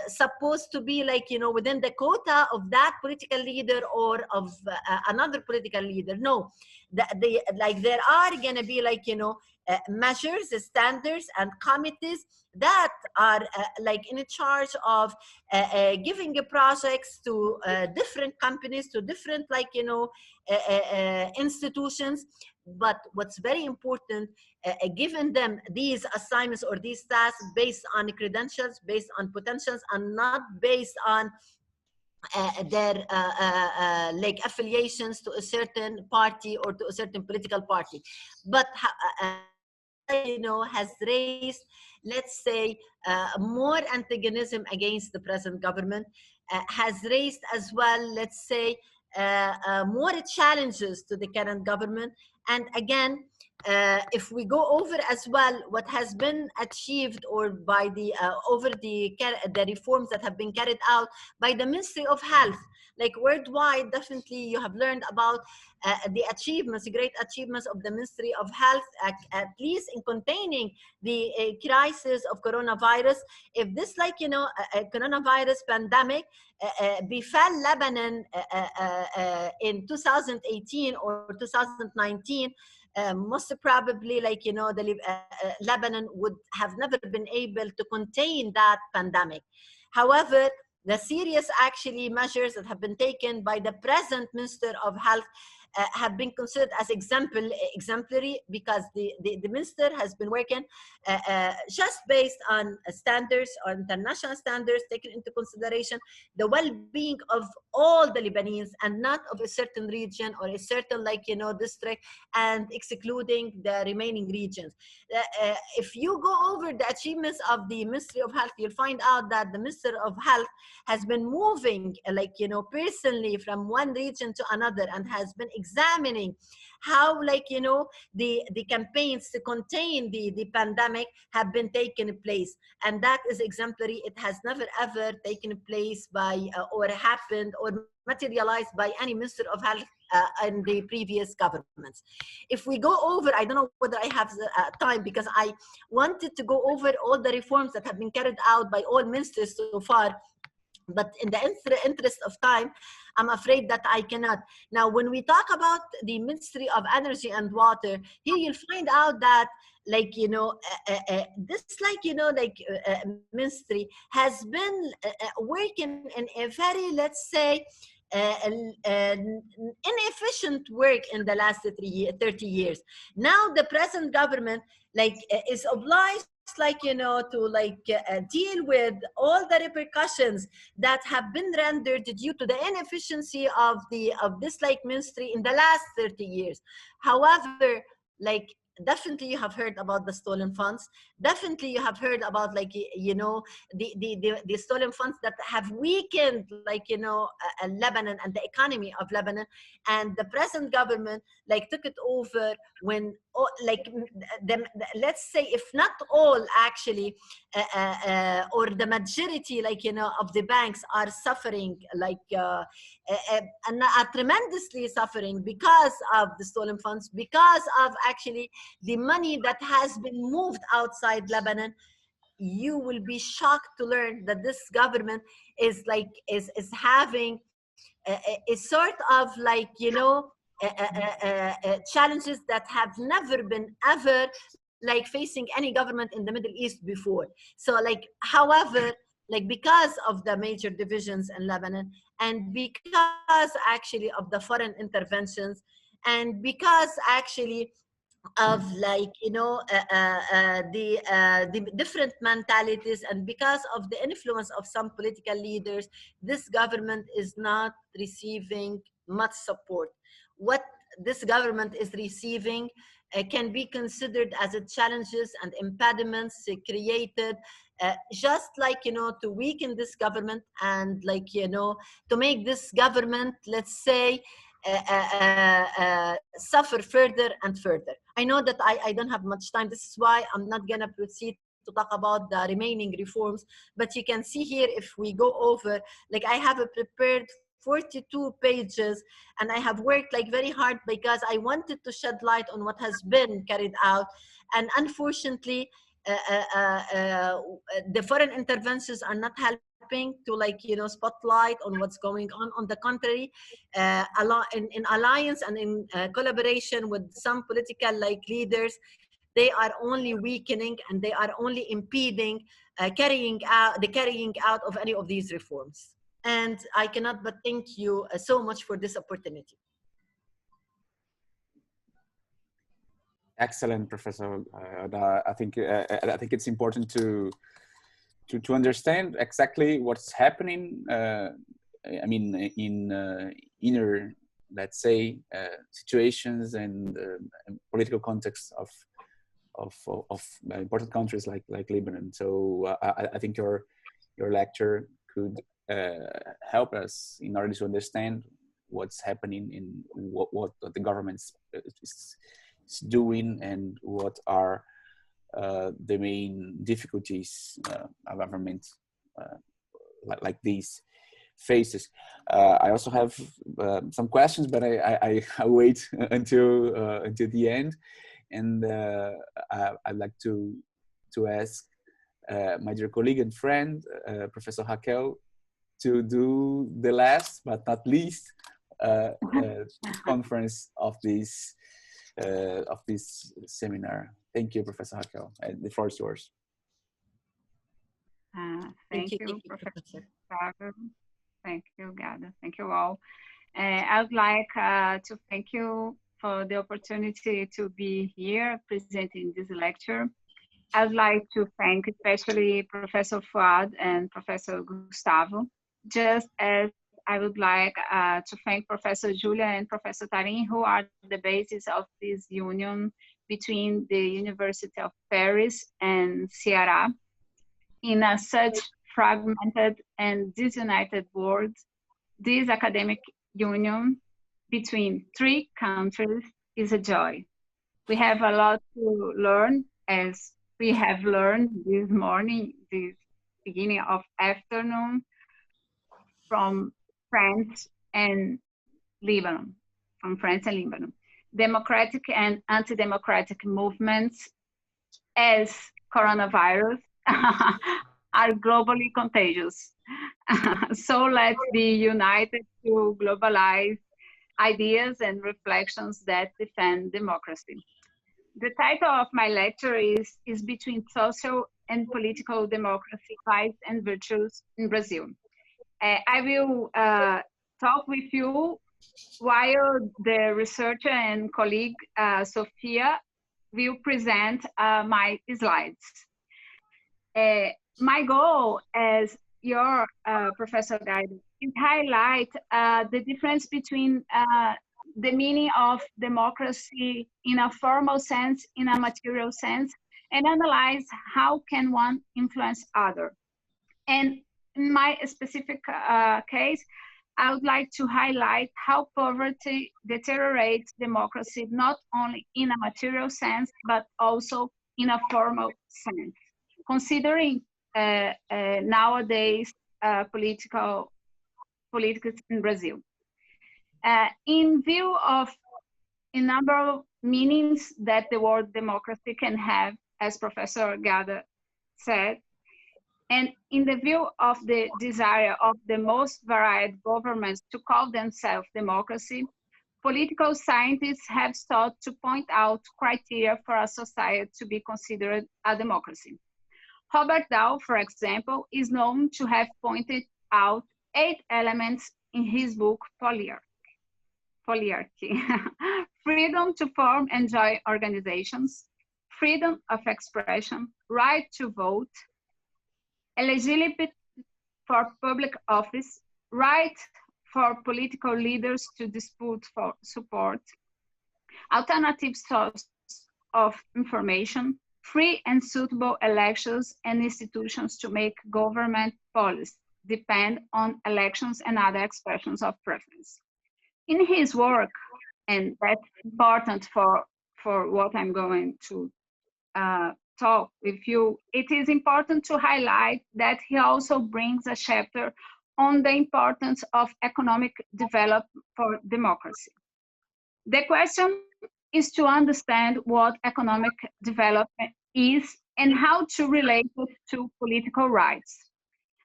supposed to be like, you know, within the quota of that political leader or of another political leader. No, like there are gonna be like, you know, measures, standards, and committees that are like in charge of giving projects to different companies, to different like, you know, institutions. But what's very important, giving them these assignments or these tasks based on credentials, based on potentials, and not based on their like affiliations to a certain party or to a certain political party. But you know, has raised, let's say, more antagonism against the present government, has raised as well, let's say, more challenges to the current government. And again, if we go over as well what has been achieved or by the over the reforms that have been carried out by the Ministry of Health, like worldwide, definitely you have learned about the achievements, great achievements of the Ministry of Health, at least in containing the crisis of coronavirus. If this, like, you know, coronavirus pandemic befell Lebanon in 2018 or 2019, most probably, like, you know, the Lebanon would have never been able to contain that pandemic. However, the serious actually measures that have been taken by the present Minister of Health have been considered as exemplary, because the minister has been working just based on standards or international standards, taking into consideration the well-being of all the Lebanese and not of a certain region or a certain, like, you know, district, and excluding the remaining regions. If you go over the achievements of the Ministry of Health, you'll find out that the Minister of Health has been moving, like, you know, personally from one region to another, and has been examining how, like, you know, the campaigns to contain the pandemic have been taking place. And that is exemplary. It has never ever taken place by or happened or materialized by any Minister of Health in the previous governments. If we go over, I don't know whether I have time, because I wanted to go over all the reforms that have been carried out by all ministers so far, but in the interest of time, I'm afraid that I cannot. Now, when we talk about the Ministry of Energy and Water, here you'll find out that, like, you know, this, like, you know, like ministry has been working in a very, let's say, inefficient work in the last 30 years. Now the present government, like, is obliged, like, you know, to, like, deal with all the repercussions that have been rendered due to the inefficiency of this, like, ministry in the last 30 years. However, like, definitely you have heard about the stolen funds. Definitely you have heard about, like, you know, the stolen funds that have weakened, like, you know, Lebanon and the economy of Lebanon. And the present government, like, took it over when, like, let's say, if not all actually, or the majority, like, you know, of the banks are suffering, like, and are tremendously suffering because of the stolen funds, because of actually the money that has been moved outside Lebanon. You will be shocked to learn that this government is, like, is having a sort of, like, you know, challenges that have never been ever, like, facing any government in the Middle East before. So, like, however, like, because of the major divisions in Lebanon, and because actually of the foreign interventions, and because actually of, like, you know, the different mentalities, and because of the influence of some political leaders, this government is not receiving much support. What this government is receiving can be considered as a challenges and impediments created just, like, you know, to weaken this government, and, like, you know, to make this government, let's say, suffer further and further. I know that I don't have much time. This is why I'm not gonna proceed to talk about the remaining reforms, but you can see here, if we go over, like, I have prepared 42 pages, and I have worked, like, very hard, because I wanted to shed light on what has been carried out. And unfortunately, the foreign interventions are not helping to, like, you know, spotlight on what's going on. On the contrary, in alliance and in collaboration with some political, like, leaders, they are only weakening and they are only impeding the carrying out of any of these reforms. And I cannot but thank you so much for this opportunity. Excellent, Professor. I think it's important to understand exactly what's happening. I mean, in inner, let's say, situations and political context of important countries like Lebanon. So I think your lecture could help us in order to understand what's happening in what the government is doing and what are the main difficulties a government like these faces. I also have some questions, but I wait until the end. And I'd like to ask my dear colleague and friend, Professor Raquel, to do the last but not least conference of this seminar. Thank you, Professor Raquel. The floor is yours. Thank you, Professor Gustavo. Thank you, Ghada. Thank you all. I would like to thank you for the opportunity to be here presenting this lecture. I would like to thank especially Professor Fouad and Professor Gustavo, just as I would like to thank Professor Julia and Professor Tarim, who are the basis of this union between the University of Paris and Ceará. In a such fragmented and disunited world, this academic union between three countries is a joy. We have a lot to learn, as we have learned this morning, this beginning of afternoon, from France and Lebanon, democratic and anti-democratic movements as coronavirus are globally contagious. So let's be united to globalize ideas and reflections that defend democracy. The title of my lecture is Between Social and Political Democracy, Rights and Virtues in Brazil. I will talk with you while the researcher and colleague Sophia will present my slides. My goal as your Professor Ghada is highlight the difference between the meaning of democracy in a formal sense, in a material sense, and analyze how can one influence other. And in my specific case, I would like to highlight how poverty deteriorates democracy, not only in a material sense, but also in a formal sense. Considering nowadays politics in Brazil. In view of a number of meanings that the word democracy can have, as Professor Ghada said, and in the view of the desire of the most varied governments to call themselves democracy, political scientists have sought to point out criteria for a society to be considered a democracy. Robert Dahl, for example, is known to have pointed out 8 elements in his book, Polyarchy. Freedom to form and join organizations, freedom of expression, right to vote, eligibility for public office, right for political leaders to dispute for support, alternative source of information, free and suitable elections and institutions to make government policy depend on elections and other expressions of preference. In his work, and that's important for what I'm going to talk with you, it is important to highlight that he also brings a chapter on the importance of economic development for democracy. The question is to understand what economic development is and how to relate it to political rights.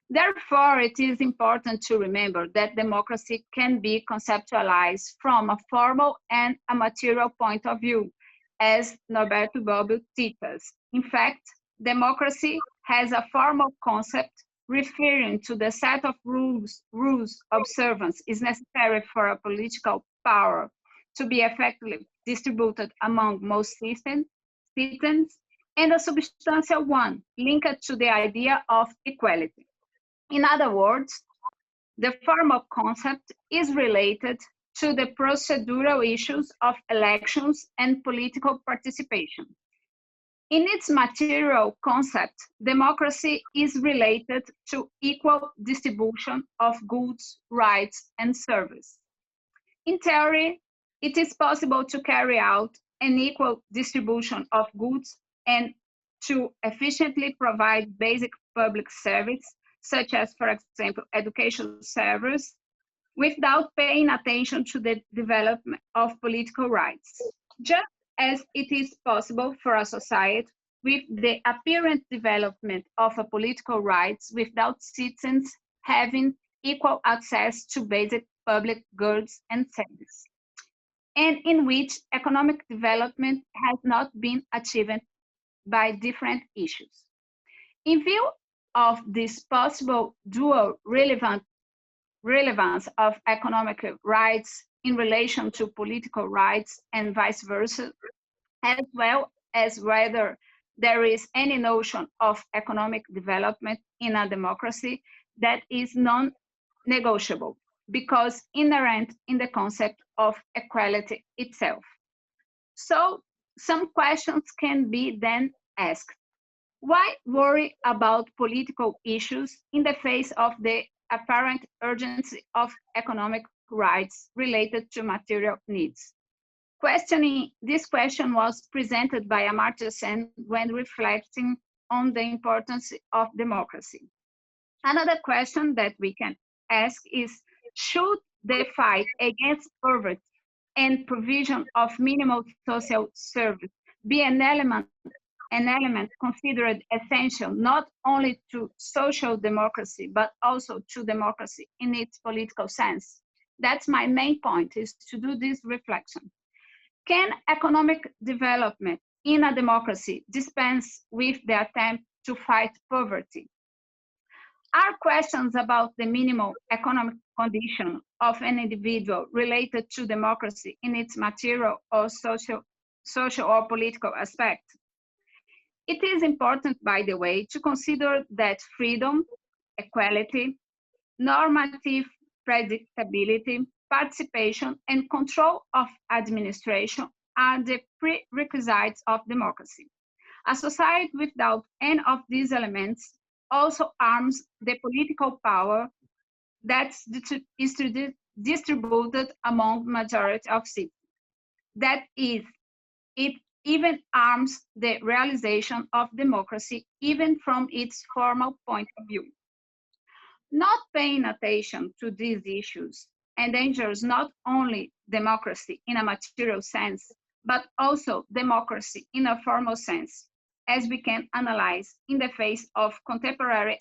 Therefore, it is important to remember that democracy can be conceptualized from a formal and a material point of view, as Norberto Bobbio teaches. In fact, democracy has a formal concept referring to the set of rules observance is necessary for a political power to be effectively distributed among most citizens, and a substantial one linked to the idea of equality. In other words, the formal concept is related to the procedural issues of elections and political participation. In its material concept, democracy is related to equal distribution of goods, rights, and service. In theory, it is possible to carry out an equal distribution of goods and to efficiently provide basic public service, such as, for example, education service, without paying attention to the development of political rights, just as it is possible for a society with the apparent development of a political rights without citizens having equal access to basic public goods and services, and in which economic development has not been achieved by different issues. In view of this possible dual relevance of economic rights in relation to political rights and vice versa, as well as whether there is any notion of economic development in a democracy that is non-negotiable, because inherent in the concept of equality itself. So some questions can be then asked. Why worry about political issues in the face of the apparent urgency of economic rights related to material needs? This question was presented by Amartya Sen when reflecting on the importance of democracy. Another question that we can ask is, should the fight against poverty and provision of minimal social service be an element considered essential not only to social democracy, but also to democracy in its political sense? That's my main point, is to do this reflection. Can economic development in a democracy dispense with the attempt to fight poverty? Are questions about the minimal economic condition of an individual related to democracy in its material or social or political aspect? It is important, by the way, to consider that freedom, equality, normative predictability, participation, and control of administration are the prerequisites of democracy. A society without any of these elements also harms the political power that's distributed among majority of citizens. That is, it even harms the realization of democracy, even from its formal point of view. Not paying attention to these issues endangers not only democracy in a material sense, but also democracy in a formal sense, as we can analyze in the face of contemporary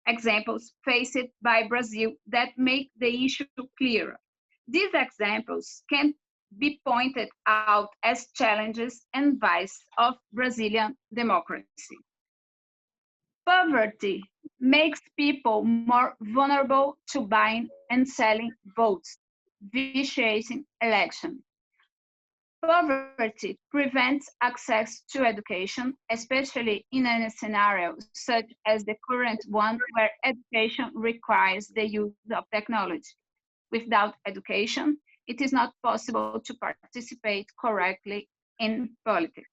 examples faced by Brazil that make the issue clearer. These examples can be pointed out as challenges and vices of Brazilian democracy. Poverty makes people more vulnerable to buying and selling votes, vitiating election. Poverty prevents access to education, especially in a scenario such as the current one where education requires the use of technology. Without education, it is not possible to participate correctly in politics.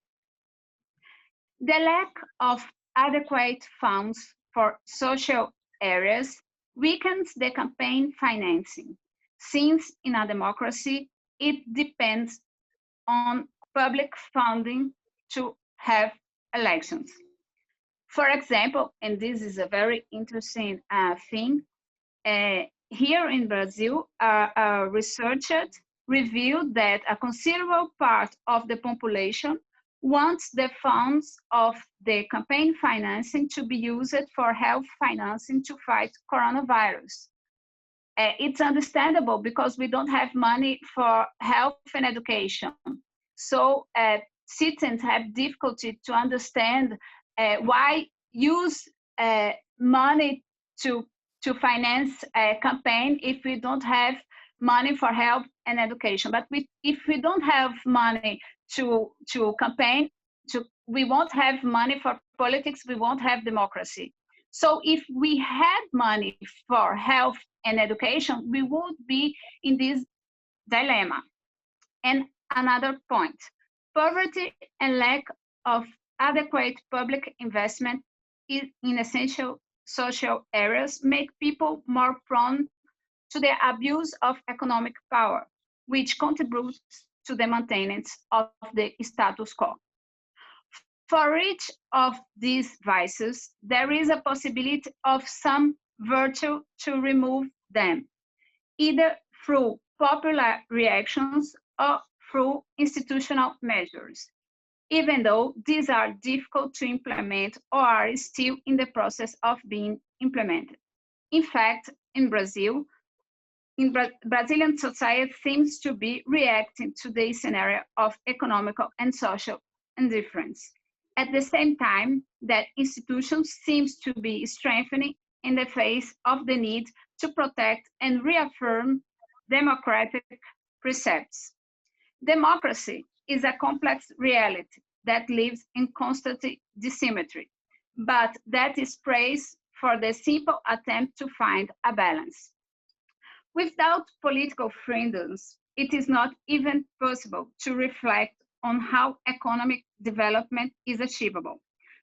The lack of adequate funds for social areas weakens the campaign financing, since in a democracy, it depends on public funding to have elections. For example, and this is a very interesting thing, here in Brazil, researchers revealed that a considerable part of the population wants the funds of the campaign financing to be used for health financing to fight coronavirus. It's understandable because we don't have money for health and education. So citizens have difficulty to understand why use money to finance a campaign if we don't have money for health and education. But if we don't have money to campaign, we won't have money for politics, we won't have democracy. So if we had money for health and education, we would be in this dilemma. And another point, poverty and lack of adequate public investment in essential social areas make people more prone to the abuse of economic power, which contributes to the maintenance of the status quo. For each of these vices, there is a possibility of some virtue to remove them, either through popular reactions or through institutional measures, even though these are difficult to implement or are still in the process of being implemented. In fact, in Brazil, Brazilian society seems to be reacting to the scenario of economical and social indifference. At the same time, that institutions seems to be strengthening in the face of the need to protect and reaffirm democratic precepts. Democracy is a complex reality that lives in constant dissymmetry, but that is praised for the simple attempt to find a balance. Without political freedoms, it is not even possible to reflect on how economic development is achievable,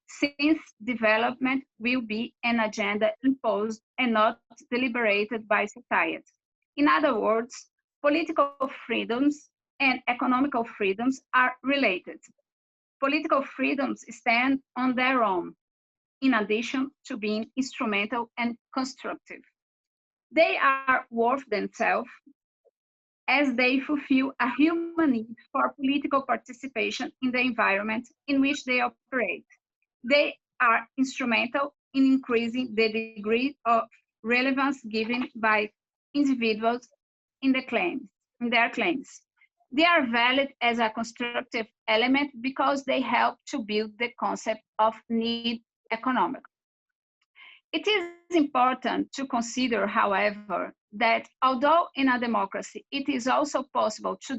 since development will be an agenda imposed and not deliberated by society. In other words, political freedoms and economical freedoms are related. Political freedoms stand on their own, in addition to being instrumental and constructive. They are worth themselves as they fulfill a human need for political participation in the environment in which they operate. They are instrumental in increasing the degree of relevance given by individuals in their claims. They are valid as a constructive element because they help to build the concept of need economic. It is important to consider, however, that although in a democracy it is also possible to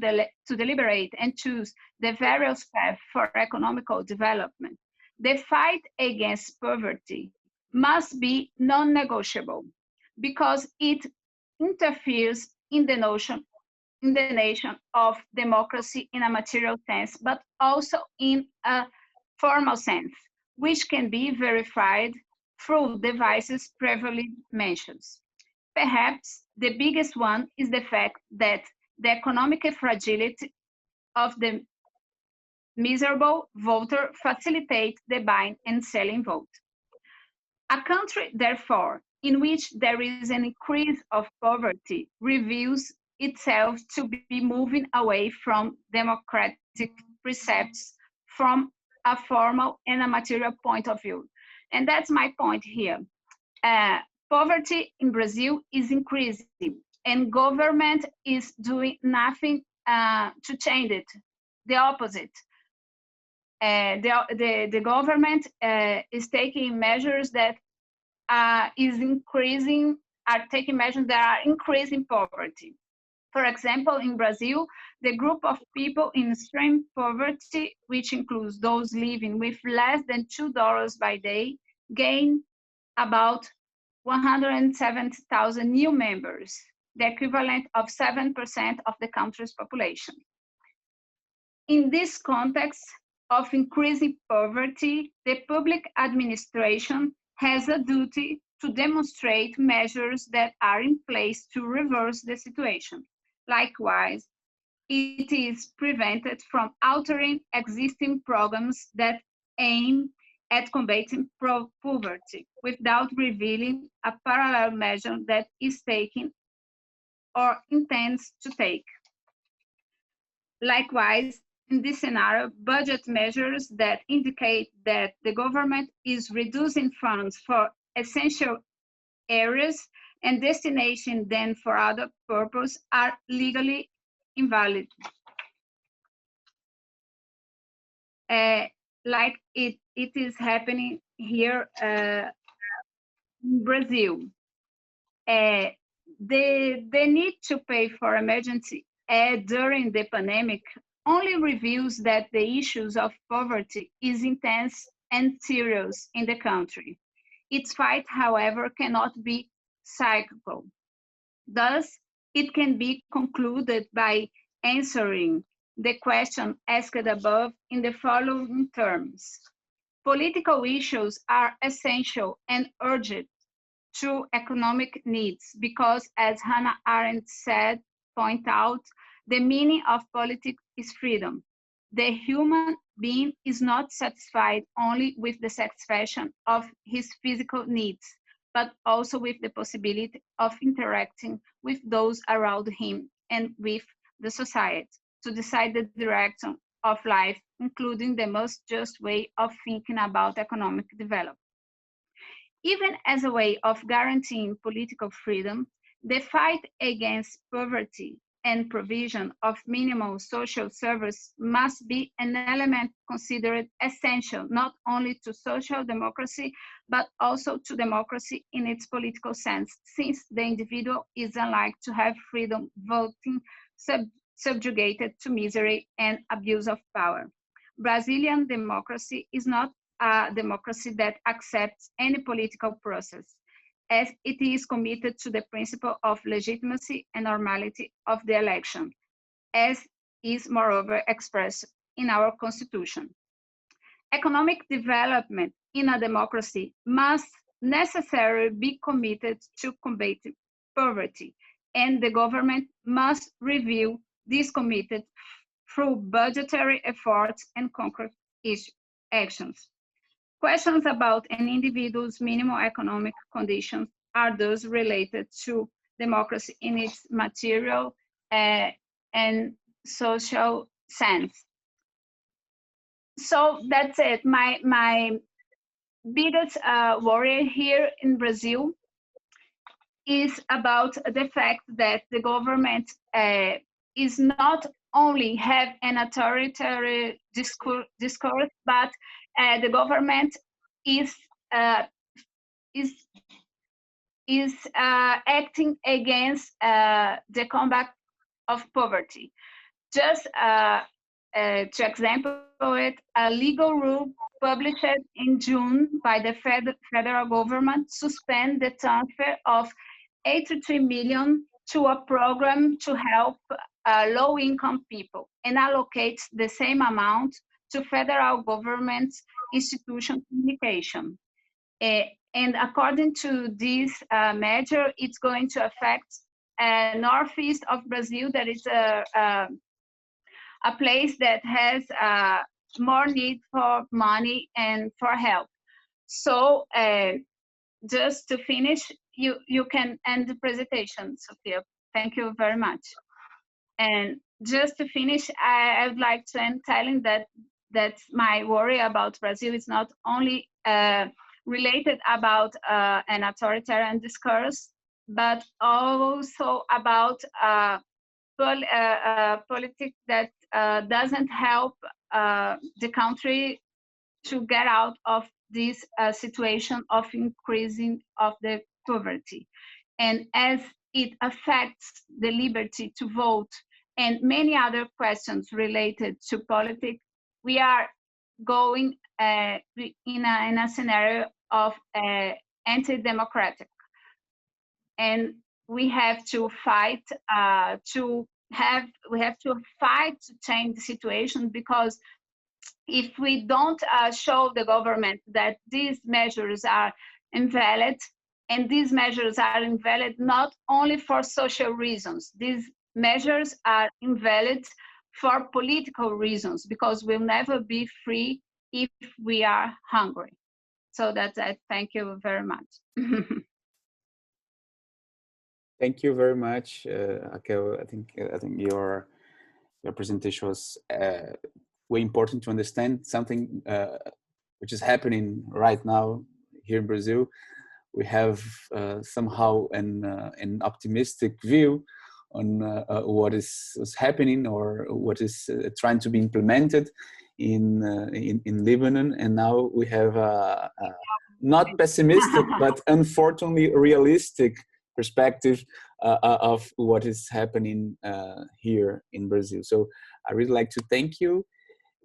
deliberate and choose the various paths for economical development, the fight against poverty must be non-negotiable because it interferes in the notion of democracy in a material sense, but also in a formal sense, which can be verified through devices previously mentioned. Perhaps the biggest one is the fact that the economic fragility of the miserable voter facilitates the buying and selling vote. A country, therefore, in which there is an increase of poverty reveals itself to be moving away from democratic precepts from a formal and a material point of view. And that's my point here. Poverty in Brazil is increasing and government is doing nothing to change it, the opposite. The government is taking measures that are taking measures that are increasing poverty. For example, in Brazil, the group of people in extreme poverty, which includes those living with less than $2 by day, gained about 170,000 new members, the equivalent of 7% of the country's population. In this context of increasing poverty, the public administration has a duty to demonstrate measures that are in place to reverse the situation. Likewise, it is prevented from altering existing programs that aim at combating poverty without revealing a parallel measure that is taking or intends to take. Likewise, in this scenario, budget measures that indicate that the government is reducing funds for essential areas and destination then for other purpose are legally invalid. Like it is happening here in Brazil. The need to pay for emergency aid during the pandemic only reveals that the issues of poverty is intense and serious in the country. Its fight, however, cannot be cyclical. Thus, it can be concluded by answering the question asked above in the following terms. Political issues are essential and urgent to economic needs because, as Hannah Arendt said, point out, the meaning of politics is freedom. The human being is not satisfied only with the satisfaction of his physical needs, but also with the possibility of interacting with those around him and with the society to decide the direction of life, including the most just way of thinking about economic development. Even as a way of guaranteeing political freedom, the fight against poverty and provision of minimal social service must be an element considered essential not only to social democracy, but also to democracy in its political sense, since the individual is unlike to have freedom voting subjugated to misery and abuse of power. Brazilian democracy is not a democracy that accepts any political process, as it is committed to the principle of legitimacy and normality of the election, as is moreover expressed in our constitution. Economic development in a democracy must necessarily be committed to combating poverty, and the government must review this commitment through budgetary efforts and concrete actions. Questions about an individual's minimal economic conditions are those related to democracy in its material and social sense. So that's it. My biggest worry here in Brazil is about the fact that the government is not only have an authoritarian discourse, but the government is acting against the combat of poverty. Just to example it, a legal rule published in June by the federal government suspend the transfer of 83 million to a program to help low-income people and allocates the same amount to federal government's institution communication. And according to this measure, it's going to affect northeast of Brazil. That is a place that has more need for money and for help. So just to finish, you can end the presentation, Sophia. Thank you very much. And just to finish, I would like to end telling that my worry about Brazil is not only related about an authoritarian discourse, but also about politics that doesn't help the country to get out of this situation of increasing of the poverty. And as it affects the liberty to vote and many other questions related to politics, we are going in a scenario of anti-democratic. And we have to fight to change the situation, because if we don't show the government that these measures are invalid, and these measures are invalid not only for social reasons, these measures are invalid for political reasons, because we'll never be free if we are hungry. So that's it. Thank you very much. Thank you very much, Raquel. I think your your presentation was way important to understand something which is happening right now here in Brazil. We have somehow an optimistic view on what is happening or what is trying to be implemented in Lebanon, and now we have not pessimistic but unfortunately realistic perspective of what is happening here in Brazil. So I really like to thank you,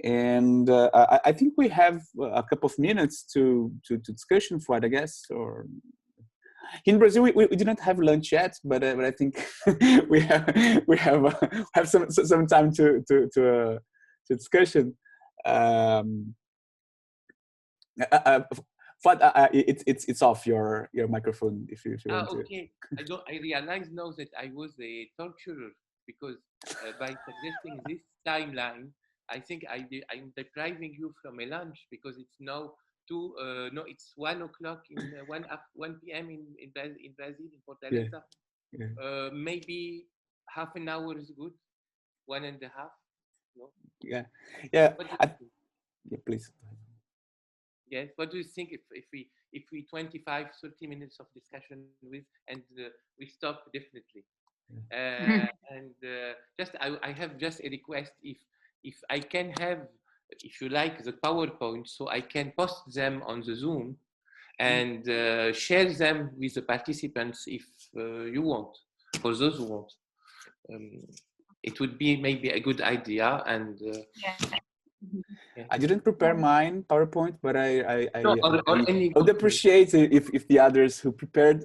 and I think we have a couple of minutes to discussion for it, I guess. Or in Brazil, we didn't have lunch yet, but I think we have some time to discussion. Fouad, it's off your microphone if you want to. Okay. I realize now that I was a torturer because by suggesting this timeline, I think I'm depriving you from a lunch because it's now it's 1 o'clock in 1 p.m. in Brazil, in Fortaleza. Yeah. Yeah. Maybe half an hour is good, 1.5. No? Yeah. Yeah, please. Yes. What do you think if we 25, 30 minutes of discussion with and we stop definitely? And just I have just a request. If I can have, if you like, the PowerPoint, so I can post them on the Zoom and share them with the participants if you want, for those who want. It would be maybe a good idea. And Yeah. I didn't prepare mine PowerPoint, but I would good appreciate it if the others who prepared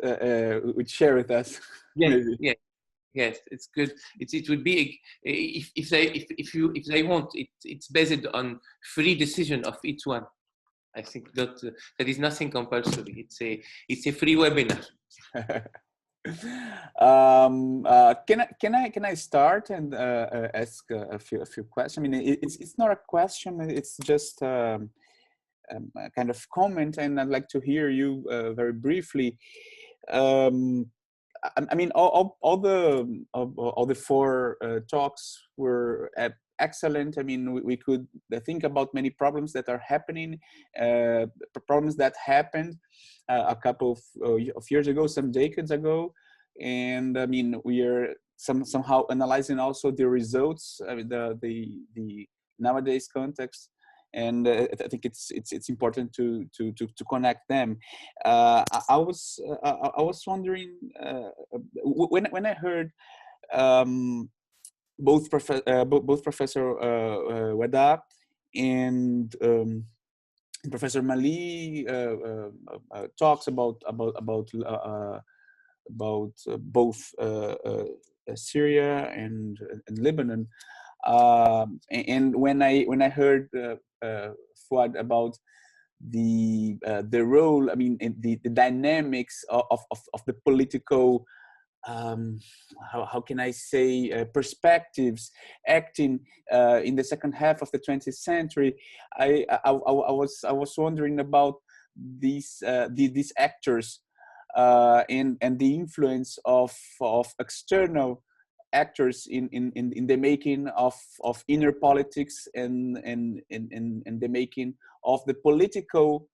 would share with us. Yes, Maybe. yes, yes. It's good. It would be if they want. It's based on free decision of each one. I think that there is nothing compulsory. It's a free webinar. Can I start and ask a few questions? I mean, it's not a question. It's just a kind of comment, and I'd like to hear you very briefly. I mean, all the four talks were excellent. I mean, we could think about many problems that are happening, problems that happened a couple of years ago, some decades ago, and I mean, we are somehow analyzing also the results, I mean, the nowadays context. And I think it's important to connect them. I was wondering when I heard both Professor Awada and Professor Malli talks about both Syria and Lebanon. And when I heard Fouad about the role, I mean, the dynamics of the political, how can I say, perspectives acting in the second half of the 20th century, I was wondering about these actors and the influence of external actors in the making of inner politics and the making of the political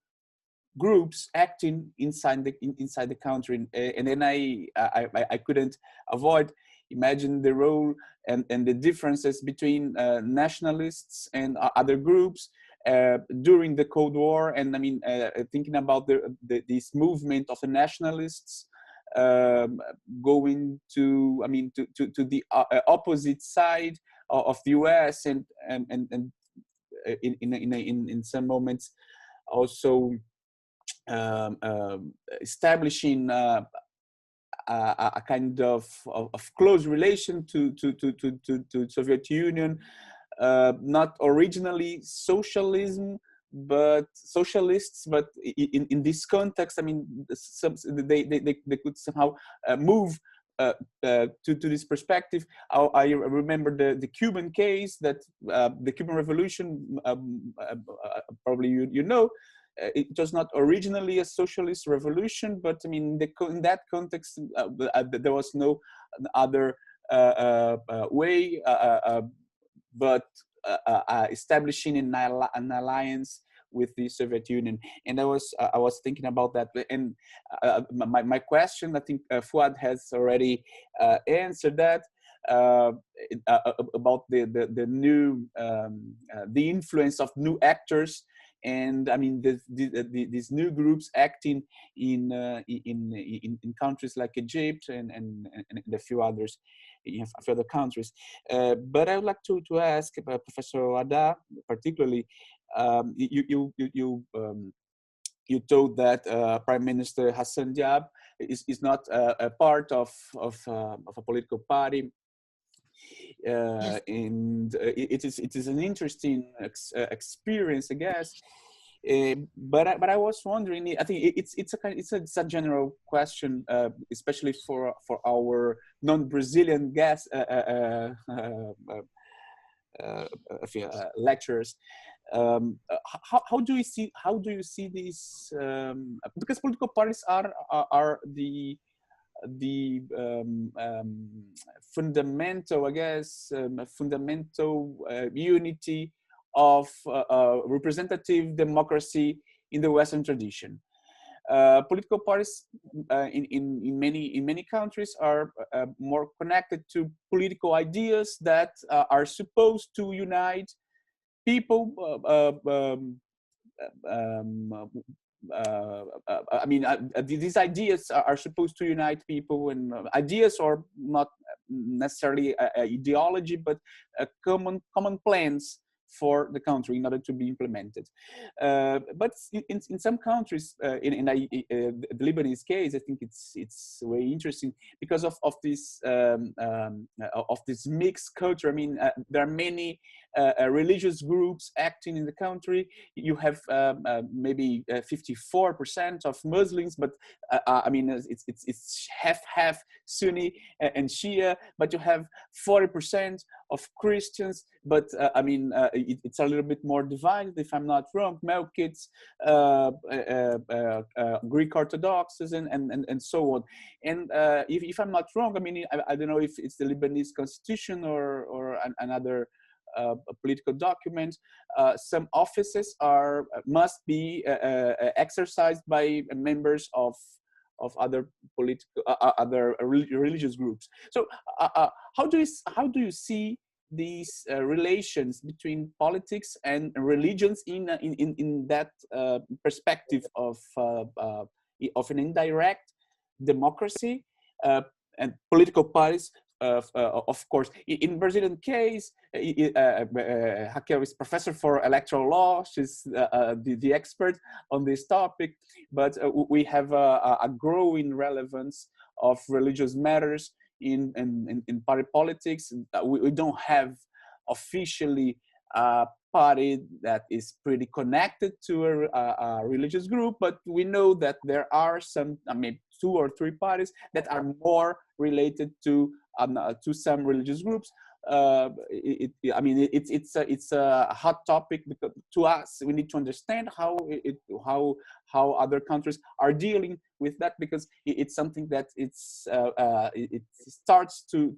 groups acting inside the country, and then I couldn't avoid imagine the role and the differences between nationalists and other groups during the Cold War, and I mean thinking about this movement of the nationalists going to, I mean, to the opposite side of the US, and in some moments also establishing a kind of close relation to Soviet Union, not originally socialism, but socialists, but in this context, I mean, they could somehow move to this perspective. I remember the Cuban case, that the Cuban Revolution, probably you know, it was not originally a socialist revolution, but I mean, in that context, there was no other way. but establishing an alliance with the Soviet Union. And I was thinking about that. And my question, I think Fouad has already answered that. About the new the influence of new actors, and I mean these new groups acting in countries like Egypt and a few others, in a few other countries. But I would like to ask Professor Awada, particularly, you told that Prime Minister Hassan Diab is not a part of a political party. Yes. And it is an interesting experience, I guess. But I was wondering. I think it's a general question, especially for our non-Brazilian guests, lecturers. How do you see these? Because political parties are the fundamental, I guess, fundamental unity of representative democracy in the Western tradition. Political parties in many countries are more connected to political ideas that are supposed to unite people. I mean, these ideas are supposed to unite people, and ideas are not necessarily ideology, but common plans for the country in order to be implemented. But in some countries, in the Lebanese case, I think it's very interesting because of this mixed culture. I mean, there are many religious groups acting in the country. You have maybe 54% of Muslims, but I mean, it's half Sunni and Shia, but you have 40% of Christians, but I mean, it's a little bit more divided, if I'm not wrong. Melkites, Greek Orthodoxes, and so on. And if I'm not wrong, I mean, I don't know if it's the Lebanese constitution or another political document. Some offices must be exercised by members of other political other religious groups. So how do you see these relations between politics and religions in that perspective of an indirect democracy and political parties? Of course, in Brazilian case, Raquel is professor for electoral law. She's the expert on this topic. But we have a growing relevance of religious matters in party politics. We don't have officially a party that is pretty connected to a religious group, but we know that there are some, I mean, 2 or 3 parties that are more related to some religious groups. I mean, it's a hot topic because to us we need to understand how other countries are dealing with that, because it's something that it starts to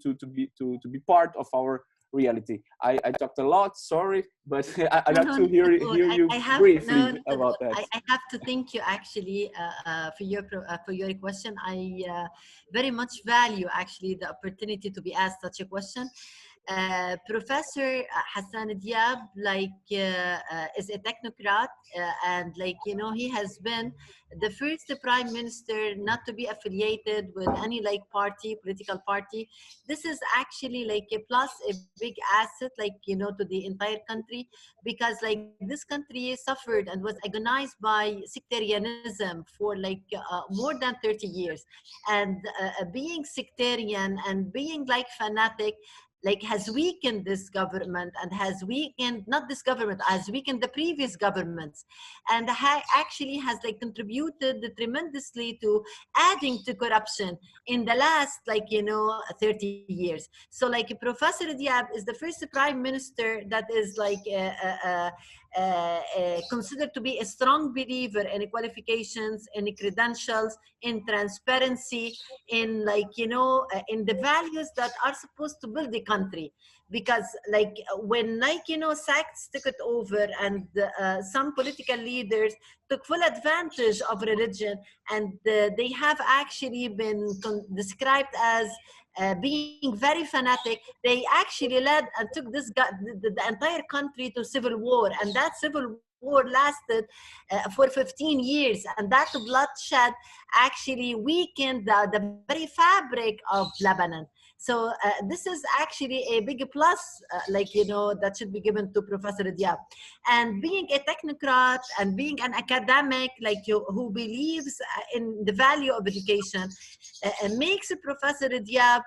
be part of our reality. I talked a lot, sorry, but I'd like to hear you briefly about that. I have to thank you actually for your question. I very much value actually the opportunity to be asked such a question. Professor Hassan Diab, is a technocrat, and he has been the first prime minister not to be affiliated with any political party. This is actually a big asset, to the entire country, because this country suffered and was agonized by sectarianism for more than 30 years, and being sectarian and being fanatic has weakened this government, and has weakened not this government, has weakened the previous governments, and actually has contributed tremendously to adding to corruption in the last 30 years. So Professor Diab is the first prime minister that is considered to be a strong believer in qualifications, in credentials, in transparency, in in the values that are supposed to build the country. because like when sects took it over and some political leaders took full advantage of religion, and they have actually been described as being very fanatic. They actually led and took the entire country to civil war, and that civil war lasted for 15 years, and that bloodshed actually weakened the very fabric of Lebanon. So this is actually a big plus, that should be given to Professor Diab. And being a technocrat and being an academic, who believes in the value of education, makes Professor Diab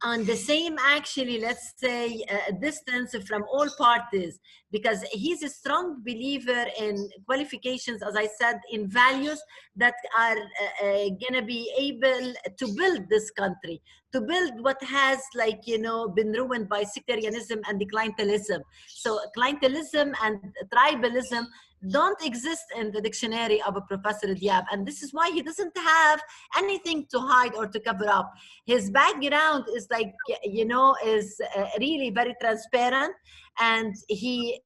on the same, actually, let's say, distance from all parties, because he's a strong believer in qualifications, as I said, in values that are gonna be able to build this country, to build what has been ruined by sectarianism and clientelism. So clientelism and tribalism don't exist in the dictionary of a Professor Diab, and this is why he doesn't have anything to hide or to cover up. His background is is really very transparent, and he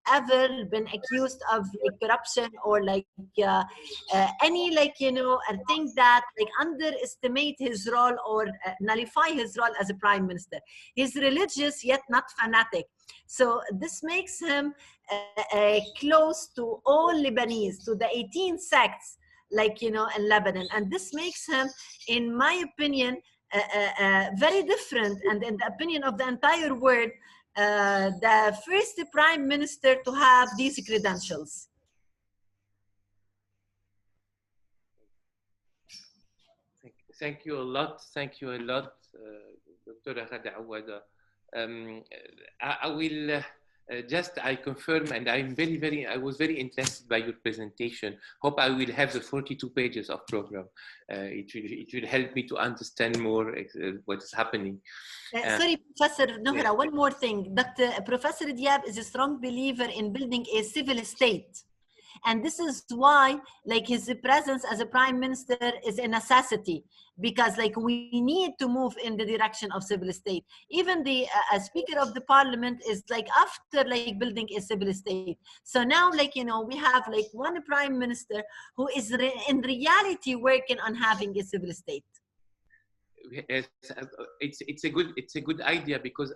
ever been accused of corruption or any I think that underestimate his role or nullify his role as a prime minister. He's religious yet not fanatic, so this makes him close to all Lebanese, to the 18 sects in Lebanon, and this makes him, in my opinion, very different, and in the opinion of the entire world, the first prime minister to have these credentials. Thank you a lot. Thank you a lot, Dr. Awada. I will I confirm, and I was very interested by your presentation. Hope I will have the 42 pages of program. It will help me to understand more what is happening. Sorry, Professor Nohra, yeah. One more thing. Professor Diab is a strong believer in building a civil state. And this is why his presence as a prime minister is a necessity, because we need to move in the direction of civil state. Even the speaker of the parliament is after building a civil state. So now we have one prime minister who is in reality working on having a civil state. It's a good idea, because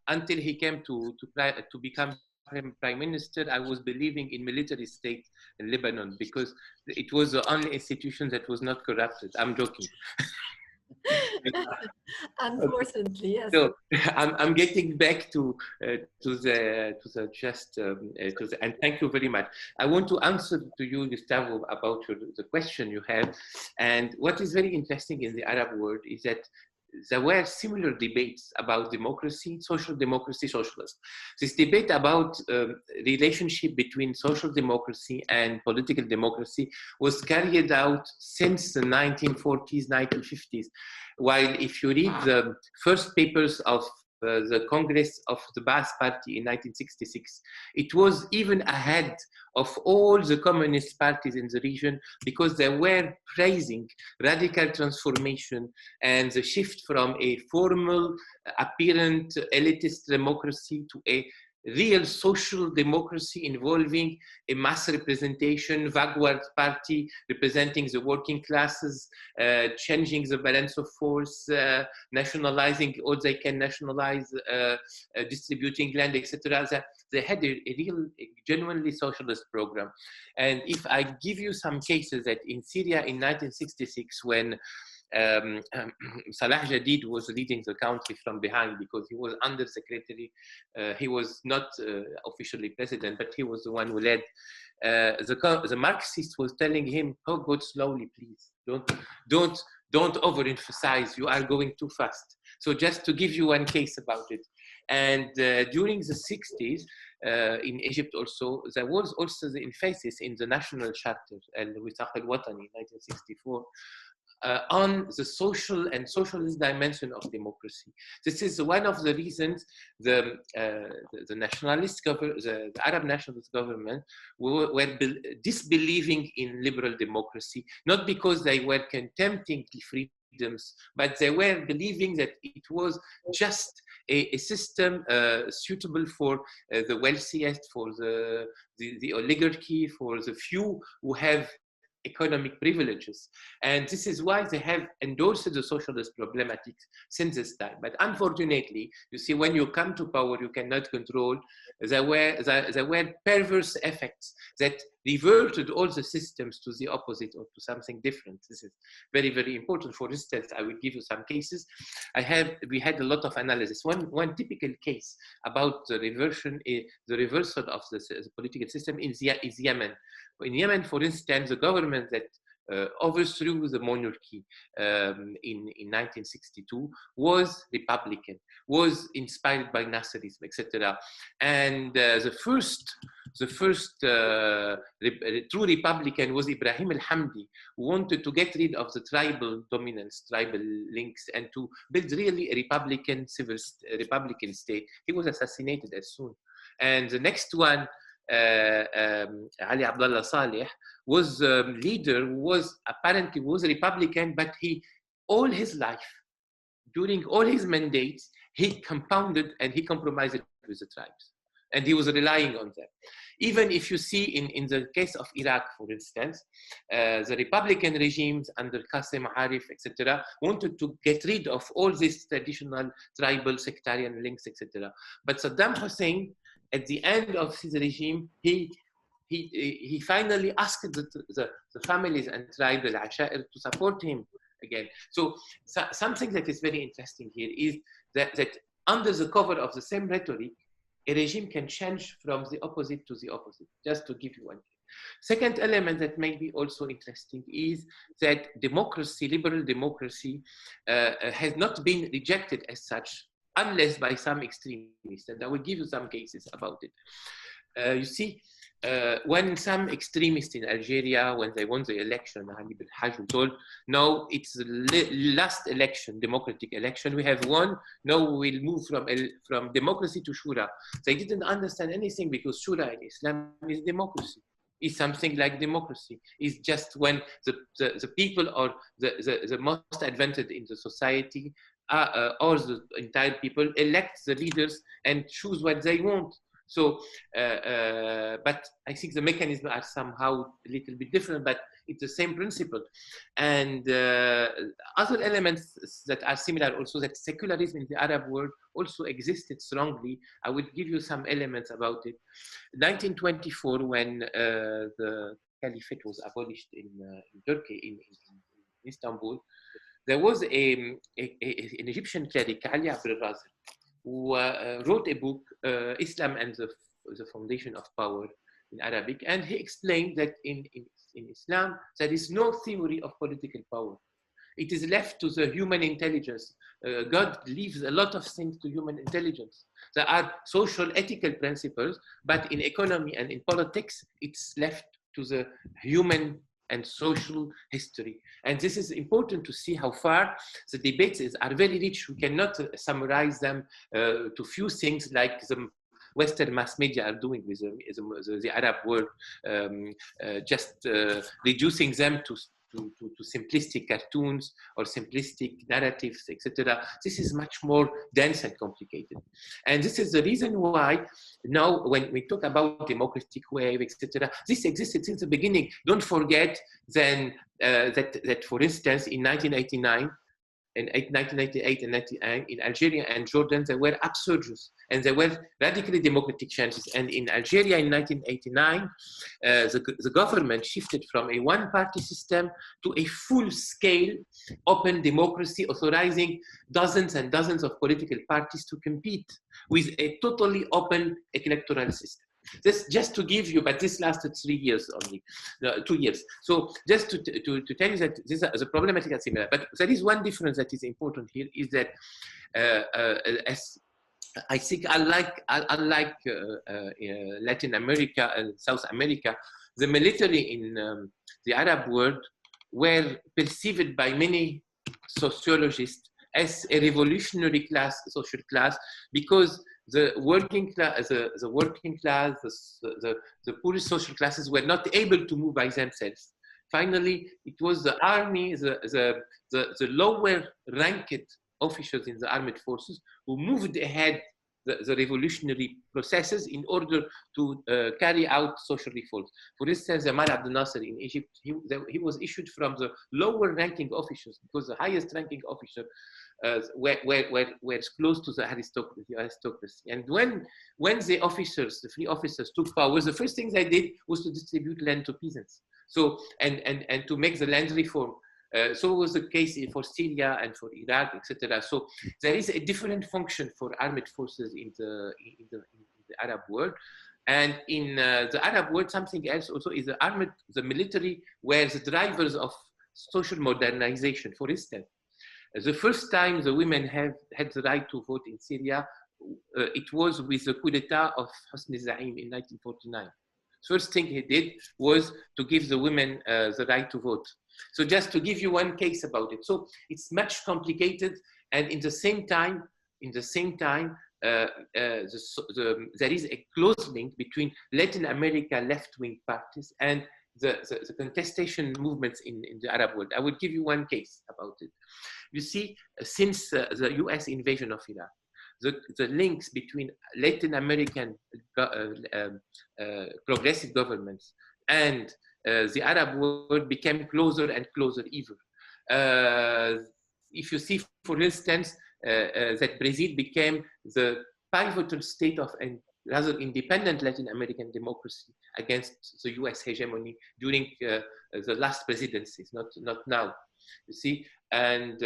until he came to become prime minister, I was believing in military state in Lebanon, because it was the only institution that was not corrupted. I'm joking. Unfortunately, yes. So I'm getting back to the and thank you very much. I want to answer to you, Gustavo, about the question you have. And what is very interesting in the Arab world is that there were similar debates about democracy, socialist. This debate about relationship between social democracy and political democracy was carried out since the 1940s, 1950s. While if you read the first papers of the Congress of the Ba'ath Party in 1966, it was even ahead of all the communist parties in the region, because they were praising radical transformation and the shift from a formal, apparent elitist democracy to a real social democracy involving a mass representation, vanguard party representing the working classes, changing the balance of force, nationalizing all they can nationalize, distributing land, etc. They had a genuinely socialist program. And if I give you some cases that in Syria in 1966, when Salah Jadid was leading the country from behind, because he was undersecretary. He was not officially president, but he was the one who led. The Marxist was telling him, "Oh, go slowly, please. Don't overemphasize. You are going too fast." So just to give you one case about it. And during the 60s, in Egypt also, there was also the emphasis in the national charter, Al-Withaq al-Watani in 1964, on the social and socialist dimension of democracy. This is one of the reasons the nationalist the Arab nationalist government were disbelieving in liberal democracy, not because they were contempting the freedom freedoms, but they were believing that it was just a system suitable for the wealthiest, for the oligarchy, for the few who have economic privileges. And this is why they have endorsed the socialist problematics since this time. But unfortunately, you see, when you come to power, you cannot control. There were perverse effects that reverted all the systems to the opposite or to something different. This is very, very important. For instance, I will give you some cases. We had a lot of analysis. One typical case about the reversal of the political system is Yemen. In Yemen, for instance, the government that overthrew the monarchy in 1962 was Republican, was inspired by Nasserism, etc. And the first true Republican was Ibrahim al-Hamdi, who wanted to get rid of the tribal dominance, tribal links, and to build really a Republican state. He was assassinated as soon. And the next one, Ali Abdullah Saleh, was leader who was apparently a Republican, but he, all his life, during all his mandates, he compounded and he compromised with the tribes. And he was relying on them. Even if you see in the case of Iraq, for instance, the Republican regimes under Qasem Arif, etc., wanted to get rid of all these traditional tribal sectarian links, etc. But Saddam Hussein, at the end of his regime, he finally asked the families and tribal Ashair to support him again. So something that is very interesting here is that under the cover of the same rhetoric, a regime can change from the opposite to the opposite, just to give you one. Second element that may be also interesting is that democracy, liberal democracy, has not been rejected as such, unless by some extremists. And I will give you some cases about it. You see, when some extremists in Algeria, when they won the election, Ali Belhaj told, no, it's the last election, democratic election, we have won, now we'll move from democracy to shura. They didn't understand anything, because shura in Islam is democracy. Is something like democracy. Is just when the people or the most advantaged in the society or the entire people elect the leaders and choose what they want. So, but I think the mechanisms are somehow a little bit different, but it's the same principle. And other elements that are similar also, that secularism in the Arab world also existed strongly. I would give you some elements about it. 1924, when the caliphate was abolished in Turkey, in Istanbul, there was an Egyptian cleric, Ali Abdel Razak, who wrote a book, Islam and the Foundation of Power in Arabic, and he explained that in Islam, there is no theory of political power. It is left to the human intelligence. God leaves a lot of things to human intelligence. There are social ethical principles, but in economy and in politics, it's left to the human and social history. And this is important to see how far the debates are very rich. We cannot summarize them to few things like the Western mass media are doing with the Arab world, just reducing them to simplistic cartoons or simplistic narratives, etc. This is much more dense and complicated. And this is the reason why now when we talk about democratic wave, etc., this existed since the beginning. Don't forget then that for instance, in 1989, in 1998 and 1999, in Algeria and Jordan, there were upsurges and there were radically democratic changes. And in Algeria in 1989, the government shifted from a one-party system to a full-scale open democracy, authorizing dozens and dozens of political parties to compete with a totally open electoral system. This just to give you, but this lasted 3 years only, 2 years. So just to tell you that this is a problematic and similar, but there is one difference that is important here, is that as I think unlike Latin America and South America, the military in the Arab world were perceived by many sociologists as a revolutionary class, social class, because the working class, the poorest social classes were not able to move by themselves. finally, it was the army, the lower ranked officers in the armed forces who moved ahead the revolutionary processes in order to carry out social reforms. For instance, Malli Abdel Nasser in Egypt, he was issued from the lower ranking officers because the highest ranking officer were close to the aristocracy. And when the officers, the free officers took power, the first thing they did was to distribute land to peasants. So, and to make the land reform. So was the case for Syria and for Iraq, etc. So there is a different function for armed forces in the Arab world, and in the Arab world, something else also is the military were the drivers of social modernization. For instance, the first time the women had the right to vote in Syria, it was with the coup d'etat of Hosni Zaim in 1949. First thing he did was to give the women the right to vote. So just to give you one case about it. So it's much complicated, and in the same time, there is a close link between Latin America left-wing parties and the contestation movements in the Arab world. I will give you one case about it. You see, since the US invasion of Iraq, the links between Latin American progressive governments and the Arab world became closer and closer even. If you see, for instance, that Brazil became the pivotal state of a rather independent Latin American democracy against the US hegemony during the last presidencies, not now. You see, and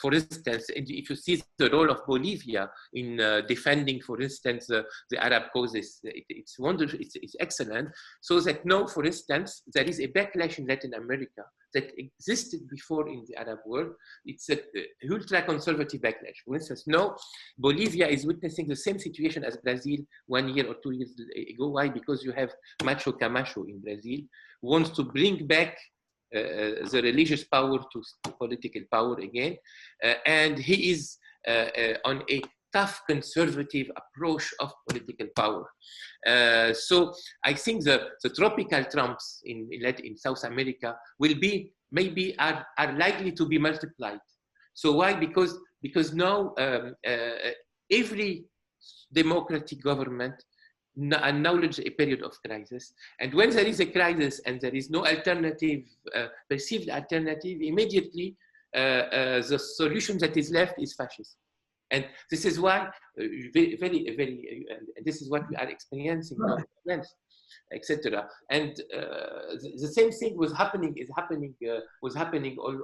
for instance, if you see the role of Bolivia in defending, for instance, the Arab causes, it's wonderful, it's excellent. So that now, for instance, there is a backlash in Latin America that existed before in the Arab world. It's an ultra-conservative backlash. For instance, now Bolivia is witnessing the same situation as Brazil 1 year or 2 years ago. Why? Because you have Macho Camacho in Brazil, who wants to bring back the religious power to political power again, and he is on a tough conservative approach of political power. So I think the tropical Trumps in South America will be are likely to be multiplied. So why? Because now every democratic government acknowledge a period of crisis, and when there is a crisis and there is no alternative, perceived alternative, immediately the solution that is left is fascism. And this is why this is what we are experiencing now, etc. And the same thing was happening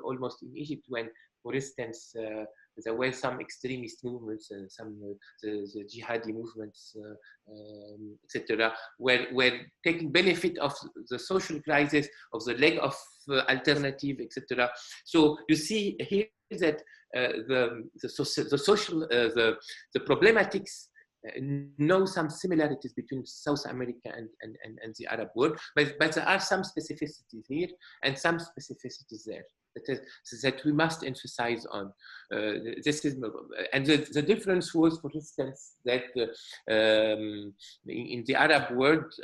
almost in Egypt when, for instance, there were some extremist movements, the jihadi movements, etc., were taking benefit of the social crisis, of the lack of alternative, etc. So you see here that the problematics know some similarities between South America and the Arab world, but there are some specificities here and some specificities there that we must emphasize on. This is, and the difference was, for instance, that in the Arab world,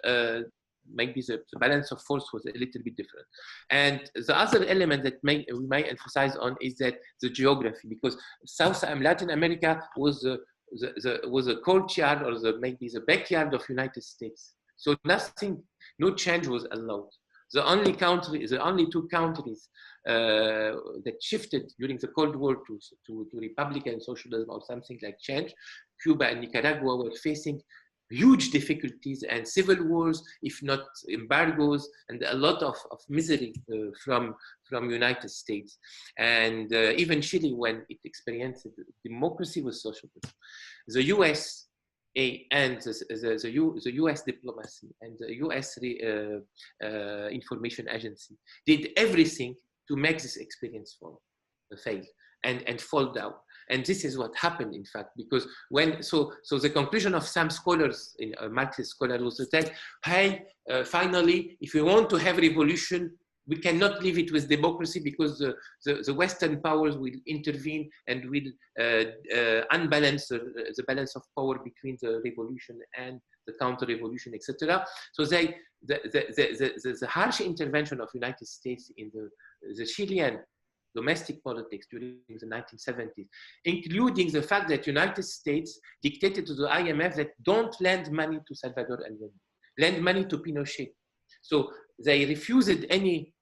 maybe the balance of force was a little bit different. And the other element that we might emphasize on is that the geography, because Latin America was a courtyard, or maybe the backyard of United States. So no change was allowed. The only two countries that shifted during the Cold War to Republican socialism or something like change, Cuba and Nicaragua, were facing huge difficulties and civil wars, if not embargoes, and a lot of misery from United States. And even Chile, when it experienced democracy, was socialism. The US and the US diplomacy and the US information agency did everything to make this experience fail and fall down. And this is what happened, in fact, because so the conclusion of some scholars, Marxist scholars, was to say, hey, finally, if we want to have revolution, we cannot leave it with democracy, because the Western powers will intervene and will unbalance the balance of power between the revolution and the counter-revolution, etc. So the harsh intervention of United States in the Chilean domestic politics during the 1970s, including the fact that United States dictated to the IMF that don't lend money to Salvador Allende, lend money to Pinochet. So they refused any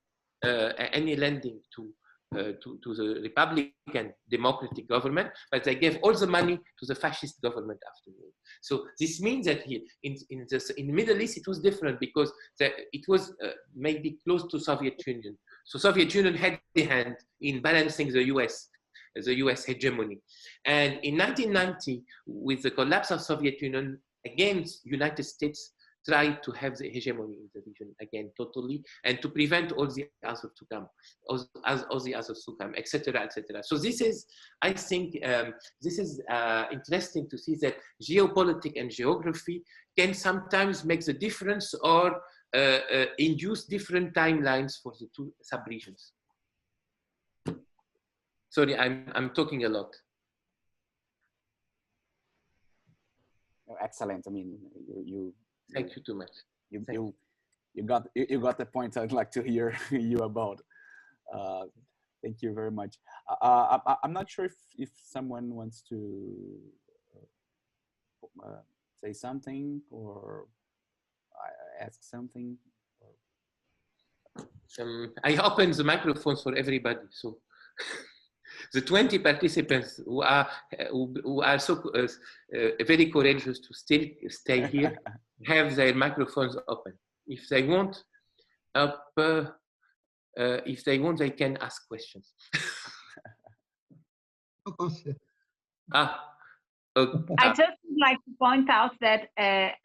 lending to the Republican Democratic government, but they gave all the money to the fascist government afterwards. So this means that here in the Middle East it was different because it was maybe close to Soviet Union. So Soviet Union had the hand in balancing the US hegemony. And in 1990, with the collapse of Soviet Union, again, United States tried to have the hegemony in the region again totally, and to prevent all the others to come, etc., etc. So this is, I think, this is interesting to see that geopolitics and geography can sometimes make the difference or induce different timelines for the two sub-regions. Sorry, I'm talking a lot. Excellent. I mean, Thank you too much. You got the point I'd like to hear you about. Thank you very much. I'm not sure if someone wants to say something or ask something. I open the microphones for everybody. So the 20 participants who are so very courageous to still stay here have their microphones open. If they want, they can ask questions. I just would like to point out that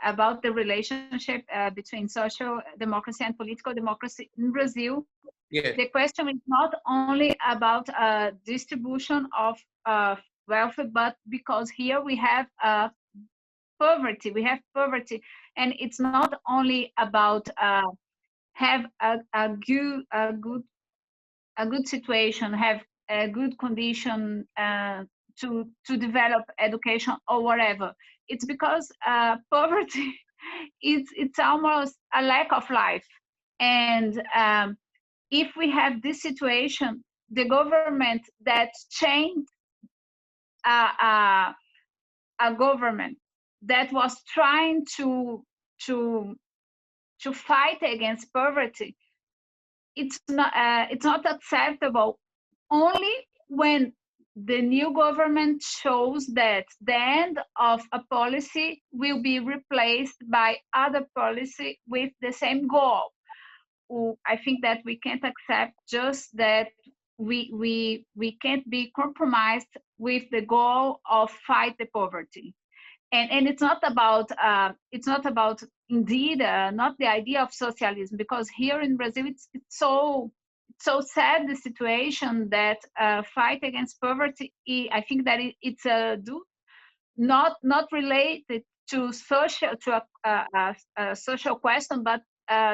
about the relationship between social democracy and political democracy in Brazil. Yeah. The question is not only about distribution of wealth, but because here we have poverty. We have poverty, and it's not only about have a good situation, have a good condition to develop education or whatever. It's because poverty, it's almost a lack of life, and if we have this situation, the government that changed a government that was trying to fight against poverty, it's not acceptable only when the new government shows that the end of a policy will be replaced by other policy with the same goal. I think that we can't accept just that we can't be compromised with the goal of fight the poverty, and it's not about indeed not the idea of socialism, because here in Brazil it's so sad, the situation that fight against poverty. I think that it's not related to social, to a social question, but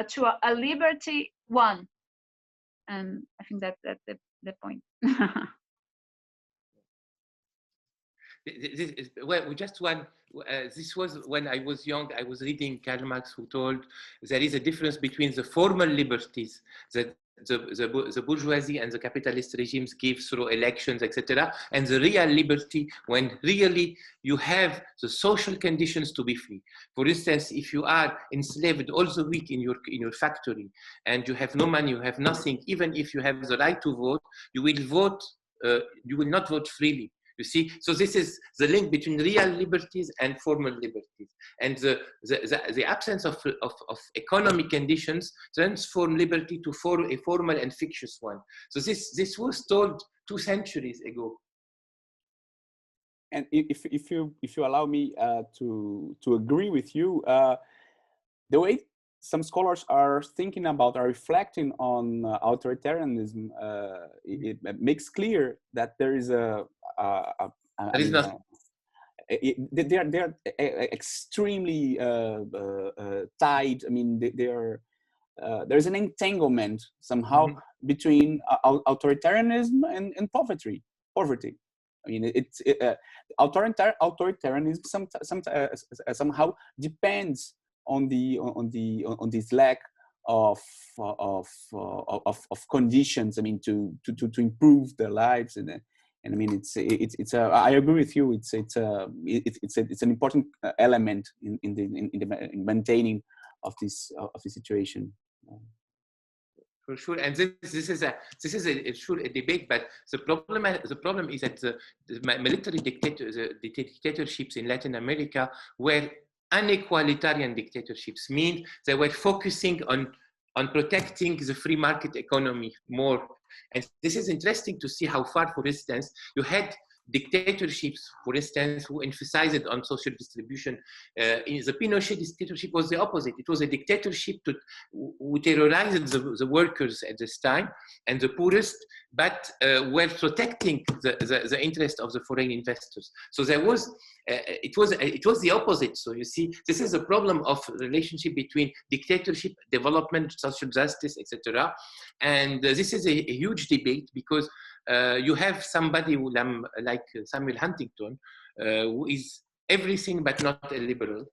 to a liberty one. And I think that's the point. Well, just one. This was when I was young. I was reading Karl Marx, who told there is a difference between the formal liberties that the bourgeoisie and the capitalist regimes give through elections, etc., and the real liberty when really you have the social conditions to be free. For instance, if you are enslaved all the week in your factory and you have no money, you have nothing, even if you have the right to vote, you will vote. You will not vote freely. You see, so this is the link between real liberties and formal liberties, and the absence of economic conditions transform liberty to a formal and fictitious one. So this was told 2 centuries ago. And if you allow me to agree with you, the way some scholars are thinking about, are reflecting on authoritarianism, it makes clear that there is they're extremely tied. I mean, there's an entanglement somehow between authoritarianism and poverty. I mean, authoritarianism somehow depends on this lack of conditions. I mean, to improve their lives, and I mean, I agree with you. It's an important element in maintaining of this situation. For sure, and this is sure a debate, but the problem is that the military dictatorships in Latin America were unequalitarian dictatorships, mean they were focusing on protecting the free market economy more. And this is interesting to see how far, for instance, you had dictatorships, for instance, who emphasized on social distribution. In the Pinochet dictatorship was the opposite. It was a dictatorship who terrorized the workers at this time and the poorest, but were protecting the interest of the foreign investors. So there was, it was the opposite. So you see, this is a problem of relationship between dictatorship, development, social justice, etc. And this is a huge debate because you have somebody who, like Samuel Huntington, who is everything but not a liberal,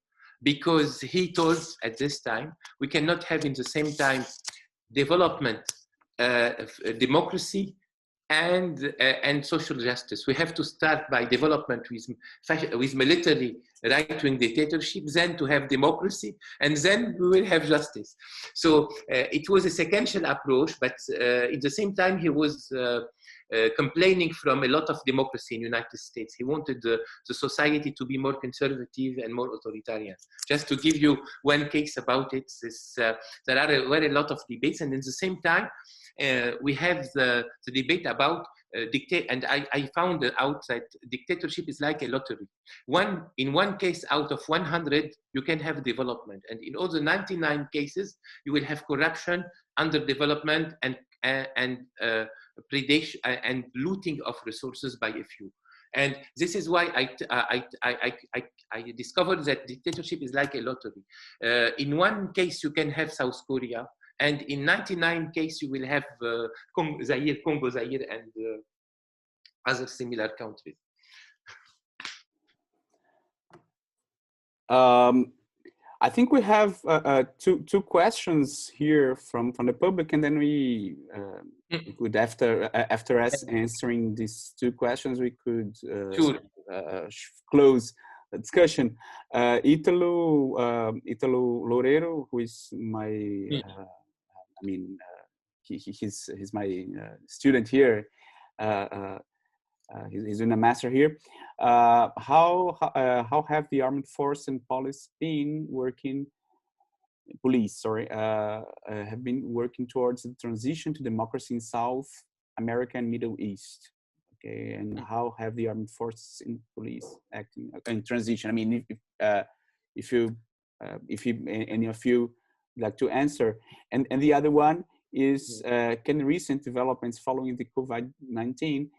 because he told at this time, we cannot have in the same time development, democracy, and social justice. We have to start by development with military right-wing dictatorship, then to have democracy, and then we will have justice. So it was a sequential approach, but at the same time he was complaining from a lot of democracy in the United States. He wanted the society to be more conservative and more authoritarian. Just to give you one case about it, there are a lot of debates, and at the same time, we have the debate about dictate, and I found out that dictatorship is like a lottery. In one case out of 100, you can have development, and in all the 99 cases, you will have corruption, underdevelopment, and predation and looting of resources by a few. And this is why I discovered that dictatorship is like a lottery. In one case, you can have South Korea, and in 99 cases, you will have Congo, Zaire, and other similar countries. I think we have two questions here from the public, and then we could, after us answering these two questions, we could sure. Close the discussion. Italo Loureiro, who is my, I mean, he's my student here. He's in a master here. How have the armed force and police been working? Police, sorry, have been working towards the transition to democracy in South America and Middle East. Okay, and how have the armed forces and police acting in transition? I mean, if any of you like to answer, and the other one is, can recent developments following the COVID-19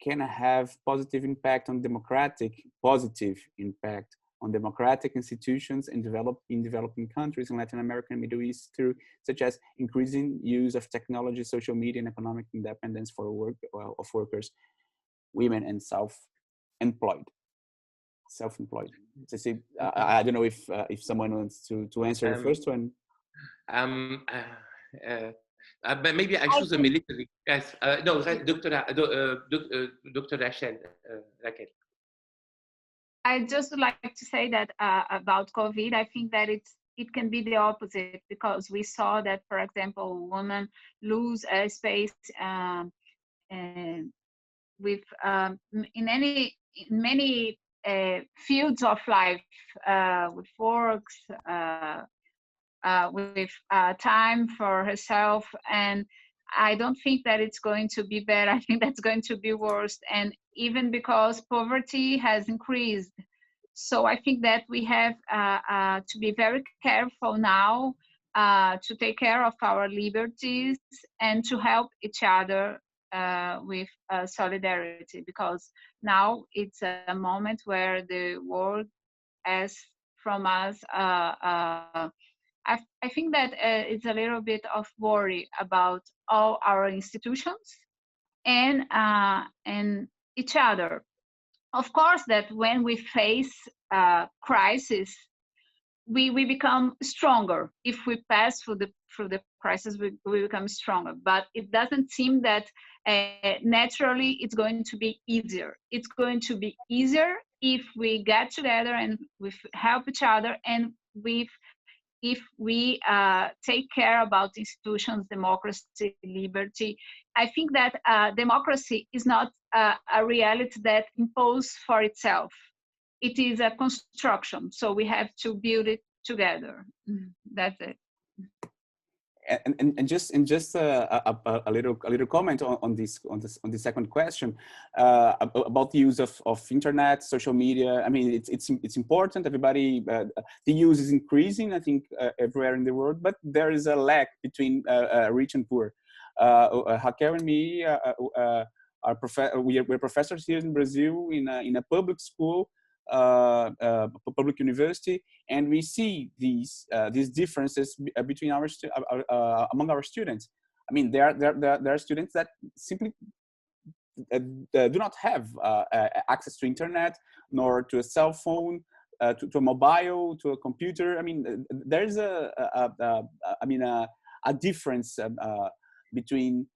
can have positive impact on democratic institutions in developing countries in Latin America and Middle East, through such as increasing use of technology, social media, and economic independence for of workers, women, and self-employed. So see, I don't know if someone wants to answer the first one. But maybe I choose the military. Yes. No, Dr. Raquel. I just would like to say that about COVID, I think that it can be the opposite, because we saw that, for example, women lose space with in many fields of life, with works, with time for herself, and I don't think that it's going to be better. I think that's going to be worse, and even because poverty has increased. So I think that we have to be very careful now to take care of our liberties and to help each other with solidarity, because now it's a moment where the world asks from us. I think that it's a little bit of worry about all our institutions, and each other. Of course, that when we face crisis, we become stronger. If we pass through the crisis, we become stronger. But it doesn't seem that naturally it's going to be easier. It's going to be easier if we get together and we help each other, and if we take care about institutions, democracy, liberty. I think that democracy is not a reality that imposes for itself. It is a construction, so we have to build it together. That's it. And just a little comment on the second question about the use of internet, social media. I mean, it's important. Everybody, the use is increasing, I think, everywhere in the world, but there is a lack between rich and poor. Raquel and me we're professors here in Brazil in a public school, public university, and we see these differences between among our students. I mean, there are students that simply do not have access to internet, nor to a cell phone, to a mobile, to a computer. I mean, there's a difference between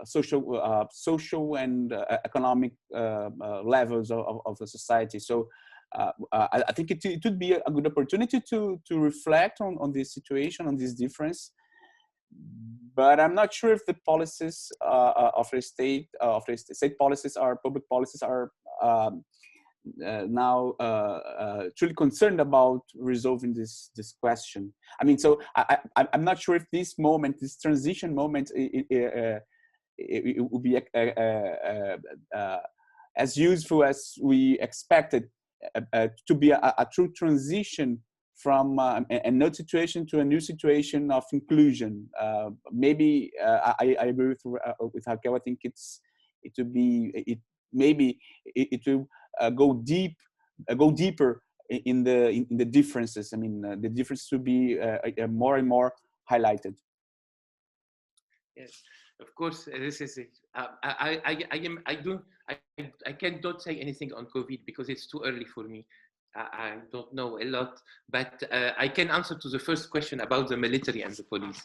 social and economic levels of the society. So I think it would be a good opportunity to reflect on this situation, on this difference. But I'm not sure if the policies of the state policies or public policies are now truly concerned about resolving this question. I mean, so I'm not sure if this moment, this transition moment, it will be as useful as we expected to be a true transition from a no situation to a new situation of inclusion. Maybe I agree with Raquel. I think it will go deeper in the differences. I mean, the difference will be more and more highlighted. Yes, of course. This is it. I cannot say anything on COVID because it's too early for me. I don't know a lot, but I can answer to the first question about the military and the police.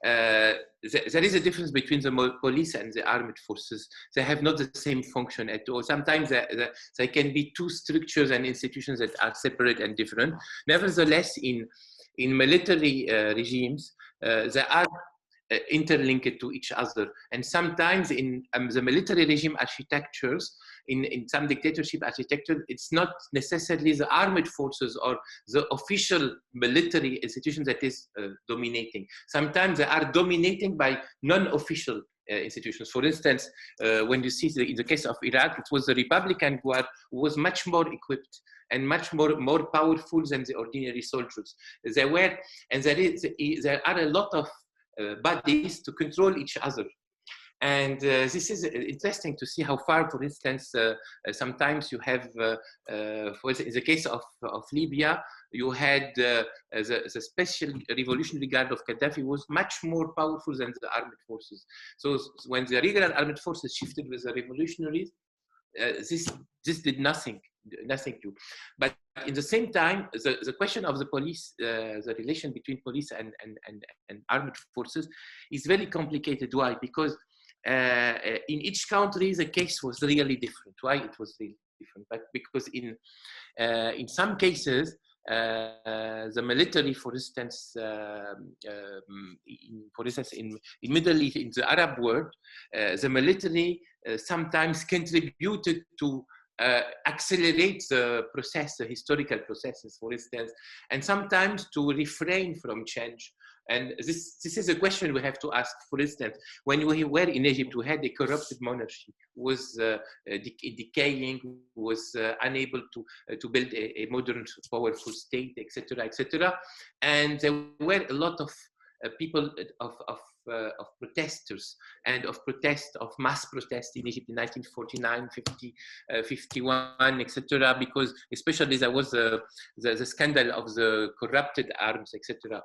There is a difference between the police and the armed forces. They have not the same function at all. Sometimes there can be two structures and institutions that are separate and different. Nevertheless, in military regimes, they are interlinked to each other. And sometimes in the military regime architectures, in some dictatorship architecture, it's not necessarily the armed forces or the official military institution that is dominating. Sometimes they are dominating by non-official institutions. For instance, when you see in the case of Iraq, it was the Republican Guard who was much more equipped and much more powerful than the ordinary soldiers. There are a lot of bodies to control each other. And this is interesting to see how far, for instance, sometimes you have, in the case of Libya, you had the special revolutionary guard of Gaddafi was much more powerful than the armed forces. So when the regular armed forces shifted with the revolutionaries, this did nothing to. But in the same time, the question of the police, the relation between police and armed forces is very complicated. Why? Because in each country, the case was really different. Why it was really different? But because in some cases, the military, for instance, in Middle East, in the Arab world, the military sometimes contributed to accelerate the process, the historical processes, for instance, and sometimes to refrain from change. And this is a question we have to ask. For instance, when we were in Egypt, we had a corrupted monarchy, was decaying, was unable to build a modern, powerful state, etc., etc. And there were a lot of people of protesters and of mass protest in Egypt in 1949, 50, 51, etc. Because especially there was the scandal of the corrupted arms, etc.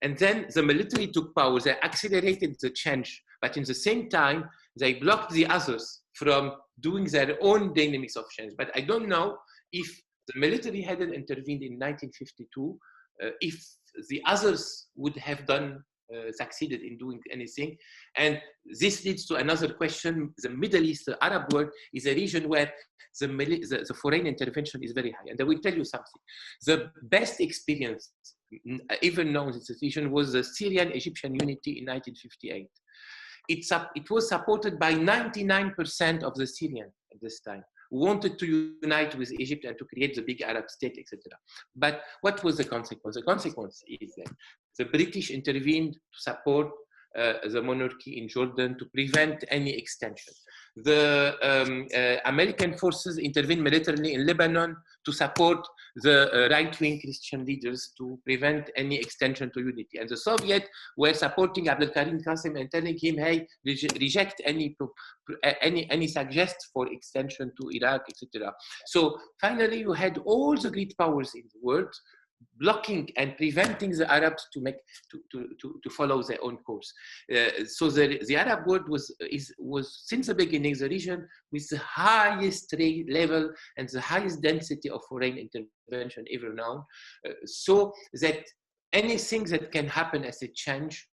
And then the military took power. They accelerated the change, but in the same time, they blocked the others from doing their own dynamics of change. But I don't know if the military hadn't intervened in 1952, if the others would have done succeeded in doing anything. And this leads to another question. The Middle East, the Arab world, is a region where the foreign intervention is very high. And I will tell you something. The best experience even known in this region was the Syrian-Egyptian unity in 1958. It was supported by 99% of the Syrians at this time, who wanted to unite with Egypt and to create the big Arab state, etc. But what was the consequence? The consequence is that the British intervened to support the monarchy in Jordan to prevent any extension. The American forces intervened militarily in Lebanon to support the right-wing Christian leaders to prevent any extension to unity. And the Soviets were supporting Abdul Karim Qasim and telling him, hey, reject any suggest for extension to Iraq, etc. So finally, you had all the great powers in the world blocking and preventing the Arabs to follow their own course. So the Arab world was since the beginning the region with the highest level and the highest density of foreign intervention ever known. So that anything that can happen as a change,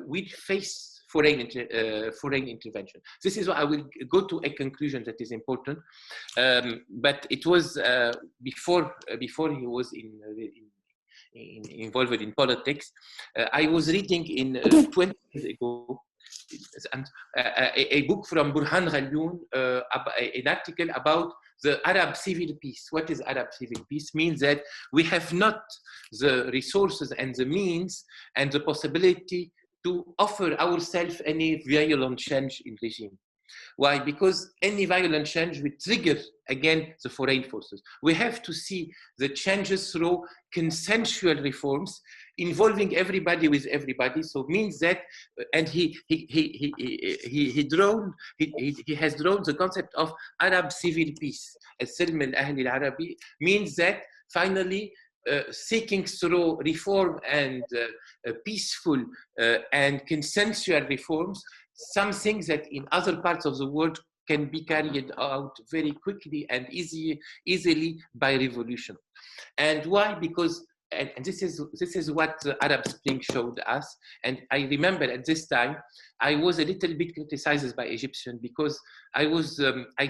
we face foreign intervention. This is why I will go to a conclusion that is important. But it was before he was involved in politics. I was reading in 20 years ago a book from Burhan Ghalioun, an article about the Arab civil peace. What is Arab civil peace? Means that we have not the resources and the means and the possibility to offer ourselves any violent change in regime. Why? Because any violent change will trigger again the foreign forces. We have to see the changes through consensual reforms involving everybody with everybody. So it means that, and he has drawn the concept of Arab civil peace. As-Silm al-Ahli al-Arabi means that finally seeking through reform and peaceful and consensual reforms, some things that in other parts of the world can be carried out very quickly and easily by revolution. And why? Because, and this is what the Arab Spring showed us. And I remember at this time, I was a little bit criticized by Egyptians because I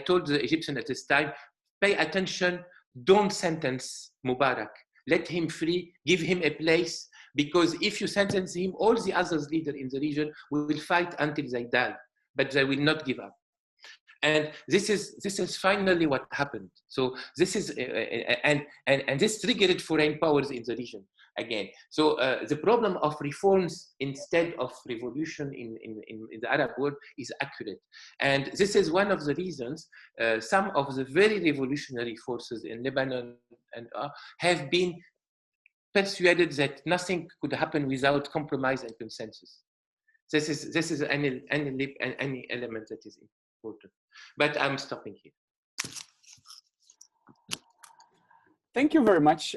told the Egyptians at this time, pay attention, don't sentence Mubarak. Let him free, give him a place, because if you sentence him, all the other leaders in the region will fight until they die, but they will not give up. And this is finally what happened. So this is, and this triggered foreign powers in the region again. So the problem of reforms instead of revolution in the Arab world is accurate. And this is one of the reasons some of the very revolutionary forces in Lebanon and have been persuaded that nothing could happen without compromise and consensus. This is any element that is important. But I'm stopping here. Thank you very much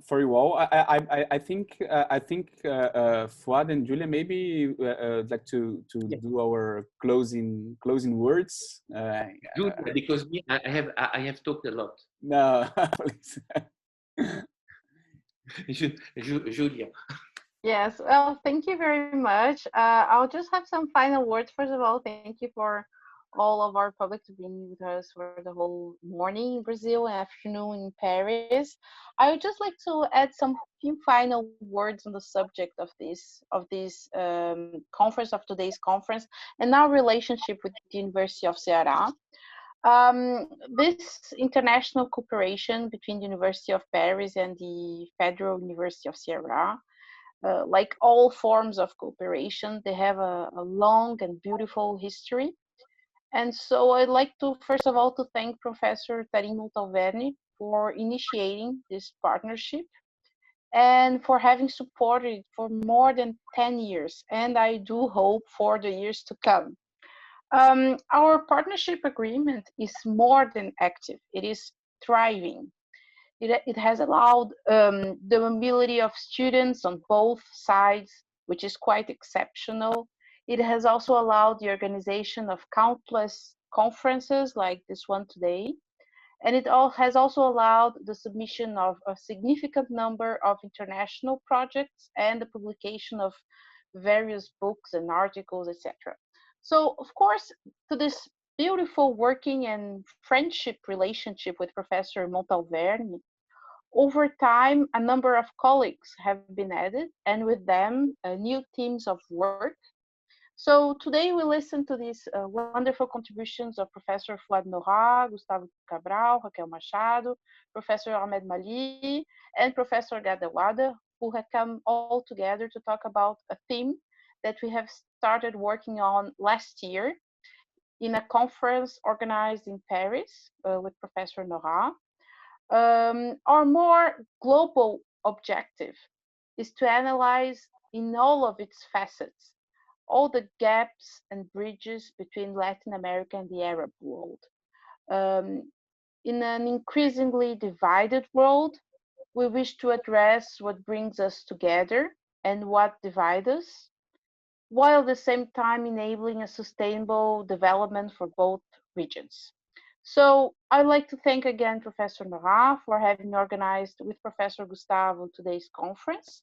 for you all. I think Fouad and Julia maybe like to do our closing words. Julia, because I have talked a lot. No, please. Julia. Yes, well, thank you very much. I'll just have some final words. First of all, thank you for all of our public to being with us for the whole morning in Brazil and afternoon in Paris. I would just like to add some few final words on the subject of this conference, of today's conference, and our relationship with the University of Ceará. This international cooperation between the University of Paris and the Federal University of Ceará, like all forms of cooperation, they have a long and beautiful history. And so I'd like to, first of all, to thank Professor Tarim Montalverne for initiating this partnership and for having supported it for more than 10 years. And I do hope for the years to come. Our partnership agreement is more than active. It is thriving. It has allowed the mobility of students on both sides, which is quite exceptional. It has also allowed the organization of countless conferences like this one today. And it all has also allowed the submission of a significant number of international projects and the publication of various books and articles, etc. So, of course, to this beautiful working and friendship relationship with Professor Montalverne, over time, a number of colleagues have been added, and with them, new teams of work. So today we listen to these wonderful contributions of Professor Fouad Nohra, Gustavo Cabral, Raquel Machado, Professor Ahmed Malli, and Professor Ghada, who have come all together to talk about a theme that we have started working on last year in a conference organized in Paris with Professor Nohra. Our more global objective is to analyze in all of its facets all the gaps and bridges between Latin America and the Arab world. In an increasingly divided world, we wish to address what brings us together and what divides us, while at the same time enabling a sustainable development for both regions. So I'd like to thank again Professor Nohra for having organized with Professor Gustavo today's conference.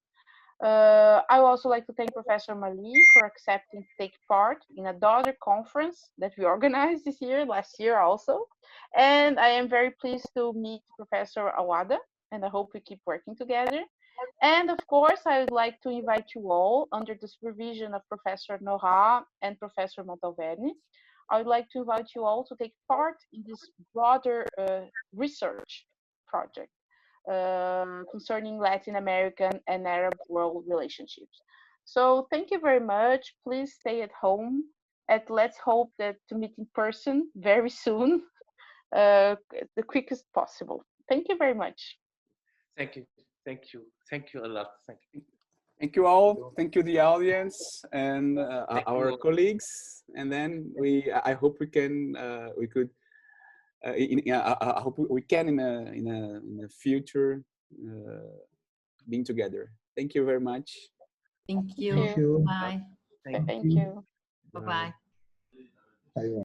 I would also like to thank Professor Malli for accepting to take part in a daughter conference that we organized this year, last year also. And I am very pleased to meet Professor Awada, and I hope we keep working together. And of course, I would like to invite you all, under the supervision of Professor Nohra and Professor Montalverne, I would like to invite you all to take part in this broader research project concerning Latin American and Arab world relationships. So thank you very much. Please stay at home, and let's hope that to meet in person very soon, the quickest possible. Thank you very much. Thank you. Thank you. Thank you a lot. Thank you. Thank you all. Thank you, the audience and our you. colleagues. And then I hope we can, we could. I hope we can in a future being together. Thank you very much. Thank you. Thank you. Bye. Thank you. Bye-bye. Bye.